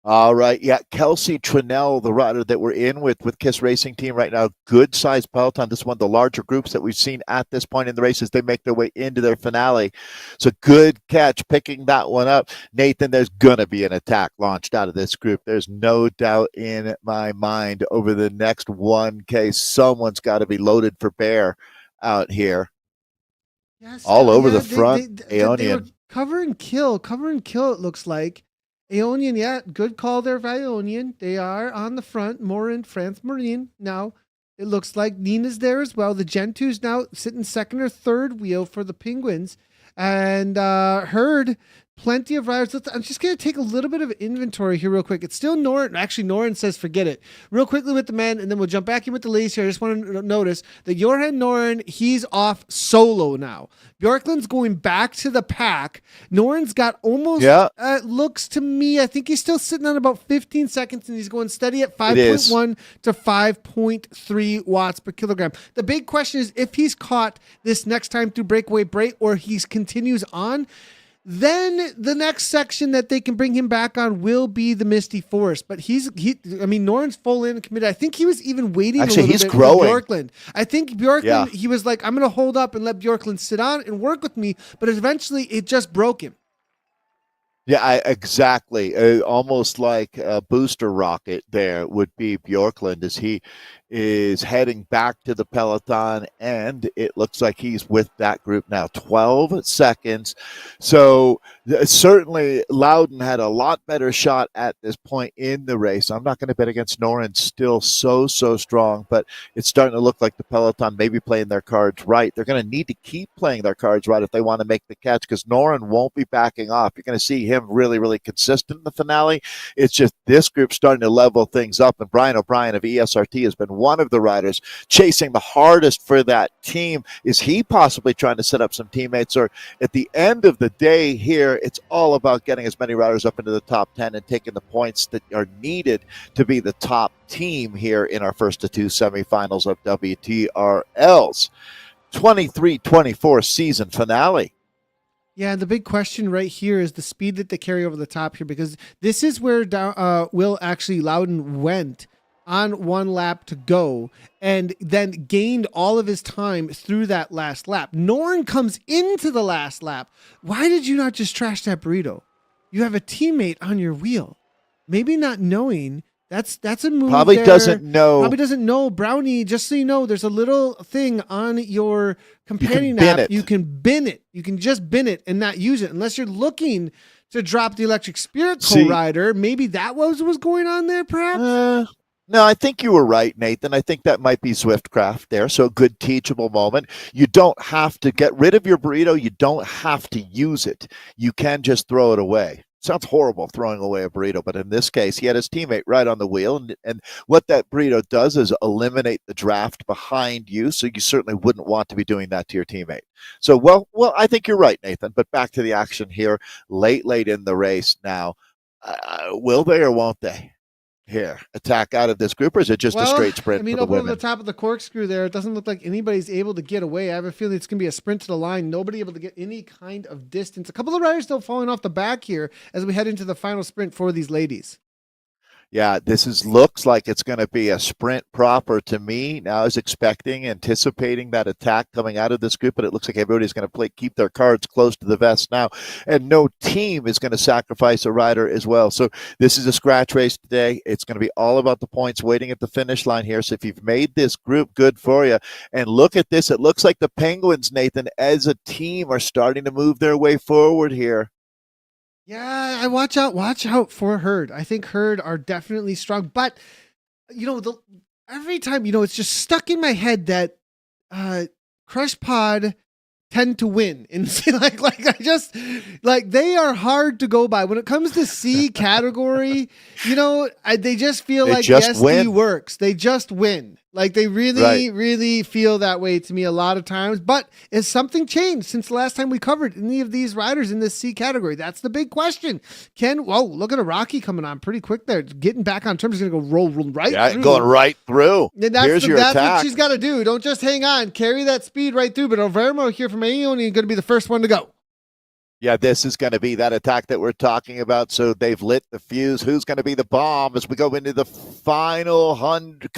All right. Yeah. Kelsey Trinell, the rider that we're in with KISS Racing Team right now, good sized peloton. This is one of the larger groups that we've seen at this point in the races. They make their way into their finale. So good catch picking that one up. Nathan, there's going to be an attack launched out of this group. There's no doubt in my mind over the next 1K. Someone's got to be loaded for bear out here. Yes, all over the front. Aeonian. They were cover and kill, it looks like. Aeonian, yeah, good call there by Aeonian. They are on the front, more in France Marine. Now, it looks like Nina's there as well. The Gen 2's now sitting second or third wheel for the Penguins. And Herd, plenty of riders. I'm just going to take a little bit of inventory here real quick. It's still Norin. Actually, Norin says forget it. Real quickly with the men, and then we'll jump back in with the ladies here. I just want to notice that Johan Norin, he's off solo now. Bjorklund's going back to the pack. Norin's got almost, looks to me, I think he's still sitting on about 15 seconds, and he's going steady at 5.1 to 5.3 watts per kilogram. The big question is if he's caught this next time through breakaway break or he continues on, then the next section that they can bring him back on will be the Misty Forest. But Norin's full in committed. I think he was even waiting a little bit for Bjorklund. I think Bjorklund, he was like, I'm going to hold up and let Bjorklund sit on and work with me. But eventually it just broke him. Yeah, exactly. Almost like a booster rocket there would be Bjorklund as he is heading back to the peloton, and it looks like he's with that group now. 12 seconds. So certainly Loudon had a lot better shot at this point in the race. I'm not going to bet against Norin, still so strong, but it's starting to look like the peloton may be playing their cards right. They're going to need to keep playing their cards right if they want to make the catch, because Norin won't be backing off. You're going to see him really consistent in the finale. It's just this group starting to level things up, and Brian O'Brien of ESRT has been one of the riders chasing the hardest for that team. Is he possibly trying to set up some teammates? Or at the end of the day here, it's all about getting as many riders up into the top 10 and taking the points that are needed to be the top team here in our first of two semifinals of WTRLs. 23-24 season finale. Yeah, the big question right here is the speed that they carry over the top here, because this is where Will actually Loudon went on one lap to go and then gained all of his time through that last lap. Norn comes into the last lap. Why did you not just trash that burrito? You have a teammate on your wheel. Maybe not knowing. That's a move. Probably doesn't know. Brownie, just so you know, there's a little thing on your companion app. You can bin it. You can just bin it and not use it unless you're looking to drop the Electric Spirit co-rider. Maybe that was going on there, perhaps? No, I think you were right, Nathan. I think that might be Zwiftcraft there. So a good teachable moment. You don't have to get rid of your burrito. You don't have to use it. You can just throw it away. Sounds horrible throwing away a burrito, but in this case, he had his teammate right on the wheel. And what that burrito does is eliminate the draft behind you. So you certainly wouldn't want to be doing that to your teammate. So, well, I think you're right, Nathan. But back to the action here, late in the race now. Will they or won't they? Here, attack out of this group, or is it just a straight sprint? I mean, up over the top of the corkscrew there, it doesn't look like anybody's able to get away. I have a feeling it's going to be a sprint to the line. Nobody able to get any kind of distance. A couple of riders still falling off the back here as we head into the final sprint for these ladies. Yeah, looks like it's going to be a sprint proper to me. Now I was anticipating that attack coming out of this group, but it looks like everybody's going to keep their cards close to the vest now, and no team is going to sacrifice a rider as well. So this is a scratch race today. It's going to be all about the points waiting at the finish line here. So if you've made this group, good for you. And look at this. It looks like the Penguins, Nathan, as a team are starting to move their way forward here. Yeah, I watch out for Herd. I think Herd are definitely strong, but every time, it's just stuck in my head that Crush Pod tend to win. And they are hard to go by. When it comes to C category, they just feel like the SD works. They just win. Like they really feel that way to me a lot of times. But has something changed since the last time we covered any of these riders in this C category? That's the big question. Look at a Rocky coming on pretty quick there. Getting back on terms. He's going to go roll right through. Going right through. And that's what she's got to do. Don't just hang on. Carry that speed right through. But Overmo here from Aeon is going to be the first one to go. Yeah, this is going to be that attack that we're talking about. So they've lit the fuse. Who's going to be the bomb as we go into the final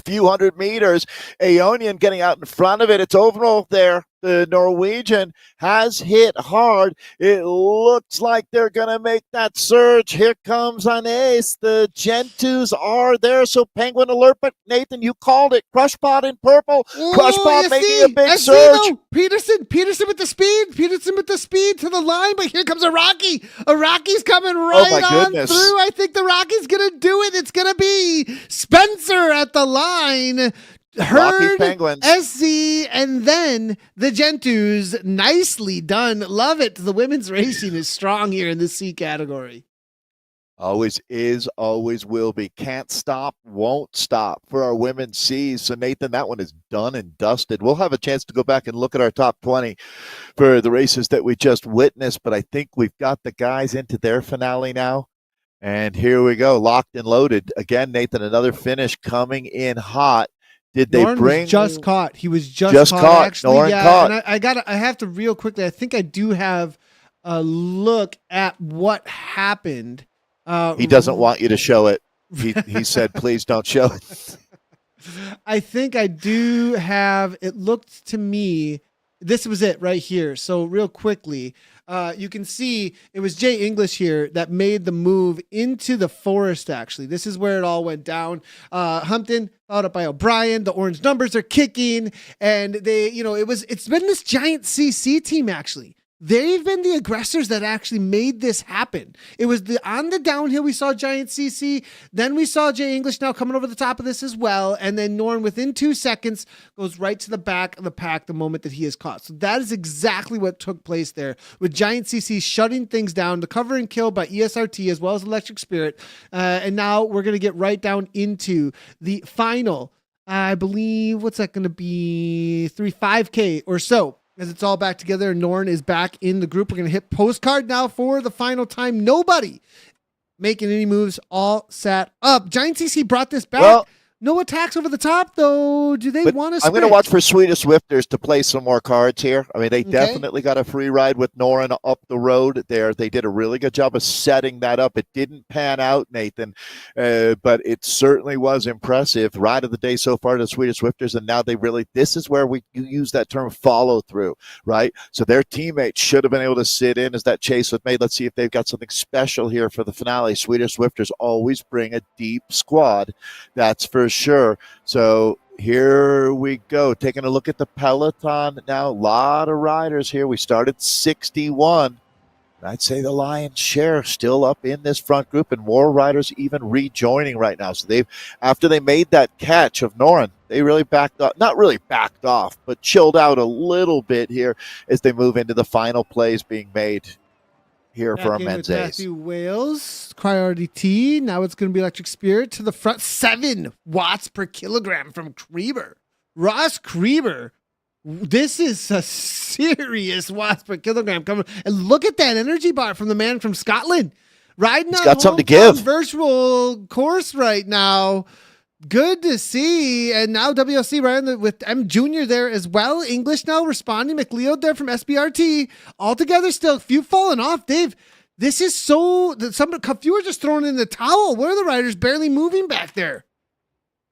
few hundred meters? Aeonian getting out in front of it. It's overall there. The Norwegian has hit hard. It looks like they're going to make that surge. Here comes an ace. The Gentus are there. So Penguin alert. But Nathan, you called it. Crushpot in purple. Crushpot making a big surge. Peterson with the speed. Peterson with the speed to the line. But here comes a Rocky. A Rocky's coming right on through. I think the Rocky's going to do it. It's going to be Spencer at the line. Herd, SC, and then the Gentus. Nicely done. Love it. The women's racing is strong here in the C category. Always is, always will be. Can't stop, won't stop for our women's C's. So, Nathan, that one is done and dusted. We'll have a chance to go back and look at our top 20 for the races that we just witnessed, but I think we've got the guys into their finale now. And here we go, locked and loaded. Again, Nathan, another finish coming in hot. Did they bring? Was just caught. He was just caught. Actually, Norn caught. And I have to real quickly. I think I do have a look at what happened. He doesn't want you to show it. He said, "Please don't show it." I think I do have. It looked to me. This was it right here. So real quickly, you can see it was Jay English here that made the move into the forest. Actually, this is where it all went down. Humpton followed up by O'Brien. The orange numbers are kicking, and it's been this giant CC team actually. They've been the aggressors that actually made this happen. It was on the downhill we saw Giant CC. Then we saw Jay English now coming over the top of this as well. And then Norn within 2 seconds goes right to the back of the pack the moment that he is caught. So that is exactly what took place there with Giant CC shutting things down, the cover and kill by ESRT as well as Electric Spirit. And now we're going to get right down into the final, I believe, what's that going to be? 5K or so. As it's all back together, Norn is back in the group. We're going to hit postcard now for the final time. Nobody making any moves, all sat up. Giant CC brought this back. Well, No attacks over the top, though. Do they But want to I'm sprint? going to watch for Swedish Swifters to play some more cards here. I mean, they Okay. definitely got a free ride with Noren up the road there. They did a really good job of setting that up. It didn't pan out, Nathan, but it certainly was impressive. Ride of the day so far to the Swedish Swifters, and now this is where you use that term follow through, right? So their teammates should have been able to sit in as that chase was made. Let's see if they've got something special here for the finale. Swedish Swifters always bring a deep squad, that's for sure. So here we go. Taking a look at the peloton now. A lot of riders here. We started 61. I'd say the lion's share still up in this front group, and more riders even rejoining right now. So after they made that catch of Noren, they really backed up, not really backed off, but chilled out a little bit here as they move into the final plays being made here Back for our in men's with A's. Matthew Wales, Priority T. Now it's going to be Electric Spirit to the front. 7 watts per kilogram from Kreber. Ross Kreber. This is a serious watts per kilogram coming. And look at that energy bar from the man from Scotland. Riding He's on got something to hometown give. virtual course right now. Good to see. And now WLC right with M Jr. there as well. English now responding. McLeod there from SBRT. All together still. A few falling off. Dave, this is so... A few are just thrown in the towel. Where are the riders barely moving back there?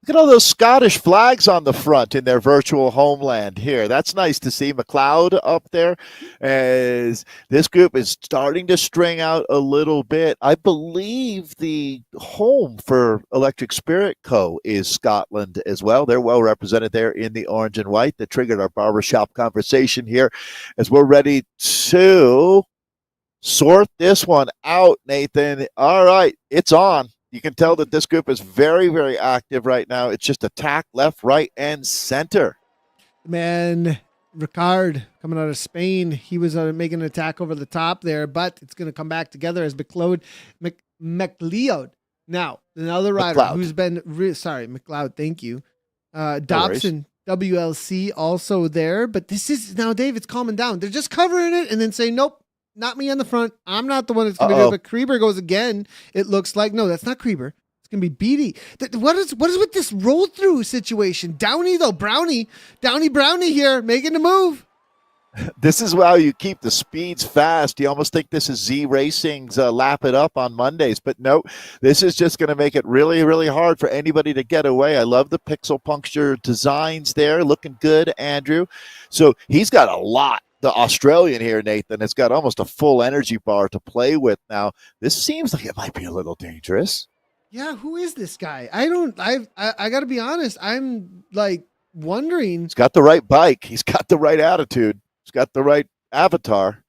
Look at all those Scottish flags on the front in their virtual homeland here. That's nice to see. McLeod up there as this group is starting to string out a little bit. I believe the home for Electric Spirit Co. is Scotland as well. They're well represented there in the orange and white. That triggered our barbershop conversation here as we're ready to sort this one out, Nathan. All right, it's on. You can tell that this group is very, very active right now. It's just attack left, right, and center. Man, Ricard coming out of Spain, he was making an attack over the top there, but it's going to come back together as McLeod. Now, another rider McLeod. who's been, McLeod, thank you. Dobson, WLC also there, but this is, now Dave, it's calming down. They're just covering it and then saying, nope, not me on the front. I'm not the one that's going to do it, but Kreber goes again. It looks like, no, that's not Kreber. It's going to be Beatty. What is with this roll through situation? Downey though, Brownie here making the move. This is how you keep the speeds fast. You almost think this is Z Racing's lap it up on Mondays, but no, this is just going to make it really, really hard for anybody to get away. I love the pixel puncture designs there. Looking good, Andrew. So he's got a lot. The Australian here, Nathan, has got almost a full energy bar to play with now. This seems like it might be a little dangerous. Yeah, who is this guy? I got to be honest. I'm like wondering. He's got the right bike. He's got the right attitude. He's got the right avatar.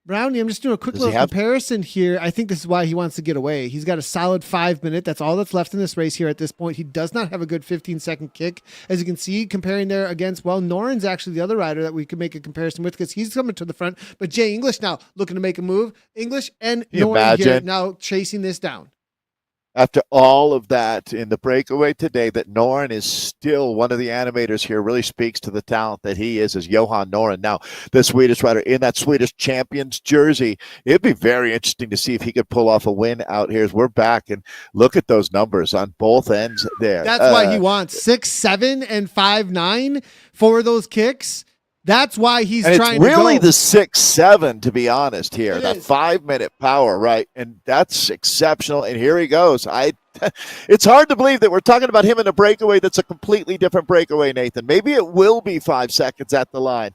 Brownie, I'm just doing a quick little comparison here. I think this is why he wants to get away. He's got a solid 5 minute. That's all that's left in this race here at this point. He does not have a good 15-second kick. As you can see, comparing there against, well, Noren's actually the other rider that we could make a comparison with because he's coming to the front. But Jay English now looking to make a move. English and Noren here now chasing this down. After all of that in the breakaway today, that Noren is still one of the animators here really speaks to the talent that he is as Johan Noren. Now, the Swedish rider in that Swedish champions jersey, it'd be very interesting to see if he could pull off a win out here as we're back and look at those numbers on both ends there. That's why he wants 6'7" and 5'9" for those kicks. That's why he's trying to go. It's really the 6'7", to be honest here. That 5 minute power, right? And that's exceptional. And here he goes. It's hard to believe that we're talking about him in a breakaway that's a completely different breakaway, Nathan. Maybe it will be 5 seconds at the line.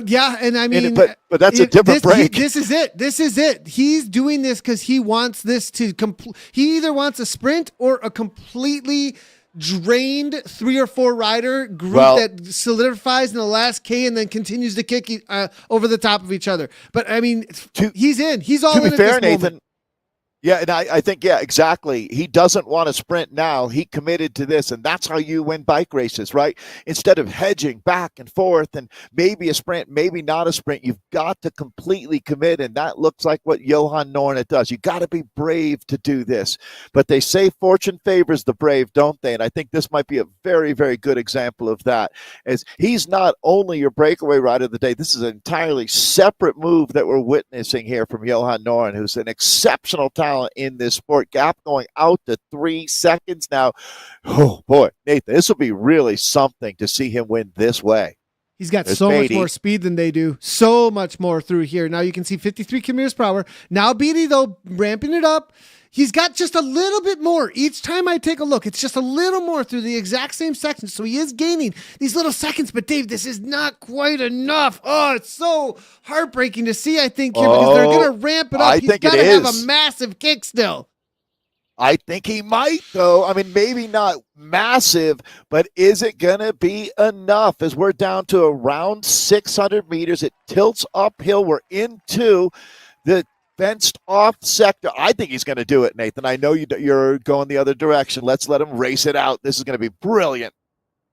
Yeah, and I mean, but that's a different break. This is it. He's doing this because he wants this to he either wants a sprint or a completely drained 3 or 4 rider group that solidifies in the last K and then continues to kick over the top of each other. But I mean, he's in. He's all in. To be fair, Nathan. Yeah, and I think, exactly. He doesn't want to sprint now. He committed to this, and that's how you win bike races, right? Instead of hedging back and forth and maybe a sprint, maybe not a sprint, you've got to completely commit, and that looks like what Johan Noren does. You got to be brave to do this. But they say fortune favors the brave, don't they? And I think this might be a very, very good example of that. As he's not only your breakaway rider of the day, this is an entirely separate move that we're witnessing here from Johan Noren, who's an exceptional talent talent in this sport. Gap going out to 3 seconds now. Oh, boy, Nathan, this will be really something to see him win this way. He's got so much more speed than they do. So much more through here. Now you can see 53 kilometers per hour. Now Beatty, though, ramping it up. He's got just a little bit more. Each time I take a look, it's just a little more through the exact same section. So he is gaining these little seconds. But, Dave, this is not quite enough. Oh, it's so heartbreaking to see, I think, here, because they're going to ramp it up. He's got to have a massive kick still. I think he might, though. I mean, maybe not massive, but is it going to be enough? As we're down to around 600 meters, it tilts uphill. We're into the fenced off sector. I think he's going to do it, Nathan. I know you're going the other direction. Let's let him race it out. This is going to be brilliant.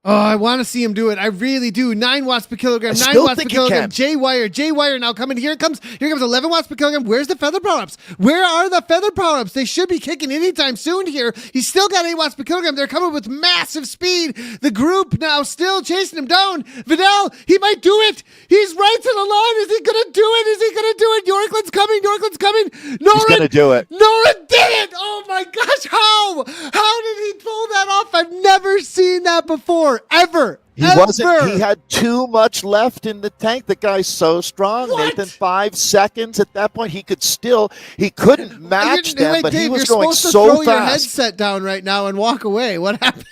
Oh, I want to see him do it. I really do. 9 watts per kilogram. 9 watts per kilogram. J-wire now coming. Here comes 11 watts per kilogram. Where's the feather power-ups? Where are the feather power-ups? They should be kicking anytime soon here. He's still got 8 watts per kilogram. They're coming with massive speed. The group now still chasing him down. Vidal, he might do it. He's right to the line. Is he going to do it? Is he going to do it? Yorkland's coming. He's going to do it. Noren did it. Oh, my gosh. How did he pull that off? I've never seen that before. Ever. He had too much left in the tank. The guy's so strong, Nathan. 5 seconds at that point. He couldn't match them, but Dave, he was going so fast. You're supposed to throw your headset down right now and walk away. What happened?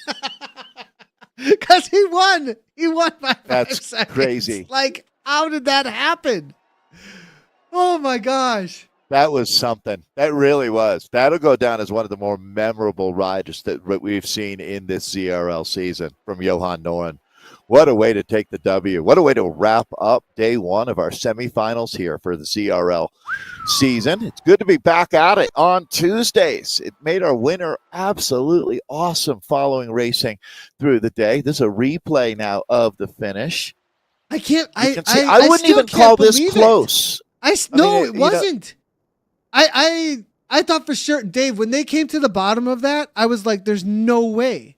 Because he won. He won by 5 seconds. That's crazy. Like, how did that happen? Oh, my gosh. That was something. That really was. That'll go down as one of the more memorable riders that we've seen in this ZRL season from Johan Noren. What a way to take the W. What a way to wrap up day one of our semifinals here for the ZRL season. It's good to be back at it on Tuesdays. It made our winner absolutely awesome following racing through the day. This is a replay now of the finish. I wouldn't even call this close. It wasn't. I thought for sure, Dave, when they came to the bottom of that, I was like, there's no way.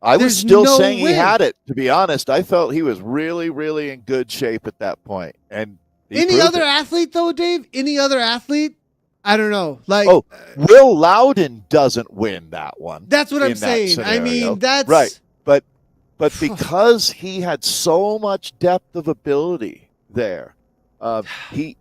I was still saying he had it, to be honest. I felt he was really, really in good shape at that point. And any other athlete, though, Dave? Any other athlete? I don't know. Like, Will Loudon doesn't win that one. That's what I'm saying. I mean, that's right. But because he had so much depth of ability there, very,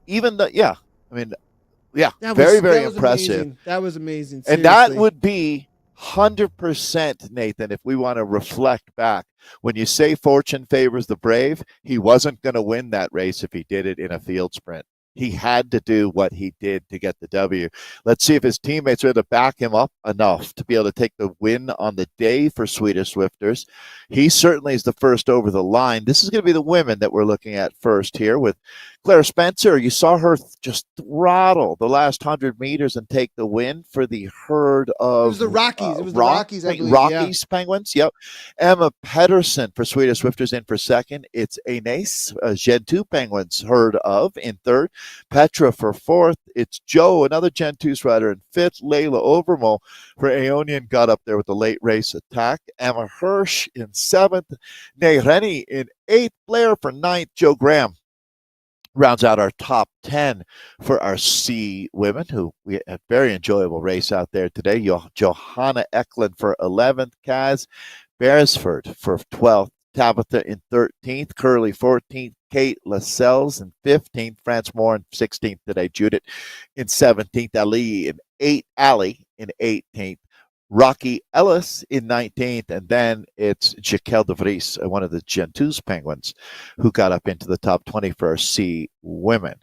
very impressive. Amazing. That was amazing. Seriously. And that would be 100%, Nathan, if we want to reflect back. When you say fortune favors the brave, he wasn't going to win that race if he did it in a field sprint. He had to do what he did to get the W. Let's see if his teammates are able to back him up enough to be able to take the win on the day for Swedish Swifters. He certainly is the first over the line. This is going to be the women that we're looking at first here with Claire Spencer. You saw her just throttle the last 100 meters and take the win for the herd of... It was the Rockies. It was the Rockies, I believe. Rockies, Penguins, yep. Emma Pedersen for Swedish Swifters in for second. It's Ines, Gen 2 Penguins herd of in third. Petra for fourth. It's Joe, another Gen 2 rider in fifth. Layla Overmole for Aeonian got up there with the late race attack. Emma Hirsch in seventh. Neyreni in eighth. Blair for ninth. Joe Graham rounds out our top 10 for our C women, who we had a very enjoyable race out there today. Johanna Eklund for 11th. Kaz Beresford for 12th. Tabitha in 13th. Curly 14th. Kate Lascelles in 15th. France Moore in 16th today. Judith in 17th. Ali in 18th. Rocky Ellis in 19th, and then it's Jaquel de Vries, one of the Gen 2's Penguins, who got up into the top 20 for our C women.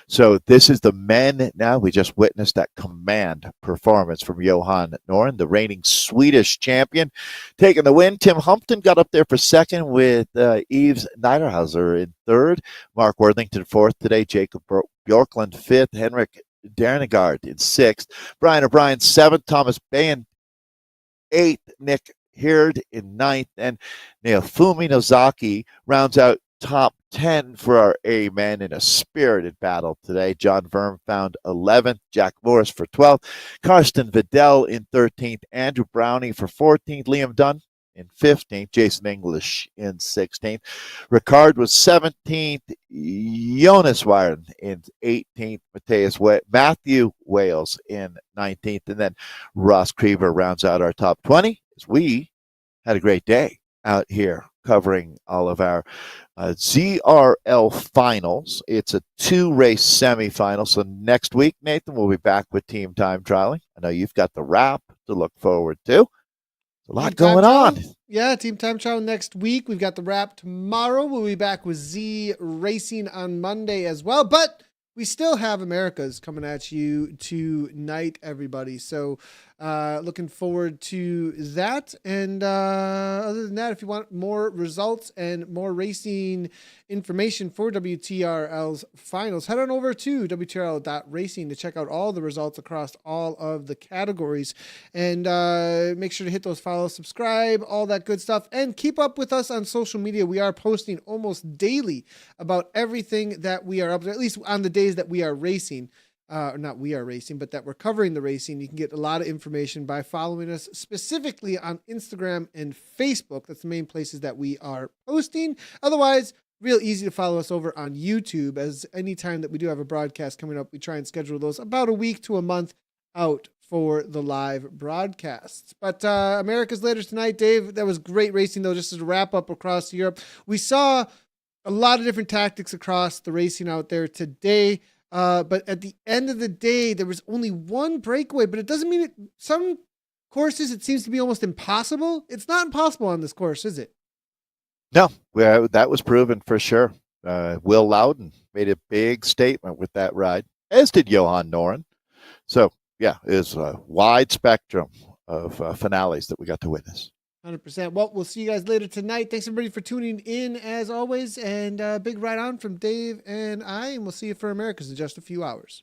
So this is the men now. We just witnessed that command performance from Johan Noren, the reigning Swedish champion, taking the win. Tim Humpton got up there for second with Yves Niederhauser in third. Mark Worthington fourth today. Jacob Bjorklund fifth. Henrik Dernegard in sixth. Brian O'Brien seventh. Thomas Bain eighth. Nick Heard in ninth. And Naofumi Nozaki rounds out top 10 for our A men in a spirited battle today. John Verm found 11th. Jack Morris for 12th. Karsten Vidal in 13th. Andrew Brownie for 14th. Liam Dunn in 15th, Jason English in 16th. Ricard was 17th, Jonas Wyron in 18th, Matthew Wales in 19th, and then Ross Creever rounds out our top 20 as we had a great day out here covering all of our ZRL finals. It's a 2-race semifinal. So next week, Nathan, we'll be back with team time trialing. I know you've got the wrap to look forward to. A lot going on. Yeah, team time trial next week. We've got the wrap tomorrow. We'll be back with Z Racing on Monday as well. But we still have Americas coming at you tonight, everybody. So looking forward to that. And other than that, if you want more results and more racing information for WTRL's finals, head on over to WTRL.racing to check out all the results across all of the categories. And make sure to hit those follow, subscribe, all that good stuff. And keep up with us on social media. We are posting almost daily about everything that we are up to, at least on the days that we are racing. Not we are racing, but that we're covering the racing. You can get a lot of information by following us specifically on Instagram and Facebook. That's the main places that we are posting. Otherwise, real easy to follow us over on YouTube, as anytime that we do have a broadcast coming up, we try and schedule those about a week to a month out for the live broadcasts. But America's later tonight, Dave. That was great racing, though, just as a wrap up across Europe. We saw a lot of different tactics across the racing out there today. But at the end of the day, there was only one breakaway, but it doesn't mean it. Some courses, it seems to be almost impossible. It's not impossible on this course, is it? No, that was proven for sure. Will Loudon made a big statement with that ride, as did Johan Noren. So, yeah, it was a wide spectrum of finales that we got to witness. 100%. Well, we'll see you guys later tonight. Thanks, everybody, for tuning in, as always. And big ride on from Dave and I, and we'll see you for Americas in just a few hours.